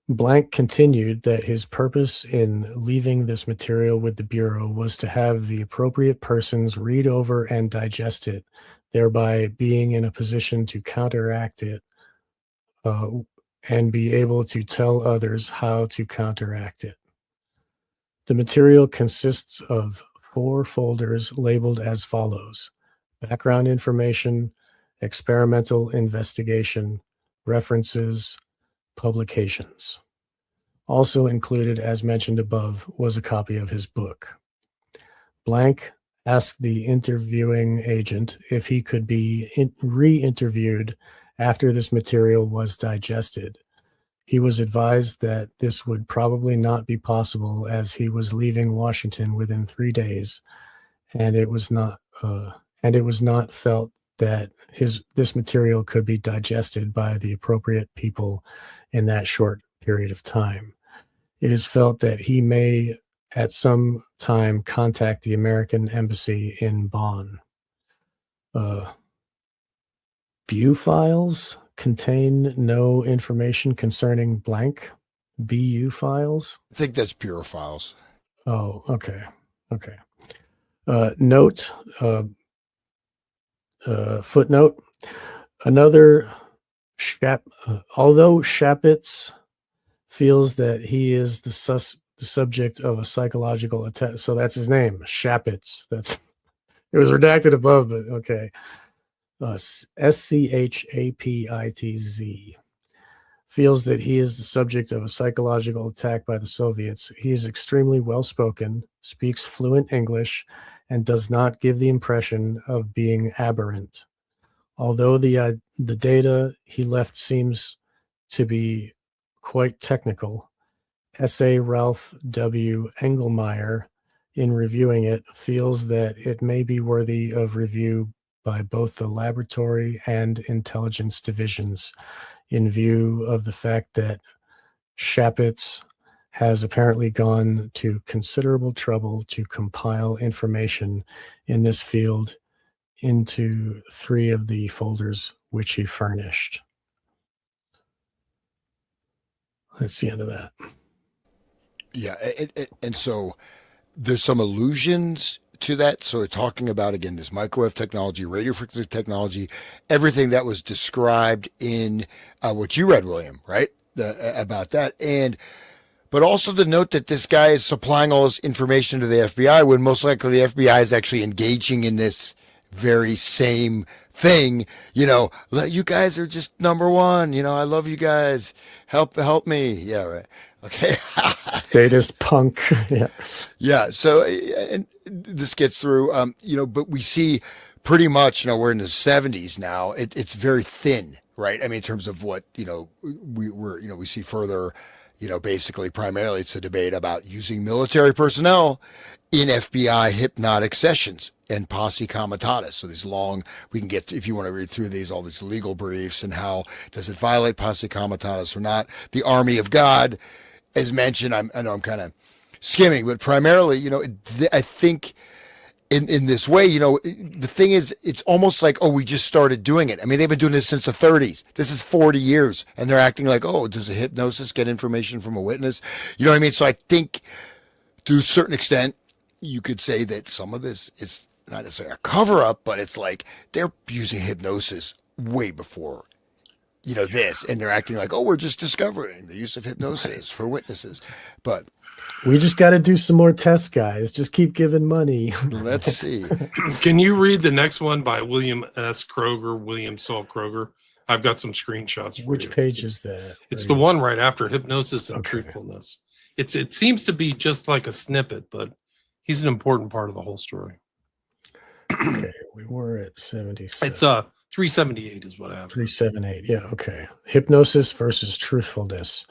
Blank continued that his purpose in leaving this material with the Bureau was to have the appropriate persons read over and digest it, thereby being in a position to counteract it and be able to tell others how to counteract it. The material consists of 4 folders labeled as follows: background information, experimental investigation, references, publications. Also included, as mentioned above, was a copy of his book. Blank asked the interviewing agent if he could be re-interviewed after this material was digested. He was advised that this would probably not be possible as he was leaving Washington within 3 days, and it was not felt that this material could be digested by the appropriate people in that short period of time. It is felt that he may at some time contact the American embassy in Bonn. BU files contain no information concerning blank. BU files? I think that's pure files. Oh, okay. Note, footnote, although Shapitz feels that he is the subject of a psychological attack. So that's his name, Shapitz. It was redacted above, but okay. SCHAPITZ feels that he is the subject of a psychological attack by the Soviets. He is extremely well-spoken, speaks fluent English, and does not give the impression of being aberrant. Although the data he left seems to be quite technical, S.A. Ralph W. Engelmeyer, in reviewing it, feels that it may be worthy of review by both the laboratory and intelligence divisions, in view of the fact that Shapitz has apparently gone to considerable trouble to compile information in this field into 3 of the folders which he furnished. That's the end of that. Yeah, and so there's some allusions to that. So we're talking about, again, this microwave technology, radio frequency technology, everything that was described in what you read, William, right? About that. But also the note that this guy is supplying all this information to the FBI when most likely the FBI is actually engaging in this very same thing. You guys are just number one. I love you guys. Help me. Yeah, right. Okay. Statist punk. Yeah. Yeah. So, and this gets through, but we see pretty much, we're in the 70s now. It's very thin, right? I mean, in terms of what, we see further, basically primarily it's a debate about using military personnel in FBI hypnotic sessions and posse comitatus. So these long, we can get, if you want to read through these, all these legal briefs and how does it violate posse comitatus or not. The Army of God, as mentioned, I know I'm kind of skimming, but primarily, I think in this way, the thing is, it's almost like, we just started doing it. I mean, they've been doing this since the 30s. This is 40 years, and they're acting like, does a hypnosis get information from a witness? You know what I mean? So I think, to a certain extent, you could say that some of this is not necessarily a cover-up, but it's like they're using hypnosis way before, this, and they're acting like, we're just discovering the use of hypnosis for witnesses. But we just got to do some more tests, guys. Just keep giving money. Let's see. Can you read the next one by William S. Kroger, William Saul Kroger? I've got some screenshots for Which you. page is that? It's the one right after hypnosis and truthfulness. It seems to be just like a snippet, but he's an important part of the whole story. Okay, we were at 77. It's 378 is what I have. 378. Yeah, okay. Hypnosis versus truthfulness.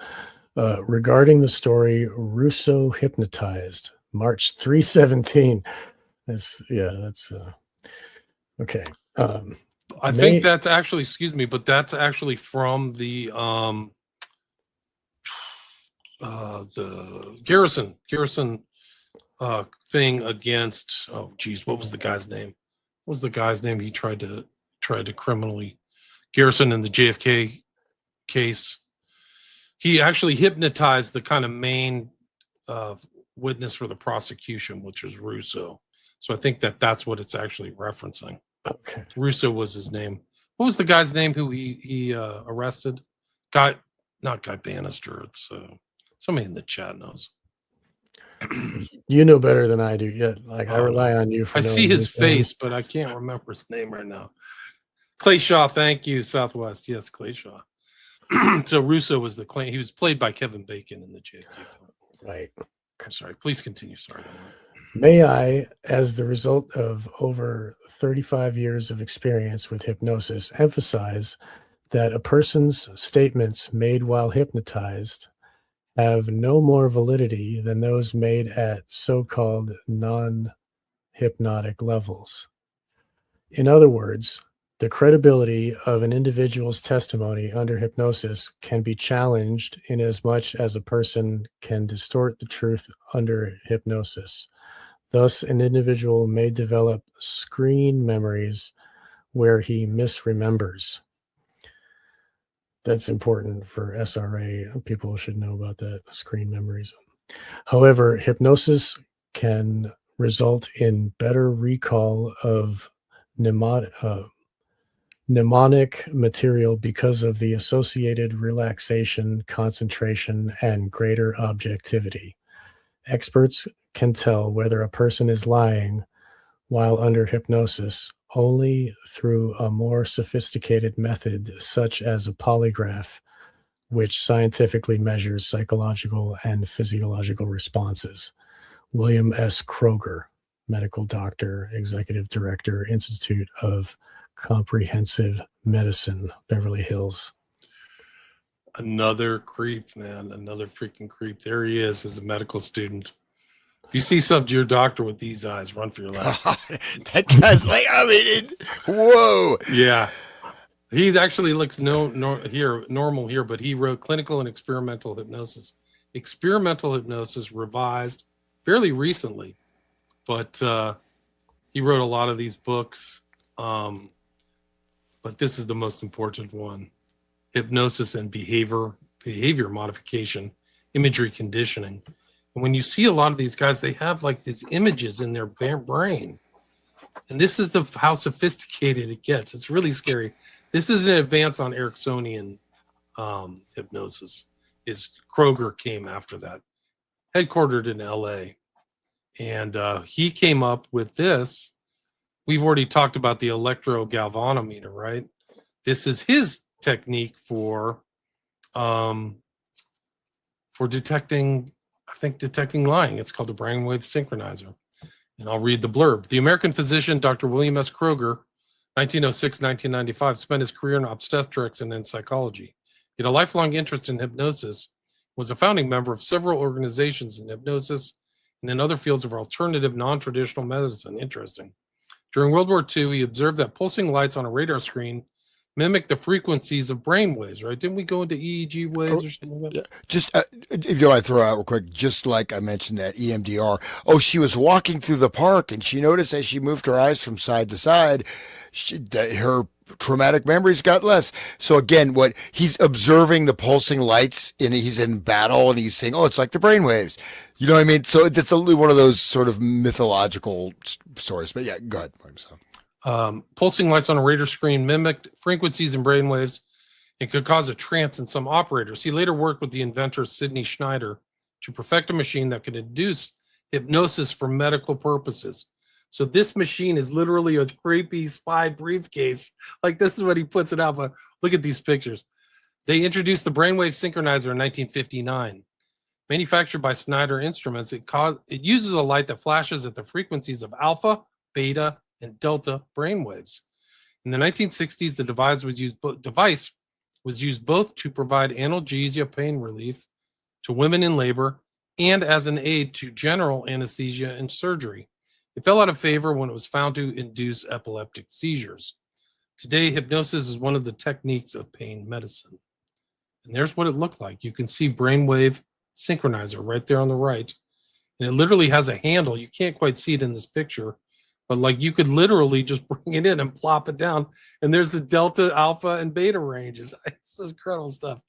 Regarding the story, Russo hypnotized, March 317. That's okay. I think that's actually, excuse me, but that's actually from the Garrison thing against, what was the guy's name? What was the guy's name he tried to criminally, Garrison in the JFK case? He actually hypnotized the kind of main witness for the prosecution, which was Russo. So I think that's what it's actually referencing. Okay. Russo was his name. What was the guy's name who he arrested? Not Guy Bannister. It's somebody in the chat knows. You know better than I do. Yeah, I rely on you. I see his face, but I can't remember his name right now. Clay Shaw, thank you, Southwest. Yes, Clay Shaw. So Russo was the claim. He was played by Kevin Bacon in the JFK film. Right. I'm sorry. Please continue. Sorry. May I, as the result of over 35 years of experience with hypnosis, emphasize that a person's statements made while hypnotized have no more validity than those made at so-called non-hypnotic levels. In other words, the credibility of an individual's testimony under hypnosis can be challenged in as much as a person can distort the truth under hypnosis. Thus, an individual may develop screen memories where he misremembers. That's important for SRA. People should know about that, screen memories. However, hypnosis can result in better recall of mnemonic material because of the associated relaxation, concentration, and greater objectivity. Experts can tell whether a person is lying while under hypnosis only through a more sophisticated method such as a polygraph, which scientifically measures psychological and physiological responses. William S. Kroger, medical doctor, executive director, Institute of Comprehensive Medicine, Beverly Hills. Another creep, man. Another freaking creep. There he is as a medical student. If you see some your doctor with these eyes, run for your life. That guy's like, whoa. Yeah. He actually looks normal here, but he wrote Clinical and Experimental Hypnosis. Experimental Hypnosis revised fairly recently, but he wrote a lot of these books. But this is the most important one. Hypnosis and behavior modification, imagery conditioning. And when you see a lot of these guys, they have like these images in their brain. And this is how sophisticated it gets. It's really scary. This is an advance on Ericksonian hypnosis. Kroger came after that, headquartered in LA. And he came up with this. We've already talked about the electrogalvanometer, right? This is his technique for detecting lying. It's called the brainwave synchronizer. And I'll read the blurb. The American physician, Dr. William S. Kroger, 1906-1995, spent his career in obstetrics and in psychology. He had a lifelong interest in hypnosis, was a founding member of several organizations in hypnosis and in other fields of alternative, non-traditional medicine. Interesting. During World War II, he observed that pulsing lights on a radar screen mimic the frequencies of brain waves, right? Didn't we go into EEG waves or something like that? Yeah. Just, if you want to throw out real quick, just like I mentioned that EMDR. Oh, she was walking through the park and she noticed as she moved her eyes from side to side, her traumatic memories got less. So again, what he's observing the pulsing lights and he's in battle and he's saying, oh, it's like the brainwaves. You know what I mean? So it's one of those sort of mythological stories. But yeah, go ahead. Pulsing lights on a radar screen mimicked frequencies in brainwaves and could cause a trance in some operators. He later worked with the inventor Sidney Schneider to perfect a machine that could induce hypnosis for medical purposes. So this machine is literally a creepy spy briefcase. Like this is what he puts it out. But look at these pictures. They introduced the brainwave synchronizer in 1959. Manufactured by Schneider Instruments, it uses a light that flashes at the frequencies of alpha, beta, and delta brainwaves. In the 1960s, the device was used both to provide analgesia, pain relief, to women in labor, and as an aid to general anesthesia and surgery. It fell out of favor when it was found to induce epileptic seizures. Today, hypnosis is one of the techniques of pain medicine. And there's what it looked like. You can see brainwave synchronizer right there on the right. And it literally has a handle. You can't quite see it in this picture, but like you could literally just bring it in and plop it down. And there's the delta, alpha, and beta ranges. It's incredible stuff.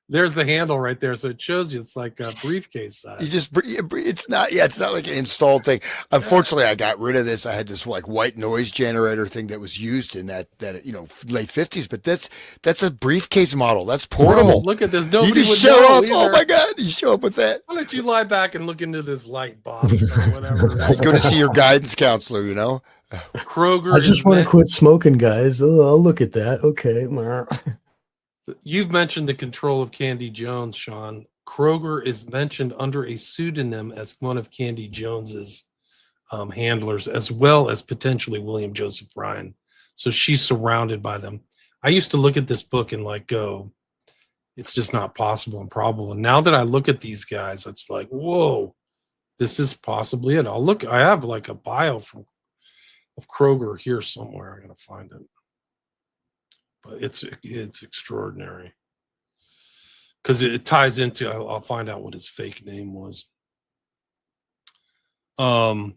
There's the handle right there. So it shows you it's like a briefcase size. It's not like an installed thing. Unfortunately, I got rid of this. I had this like white noise generator thing that was used in that late 50s, but that's a briefcase model. That's portable. Bro, look at this. Nobody you just would show know up. either. Oh my God. You show up with that. Why don't you lie back and look into this light, Bob, or whatever? Go to see your guidance counselor, Kroger. I just want to quit smoking, guys. Oh, I'll look at that. Okay. You've mentioned the control of Candy Jones, Sean. Kroger is mentioned under a pseudonym as one of Candy Jones's handlers, as well as potentially William Joseph Bryan. So she's surrounded by them. I used to look at this book and like go, it's just not possible and probable. And now that I look at these guys, it's like, whoa, this is possibly it. I have like a bio of Kroger here somewhere. I gotta find it. But it's extraordinary because it ties into. I'll find out what his fake name was. Let's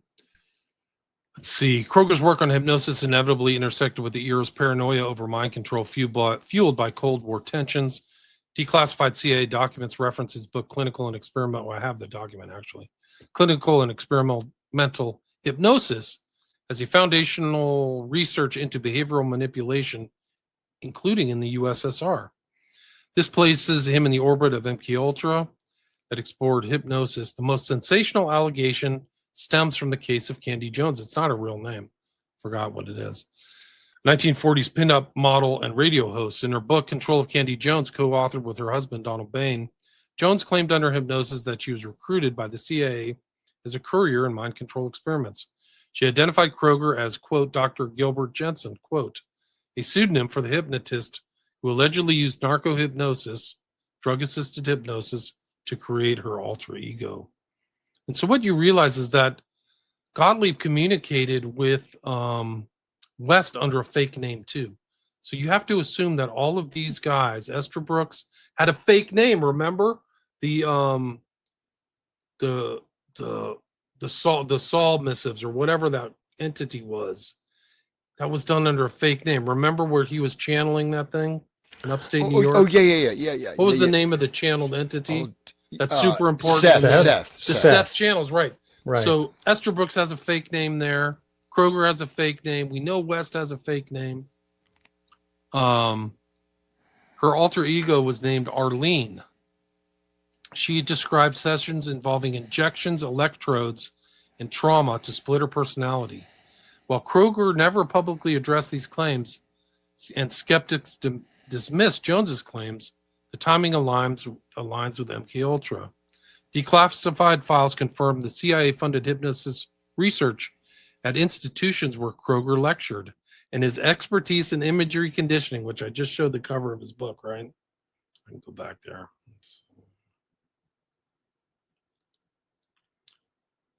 see. Kroger's work on hypnosis inevitably intersected with the era's paranoia over mind control fueled by Cold War tensions. Declassified CIA documents reference his book Clinical and Experimental. Well, I have the document actually. Clinical and Experimental Hypnosis as a foundational research into behavioral manipulation, including in the USSR. This places him in the orbit of MKUltra that explored hypnosis. The most sensational allegation stems from the case of Candy Jones. It's not a real name. Forgot what it is. 1940s pinup model and radio host. In her book, Control of Candy Jones, co-authored with her husband, Donald Bain, Jones claimed under hypnosis that she was recruited by the CIA as a courier in mind control experiments. She identified Kroger as, quote, Dr. Gilbert Jensen, quote, a pseudonym for the hypnotist who allegedly used narco-hypnosis, drug-assisted hypnosis, to create her alter ego. And so what you realize is that Gottlieb communicated with West under a fake name too. So you have to assume that all of these guys, Esther Brooks had a fake name. Remember the Saul missives or whatever that entity was. That was done under a fake name. Remember where he was channeling that thing in upstate New York? Oh yeah. What was the name of the channeled entity? That's super important. Seth. The Seth channels, right. Right. So Esther Brooks has a fake name there. Kroger has a fake name. We know West has a fake name. Her alter ego was named Arlene. She described sessions involving injections, electrodes, and trauma to split her personality. While Kroger never publicly addressed these claims and skeptics dismissed Jones's claims, the timing aligns with MKUltra. Declassified files confirm the CIA-funded hypnosis research at institutions where Kroger lectured, and his expertise in imagery conditioning, which I just showed the cover of his book, right? I can go back there.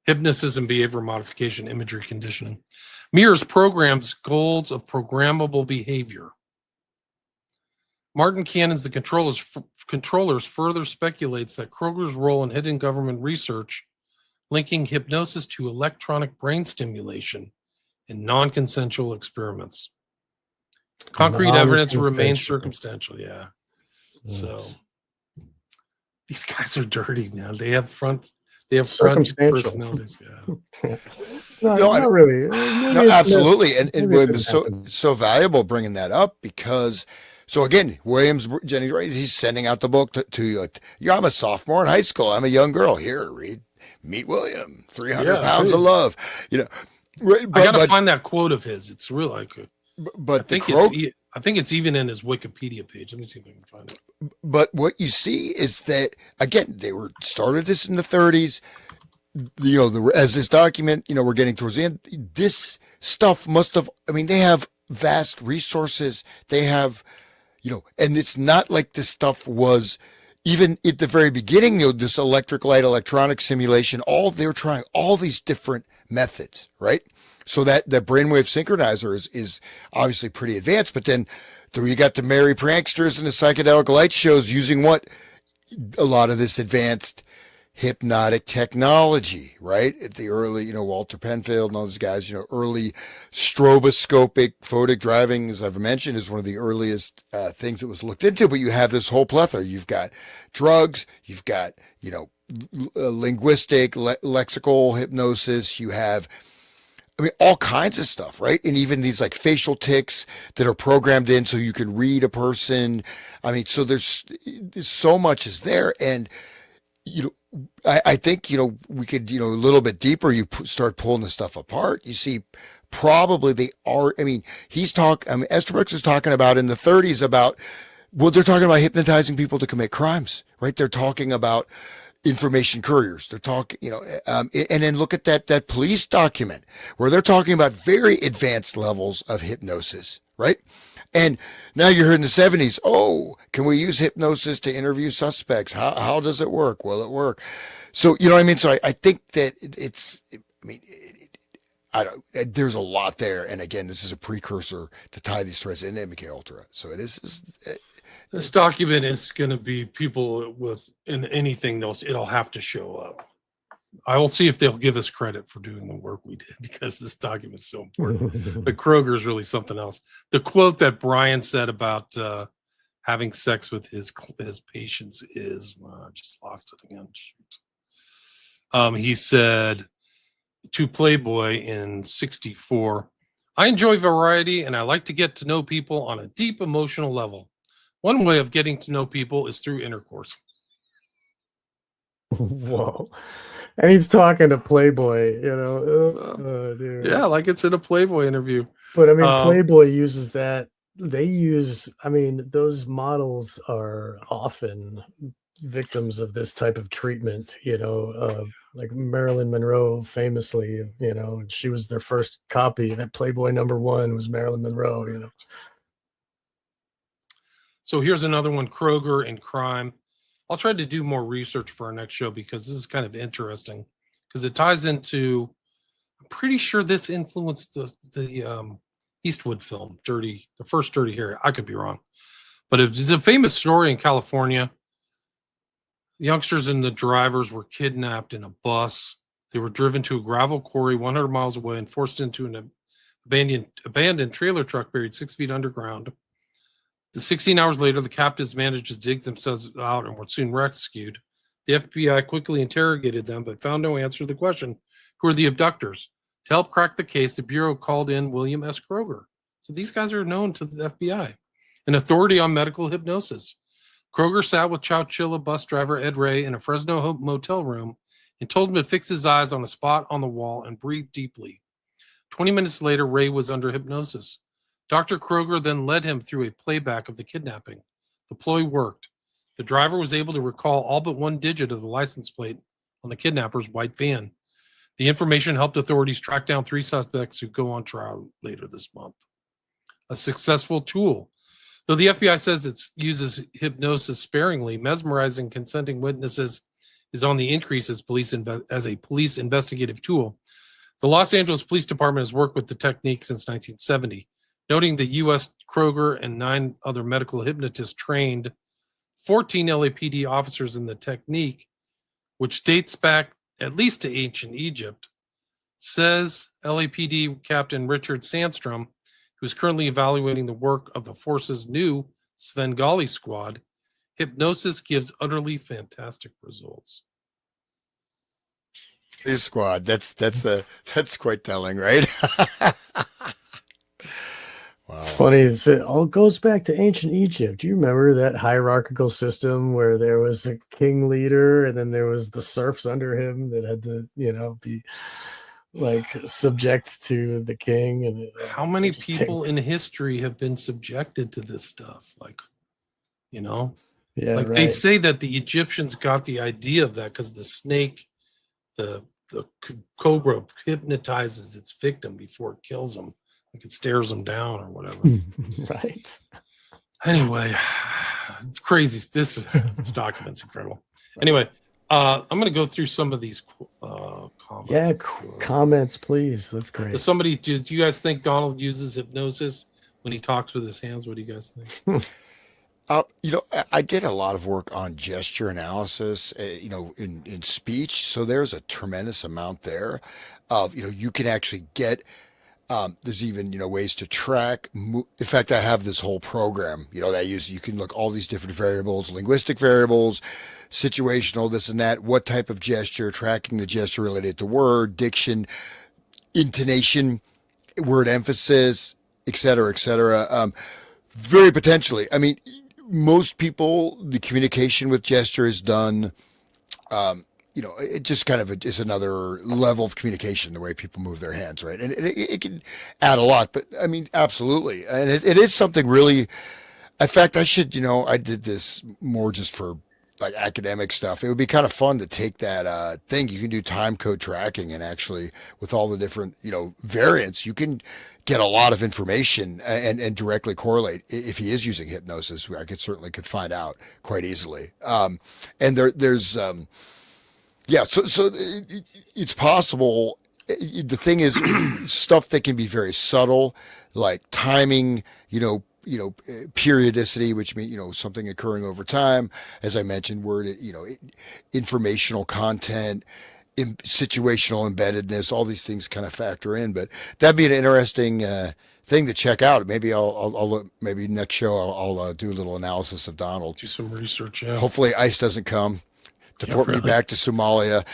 Hypnosis and behavior modification, imagery conditioning. mirrors programs' goals of programmable behavior. Martin Cannon's The Controllers further speculates that Kroger's role in hidden government research linking hypnosis to electronic brain stimulation in non-consensual experiments. Concrete evidence remains circumstantial, yeah. So these guys are dirty, man. They have front personalities. Yeah. Not really. No, absolutely. And it was so valuable bringing that up because, so again, Jennings, right? He's sending out the book to I'm a sophomore in high school. I'm a young girl. Here, read Meet William, 300 pounds of love. Right, I got to find that quote of his. It's real like But I think it's even in his Wikipedia page. Let me see if I can find it. But what you see is that, again, they started this in the 30s. As this document, we're getting towards the end, this stuff they have vast resources. They have, and it's not like this stuff was, even at the very beginning, this electric light, electronic simulation, they're trying all these different methods, right? So that brainwave synchronizer is obviously pretty advanced, but then you got the merry pranksters and the psychedelic light shows using a lot of this advanced hypnotic technology, right? At the early, Walter Penfield and all those guys, early stroboscopic photic driving, as I've mentioned, is one of the earliest things that was looked into. But you have this whole plethora. You've got drugs, you've got, linguistic, lexical hypnosis, you have all kinds of stuff, right? And even these like facial tics that are programmed in so you can read a person. So there's so much is there. And, I think, we could, a little bit deeper, you start pulling the stuff apart. You see, probably they are, Esther Brooks is talking about in the 30s they're talking about hypnotizing people to commit crimes, right? They're talking about information couriers. They're talking, and then look at that police document where they're talking about very advanced levels of hypnosis, right? And now you're here in the 70s. Oh, can we use hypnosis to interview suspects? How does it work? Will it work? So, So I think that there's a lot there. And again, this is a precursor to tie these threads into MKUltra. So it is. This document is going to be people in anything it'll have to show up. I will see if they'll give us credit for doing the work we did because this document's so important. But Kroger is really something else. The quote that Brian said about having sex with his patients is, I just lost it again. Shoot. He said to Playboy in '64, "I enjoy variety and I like to get to know people on a deep emotional level. One way of getting to know people is through intercourse." Whoa. And he's talking to Playboy, dude. Yeah, like it's in a Playboy interview. But I mean, Um, Playboy uses that. I mean, those models are often victims of this type of treatment, like Marilyn Monroe famously, and she was their first copy. That Playboy #1 was Marilyn Monroe. So here's another one, Kroger and crime. I'll try to do more research for our next show because this is kind of interesting because it ties into, I'm pretty sure this influenced the Eastwood film, the first Dirty Harry. I could be wrong. But it's a famous story in California. The youngsters and the drivers were kidnapped in a bus. They were driven to a gravel quarry 100 miles away and forced into an abandoned trailer truck buried 6 feet underground. 16 hours later, the captives managed to dig themselves out and were soon rescued. The FBI quickly interrogated them, but found no answer to the question, who are the abductors? To help crack the case, the Bureau called in William S. Kroger. So these guys are known to the FBI, an authority on medical hypnosis. Kroger sat with Chowchilla bus driver Ed Ray in a Fresno motel room and told him to fix his eyes on a spot on the wall and breathe deeply. 20 minutes later, Ray was under hypnosis. Dr. Kroger then led him through a playback of the kidnapping. The ploy worked. The driver was able to recall all but one digit of the license plate on the kidnapper's white van. The information helped authorities track down 3 suspects who go on trial later this month. A successful tool. Though the FBI says it uses hypnosis sparingly, mesmerizing consenting witnesses is on the increase as a police investigative tool. The Los Angeles Police Department has worked with the technique since 1970. Noting the U.S. Kroger and 9 other medical hypnotists trained 14 LAPD officers in the technique, which dates back at least to ancient Egypt, says LAPD Captain Richard Sandstrom, who is currently evaluating the work of the force's new Svengali squad. Hypnosis gives utterly fantastic results. This squad, that's quite telling, right? Wow. It's funny. It all goes back to ancient Egypt. Do you remember that hierarchical system where there was a king leader and then there was the serfs under him that had to, be like subject to the king? And how many people in history have been subjected to this stuff? Yeah, like right. they say that the Egyptians got the idea of that because the snake, the cobra hypnotizes its victim before it kills them. Like it stares them down or whatever. Right. Anyway, it's crazy. This document's incredible. Anyway, I'm going to go through some of these comments. Yeah, comments, please. That's great. So do you guys think Donald uses hypnosis when he talks with his hands? What do you guys think? I did a lot of work on gesture analysis, in speech. So there's a tremendous amount there of, you can actually get. There's even, ways to track. In fact, I have this whole program, that I use. You can look all these different variables, linguistic variables, situational, this and that, what type of gesture, tracking the gesture related to word, diction, intonation, word emphasis, et cetera, et cetera. Very potentially. I mean, most people, the communication with gesture is done, it just kind of is another level of communication, the way people move their hands, right? And it can add a lot, but I mean, absolutely. And it is something really, in fact, I did this more just for like academic stuff. It would be kind of fun to take that thing. You can do time code tracking, and actually with all the different, variants, you can get a lot of information and directly correlate. If he is using hypnosis, I could find out quite easily. And there's, yeah, so it's possible. The thing is, stuff that can be very subtle, like timing, periodicity, which means, something occurring over time. As I mentioned, informational content, situational embeddedness, all these things kind of factor in. But that'd be an interesting thing to check out. Maybe maybe next show I'll do a little analysis of Donald. Do some research. Yeah. Hopefully ICE doesn't come. Deport me back to Somalia.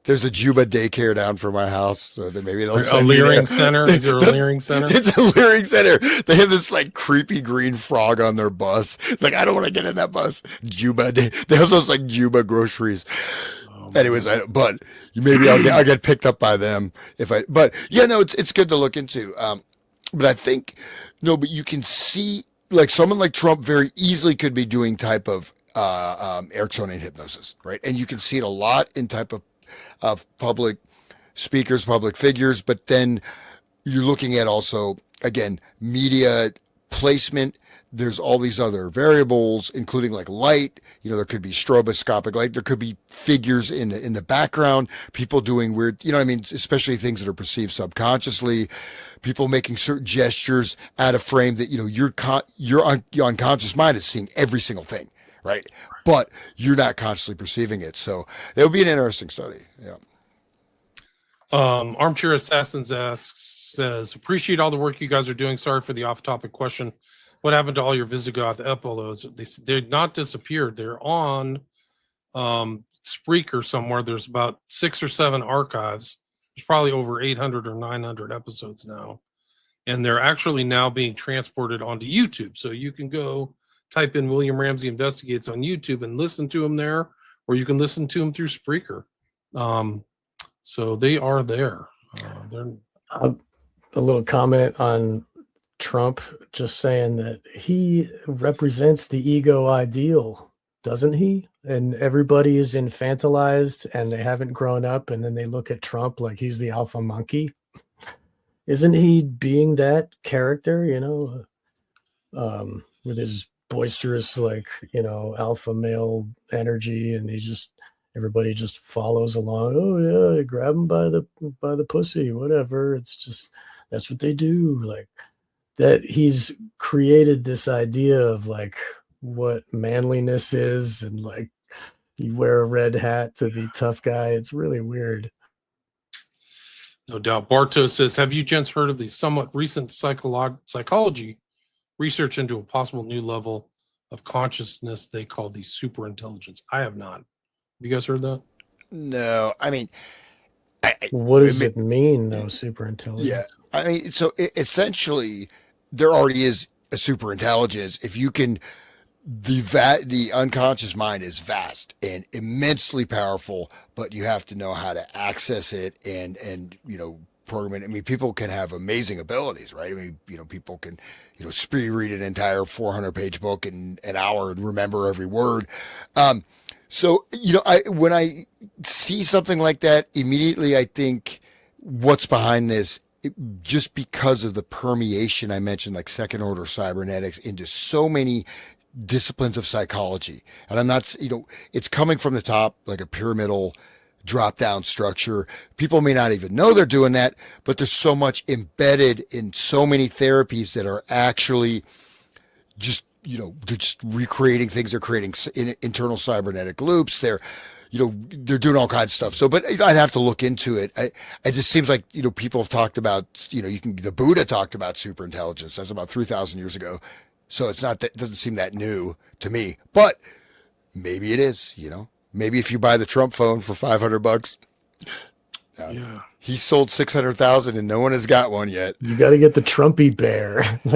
There's a Juba daycare down for my house, so that maybe they'll send me there. Leering center. Is there a Leering center? It's a Leering center. They have this like creepy green frog on their bus. It's like, I don't want to get in that bus. Juba. They also like Juba groceries. Anyways, but maybe I'll get picked up by them if I. But yeah, no, it's good to look into. But I think, no, but you can see like someone like Trump very easily could be doing type of Ericksonian hypnosis, right? And you can see it a lot in type of public speakers, public figures. But then you're looking at also, again, media placement. There's all these other variables, including like light. There could be stroboscopic light. There could be figures in the background. People doing weird, what I mean, especially things that are perceived subconsciously. People making certain gestures out of frame that your unconscious mind is seeing every single thing, right? But you're not consciously perceiving it. So that would be an interesting study. Yeah. Armchair Assassins says, appreciate all the work you guys are doing. Sorry for the off-topic question. What happened to all your Visigoth epilodes? They're not disappeared. They're on Spreaker somewhere. There's about 6 or 7 archives. There's probably over 800 or 900 episodes now. And they're actually now being transported onto YouTube. So you can go type in William Ramsey Investigates on YouTube and listen to them there, or you can listen to them through Spreaker. So they are there. A little comment on Trump, just saying that he represents the ego ideal, doesn't he? And everybody is infantilized and they haven't grown up, and then they look at Trump like he's the alpha monkey. Isn't he being that character, with his boisterous, alpha male energy, and everybody just follows along. Oh yeah, grab him by the pussy, whatever. It's just, that's what they do. Like, that he's created this idea of like what manliness is, and like you wear a red hat to be tough guy. It's really weird. No doubt. Barto says, have you gents heard of the somewhat recent psychology research into a possible new level of consciousness they call the superintelligence? I have not. Have you guys heard that? No, I mean, what does it mean, though, superintelligence? Yeah, I mean, so essentially, there already is a superintelligence. If you can, the unconscious mind is vast and immensely powerful, but you have to know how to access it and program it. I mean, people can have amazing abilities, right? I mean, people can, read an entire 400-page book in an hour and remember every word. So, when I see something like that, immediately I think, what's behind this? Just because of the permeation I mentioned, like second order cybernetics into so many disciplines of psychology. And I'm not, it's coming from the top, like a pyramidal drop down structure. People may not even know they're doing that, but there's so much embedded in so many therapies that are actually just, they're just recreating things. They're creating internal cybernetic loops. They're doing all kinds of stuff. So, but I'd have to look into it. It just seems like, people have talked about, the Buddha talked about superintelligence. That's about 3,000 years ago. So it's not that, it doesn't seem that new to me, but maybe it is, maybe if you buy the Trump phone for $500, yeah, he sold 600,000 and no one has got one yet. You got to get the Trumpy bear. You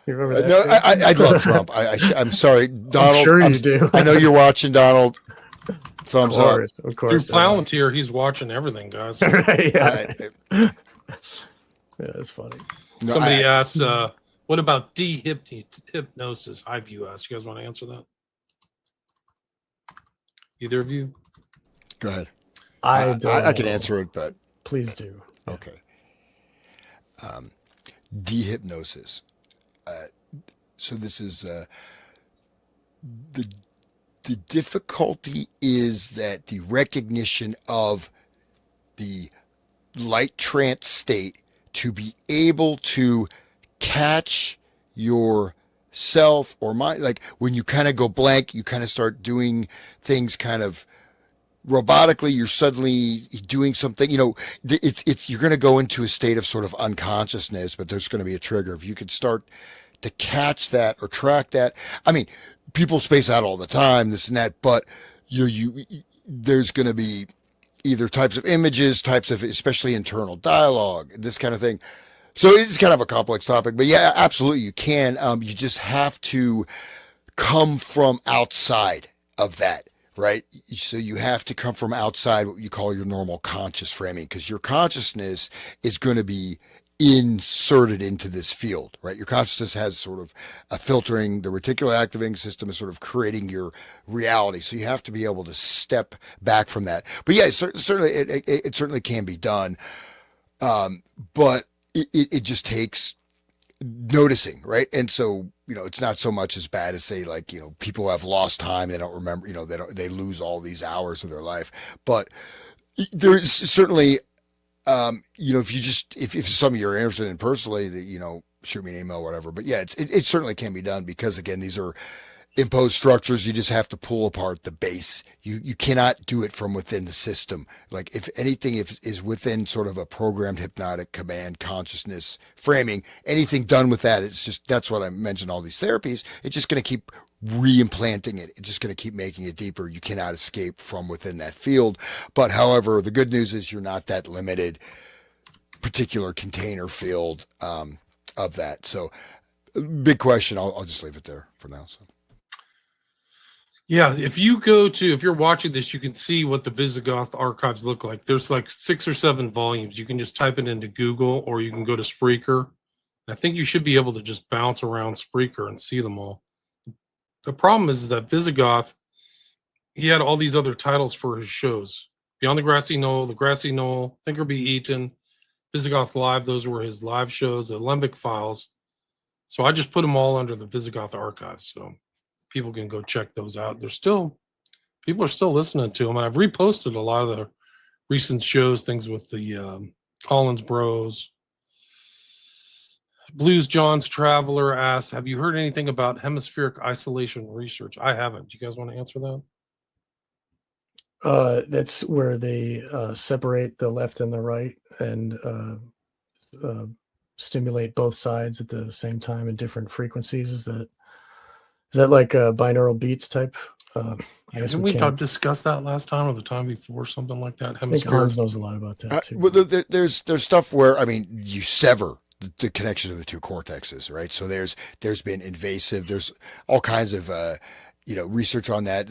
remember that? No, I love Trump. I'm sorry, Donald. I'm sure you do. I know you're watching, Donald. Thumbs up. Of course. Through Palantir, he's watching everything, guys. Right, yeah. Yeah, that's funny. No, Somebody asked, what about hypnosis? Highview asked. You guys want to answer that? Either of you? Go ahead. I can answer it, but please do. okay. Dehypnosis. So this is the difficulty is that the recognition of the light trance state to be able to catch yourself or mind, like when you kind of go blank, you kind of start doing things kind of robotically, you're suddenly doing something, it's you're going to go into a state of sort of unconsciousness, but there's going to be a trigger. If you could start to catch that or track that, I mean, people space out all the time, this and that, but there's going to be either types of images, types of, especially internal dialogue, this kind of thing. So it's kind of a complex topic, but yeah, absolutely. You can, you just have to come from outside of that, right? So you have to come from outside what you call your normal conscious framing, because your consciousness is going to be inserted into this field, right? Your consciousness has sort of a filtering. The reticular activating system is sort of creating your reality. So you have to be able to step back from that. But yeah, certainly it certainly can be done. But it just takes noticing, right? And so, it's not so much as bad as say like, people have lost time. They don't remember, they lose all these hours of their life, but there's certainly, if some of you're interested in personally, that, shoot me an email, whatever. But yeah, it certainly can be done because again, these are imposed structures. You just have to pull apart the base. You cannot do it from within the system. Like if anything is within sort of a programmed hypnotic command consciousness framing, anything done with that, that's what I mentioned, all these therapies. It's just going to keep reimplanting it. It's just going to keep making it deeper. You cannot escape from within that field. But however, the good news is you're not that limited particular container field of that. So big question. I'll just leave it there for now. So. Yeah, if you're watching this, you can see what the Visigoth archives look like. There's like 6 or 7 volumes. You can just type it into Google or you can go to Spreaker. I think you should be able to just bounce around Spreaker and see them all. The problem is that Visigoth, he had all these other titles for his shows. Beyond the Grassy Knoll, The Grassy Knoll, Think or Be Eaten, Visigoth Live, those were his live shows, the Lembic Files. So I just put them all under the Visigoth archives. So people can go check those out. People are still listening to them. And I've reposted a lot of the recent shows, things with the Collins Bros. Blues John's Traveler asks, have you heard anything about hemispheric isolation research? I haven't. Do you guys want to answer that? That's where they separate the left and the right and stimulate both sides at the same time in different frequencies. Is that like a binaural beats type? Didn't we discuss that last time or the time before, something like that? I think Hans knows a lot about that too. Well, there's stuff where you sever the connection of the two cortexes, right? So there's been invasive. There's all kinds of research on that.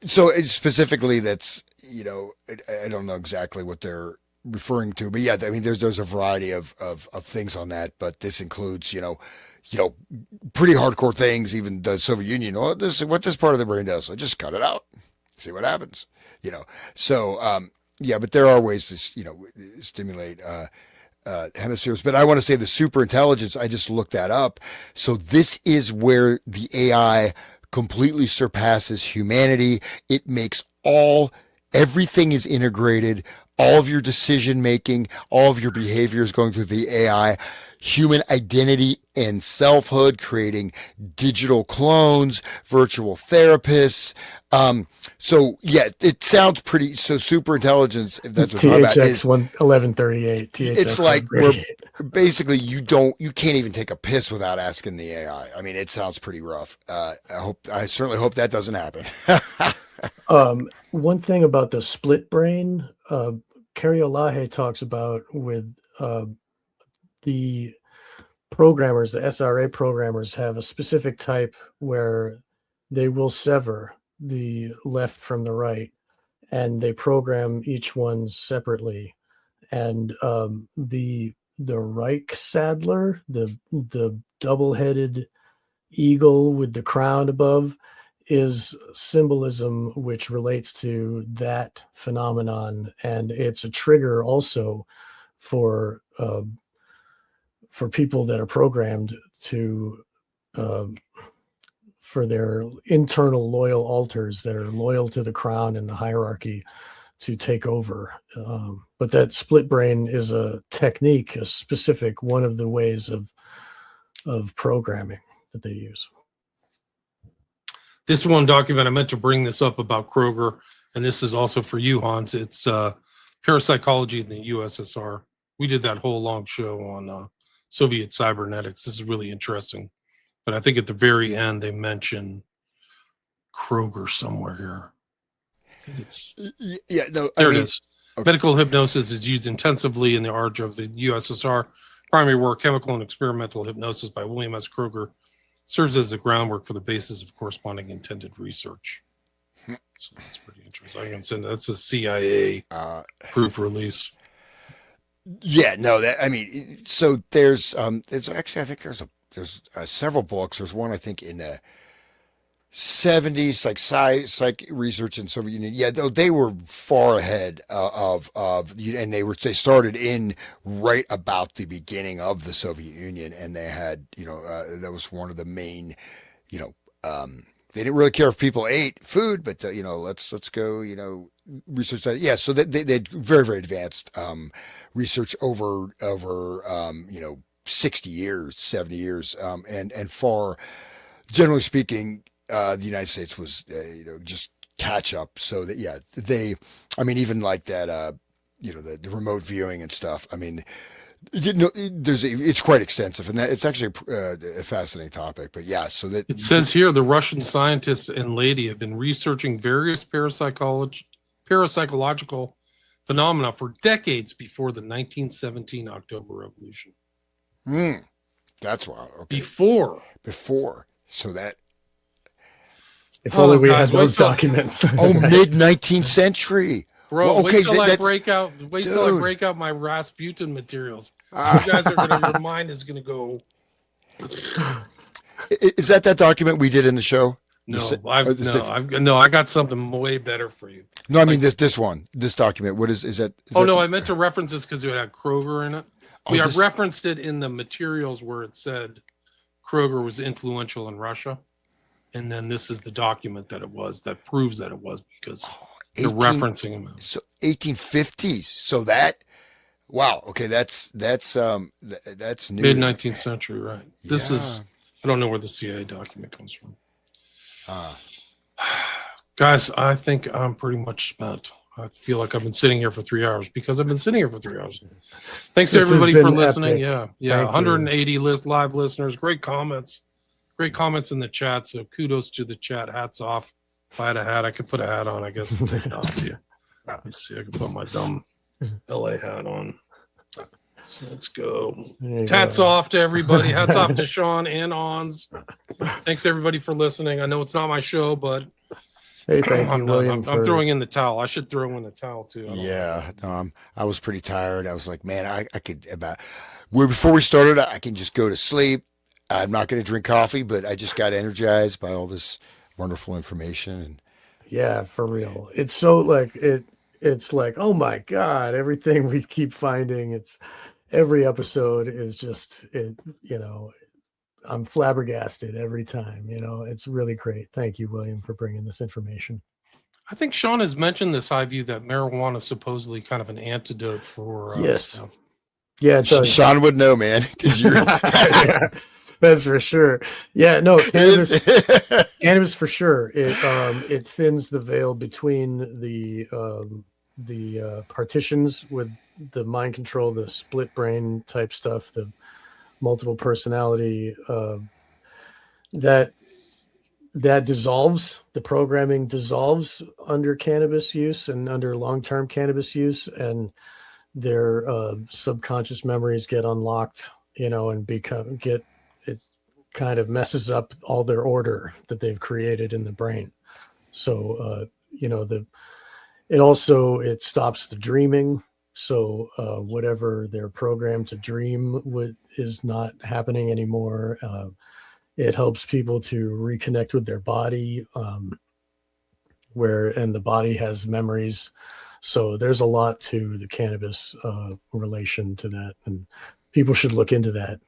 Specifically that's I don't know exactly what they're referring to, but yeah, there's a variety of things on that. But this includes pretty hardcore things. Even the Soviet Union, what this part of the brain does, so just cut it out, see what happens. So but there are ways to stimulate hemispheres. But I want to say the super intelligence, I just looked that up. So this is where the AI completely surpasses humanity. It makes everything is integrated. All of your decision making, all of your behavior is going through the AI. Human identity and selfhood, creating digital clones, virtual therapists. So yeah, it sounds pretty. So super intelligence, if that's what I'm talking about, 1138. It's like basically you can't even take a piss without asking the AI. It sounds pretty rough. I certainly hope that doesn't happen. One thing about the split brain, Kerry Olahe talks about with the programmers, the SRA programmers have a specific type where they will sever the left from the right and they program each one separately. And the Reich Sadler, the double-headed eagle with the crown above, is symbolism which relates to that phenomenon, and it's a trigger also for people that are programmed to for their internal loyal alters that are loyal to the crown and the hierarchy to take over. But that split brain is a technique, a specific one of the ways of programming that they use. This one document, I meant to bring this up about Kroger, and this is also for you, Hans. It's parapsychology in the USSR. We did that whole long show on Soviet cybernetics. This is really interesting. But I think at the very end, they mention Kroger somewhere here. I think it's... Yeah, no, there it is. Okay. Medical hypnosis is used intensively in the art of the USSR. Primary work, chemical and experimental hypnosis by William S. Kroger, serves as the groundwork for the basis of corresponding intended research. So that's pretty interesting. I can send that's a CIA proof release. Yeah, no, that I mean, so there's actually I think there's several books. There's one I think in the '70s, like psych research in Soviet Union. Yeah, they were far ahead and they started in right about the beginning of the Soviet Union, and they had that was one of the main you know they didn't really care if people ate food, but let's go research that. Yeah, so they had very very advanced research over 60 years, 70 years, and far generally speaking, the United States was, just catch up. So that, yeah, I mean, even like that, the remote viewing and stuff. I mean, it's quite extensive, and that it's actually a fascinating topic. But yeah, so that it says here the Russian scientists and lady have been researching various parapsychological phenomena for decades before the 1917 October Revolution. That's wild. Okay. Before. So that. If only we had those documents. Mid 19th century. Bro, well, okay, wait till I break out my Rasputin materials. You guys are your mind is gonna go. Is that document we did in the show? No, I got something way better for you. No, I mean this document. What is that? I meant to reference this because it had Kroger in it. I referenced it in the materials where it said Kroger was influential in Russia. And then this is the document that proves that it was because they're referencing him. So 1850s. So that, wow. Okay. That's new. Mid 19th century. Right. This is, I don't know where the CIA document comes from. Guys, I think I'm pretty much spent. I feel like I've been sitting here for 3 hours because I've been sitting here for 3 hours. Thanks to everybody for listening. Epic. Yeah. 180 live listeners. Great comments in the chat. So kudos to the chat. Hats off. If I had a hat, I could put a hat on, I guess, and take it off to you. Let me see. I can put my dumb LA hat on. So let's go. Hats off to everybody. Hats off to Sean and Ons. Thanks everybody for listening. I know it's not my show, but hey, thank you, William. I'm throwing in the towel. I should throw in the towel too. I was pretty tired. I was like, man, I could before we started, I can just go to sleep. I'm not going to drink coffee, but I just got energized by all this wonderful information. And yeah, for real. It's so it's like, oh my God, everything we keep finding. Every episode is just, I'm flabbergasted every time, it's really great. Thank you, William, for bringing this information. I think Sean has mentioned this high view that marijuana is supposedly kind of an antidote for. Yes. Yeah. It does. Sean would know, man. Because you're. Yeah, that's for sure. Yeah. No, cannabis for sure. It thins the veil between the partitions with the mind control, the split brain type stuff, the multiple personality, that dissolves, the programming dissolves under cannabis use and under long-term cannabis use, and their subconscious memories get unlocked, and it kind of messes up all their order that they've created in the brain. So, it stops the dreaming. So whatever they're programmed to dream is not happening anymore. It helps people to reconnect with their body, and the body has memories. So there's a lot to the cannabis relation to that, and people should look into that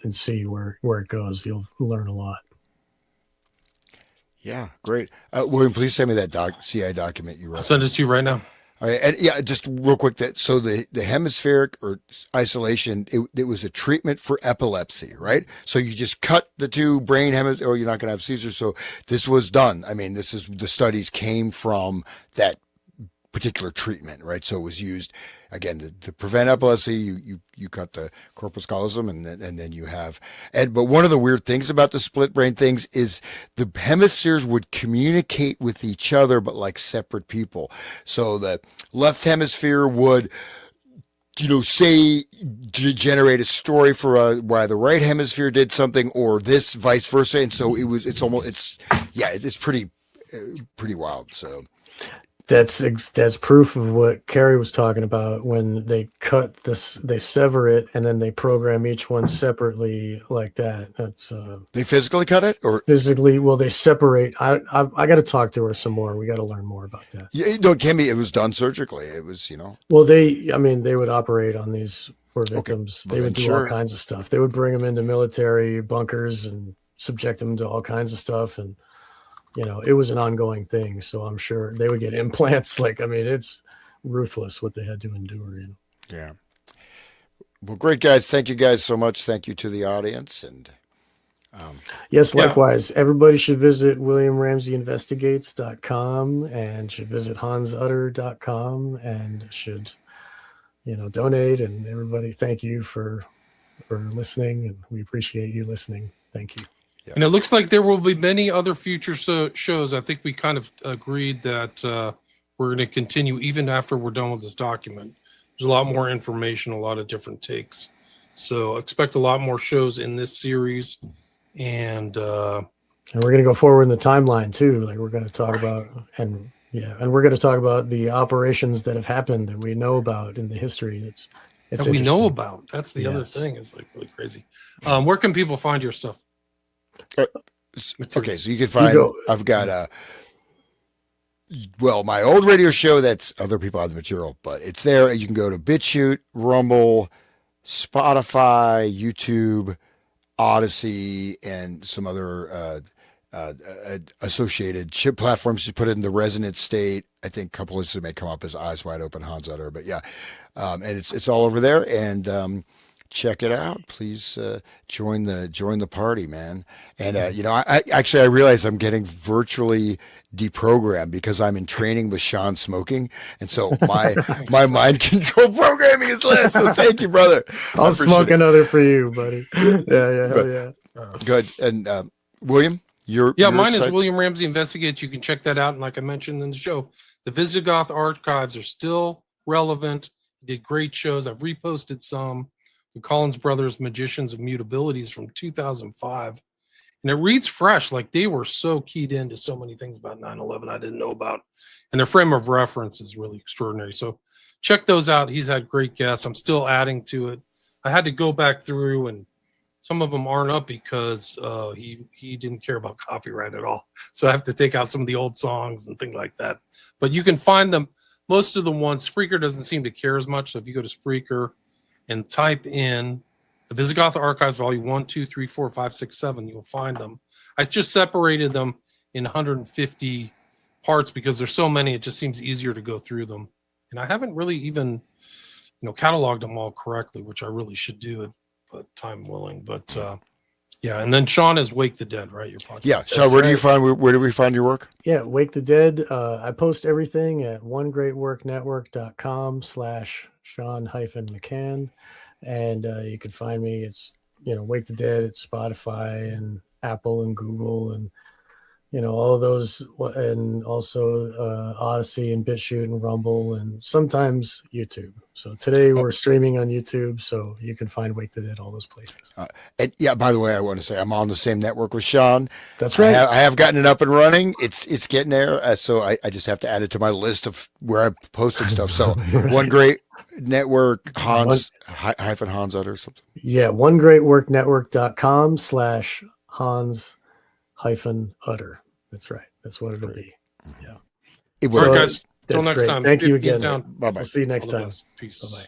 and see where it goes. You'll learn a lot. Yeah, great. William, please send me that CI document you wrote. I'll send it to you right now. All right, and yeah, just real quick. So the hemispheric or isolation, it was a treatment for epilepsy, right? So you just cut the two brain hemispheres, or you're not going to have seizures. So this was done. I mean, the studies came from that particular treatment, right? So it was used again to prevent epilepsy. You cut the corpus callosum, and then you have. But one of the weird things about the split brain things is the hemispheres would communicate with each other, but like separate people. So the left hemisphere would, say generate a story for why the right hemisphere did something, or this vice versa. And so it's pretty wild. So. That's proof of what Carrie was talking about when they cut this, they sever it, and then they program each one separately like that. That's They physically cut it, or physically. Well, they separate. I got to talk to her some more. We got to learn more about that. yeah, no, it can be. It was done surgically. It was, Well, they would operate on these poor victims. Well, They would then do all sure. kinds of stuff. They would bring them into military bunkers and subject them to all kinds of stuff, and it was an ongoing thing. So I'm sure they would get implants. Like, I mean, it's ruthless what they had to endure. Yeah. Well, great, guys. Thank you guys so much. Thank you to the audience. And Yes, Yeah. likewise. Everybody should visit WilliamRamseyInvestigates.com and should visit HansUtter.com and should, donate. And everybody, thank you for listening. And we appreciate you listening. Thank you. And it looks like there will be many other future shows. I think we kind of agreed that we're going to continue even after we're done with this document. There's a lot more information, a lot of different takes. So expect a lot more shows in this series. And we're going to go forward in the timeline too. Like, we're going to talk about, and we're going to talk about the operations that have happened that we know about in the history. It's that we know interesting. about. That's the other Yes. thing. It's like really crazy. Where can people find your stuff? okay, so you can find. go. I've got my old radio show. That's other people have the material, but it's there. You can go to BitChute, Rumble, Spotify, YouTube, Odyssey, and some other associated chip platforms. You put it in the Resonant State. I think a couple of lists may come up as Eyes Wide Open, Hans Utter, but yeah, and it's all over there. And check it out. Please join the party, man. And I realize I'm getting virtually deprogrammed because I'm in training with Sean Smoking, and so my mind control programming is less. So thank you, brother. I'll smoke another for you, buddy. Yeah. Good. And William, your Mine is site? William Ramsey Investigates. You can check that out. And like I mentioned in the show, the Visigoth archives are still relevant. He did great shows. I've reposted some. The Collins Brothers Magicians of Mutabilities from 2005. And it reads fresh. Like, they were so keyed into so many things about 9/11 I didn't know about. And their frame of reference is really extraordinary. So check those out. He's had great guests. I'm still adding to it. I had to go back through, and some of them aren't up because he didn't care about copyright at all. So I have to take out some of the old songs and things like that. But you can find them. Most of the ones, Spreaker doesn't seem to care as much. So if you go to Spreaker and type in the Visigoth Archives, Volume 1, 2, 3, 4, 5, 6, 7, you'll find them. I just separated them in 150 parts because there's so many, it just seems easier to go through them. And I haven't really even, cataloged them all correctly, which I really should do, but time willing. But and then Sean is Wake the Dead, right? Your podcast. Yeah. So where do we find your work? Yeah, Wake the Dead. I post everything at onegreatworknetwork.com/Sean-McCann. And you can find me. It's, Wake the Dead. It's Spotify and Apple and Google and, all of those. And also Odyssey and BitChute and Rumble and sometimes YouTube. So today we're streaming on YouTube. So you can find Wake the Dead all those places. And yeah, by the way, I want to say I'm on the same network with Sean. That's right. I have gotten it up and running. It's getting there. So I just have to add it to my list of where I'm posting stuff. So Right. One Great Network, Hans Utter or something. Yeah, onegreatworknetwork.com/Hans-Utter. That's right. That's what it'll be. Yeah. It All right, was. guys. Till That's next great. time. Thank you 50's again. down. Bye bye. We'll see you next All the time. best. Peace. Bye-bye.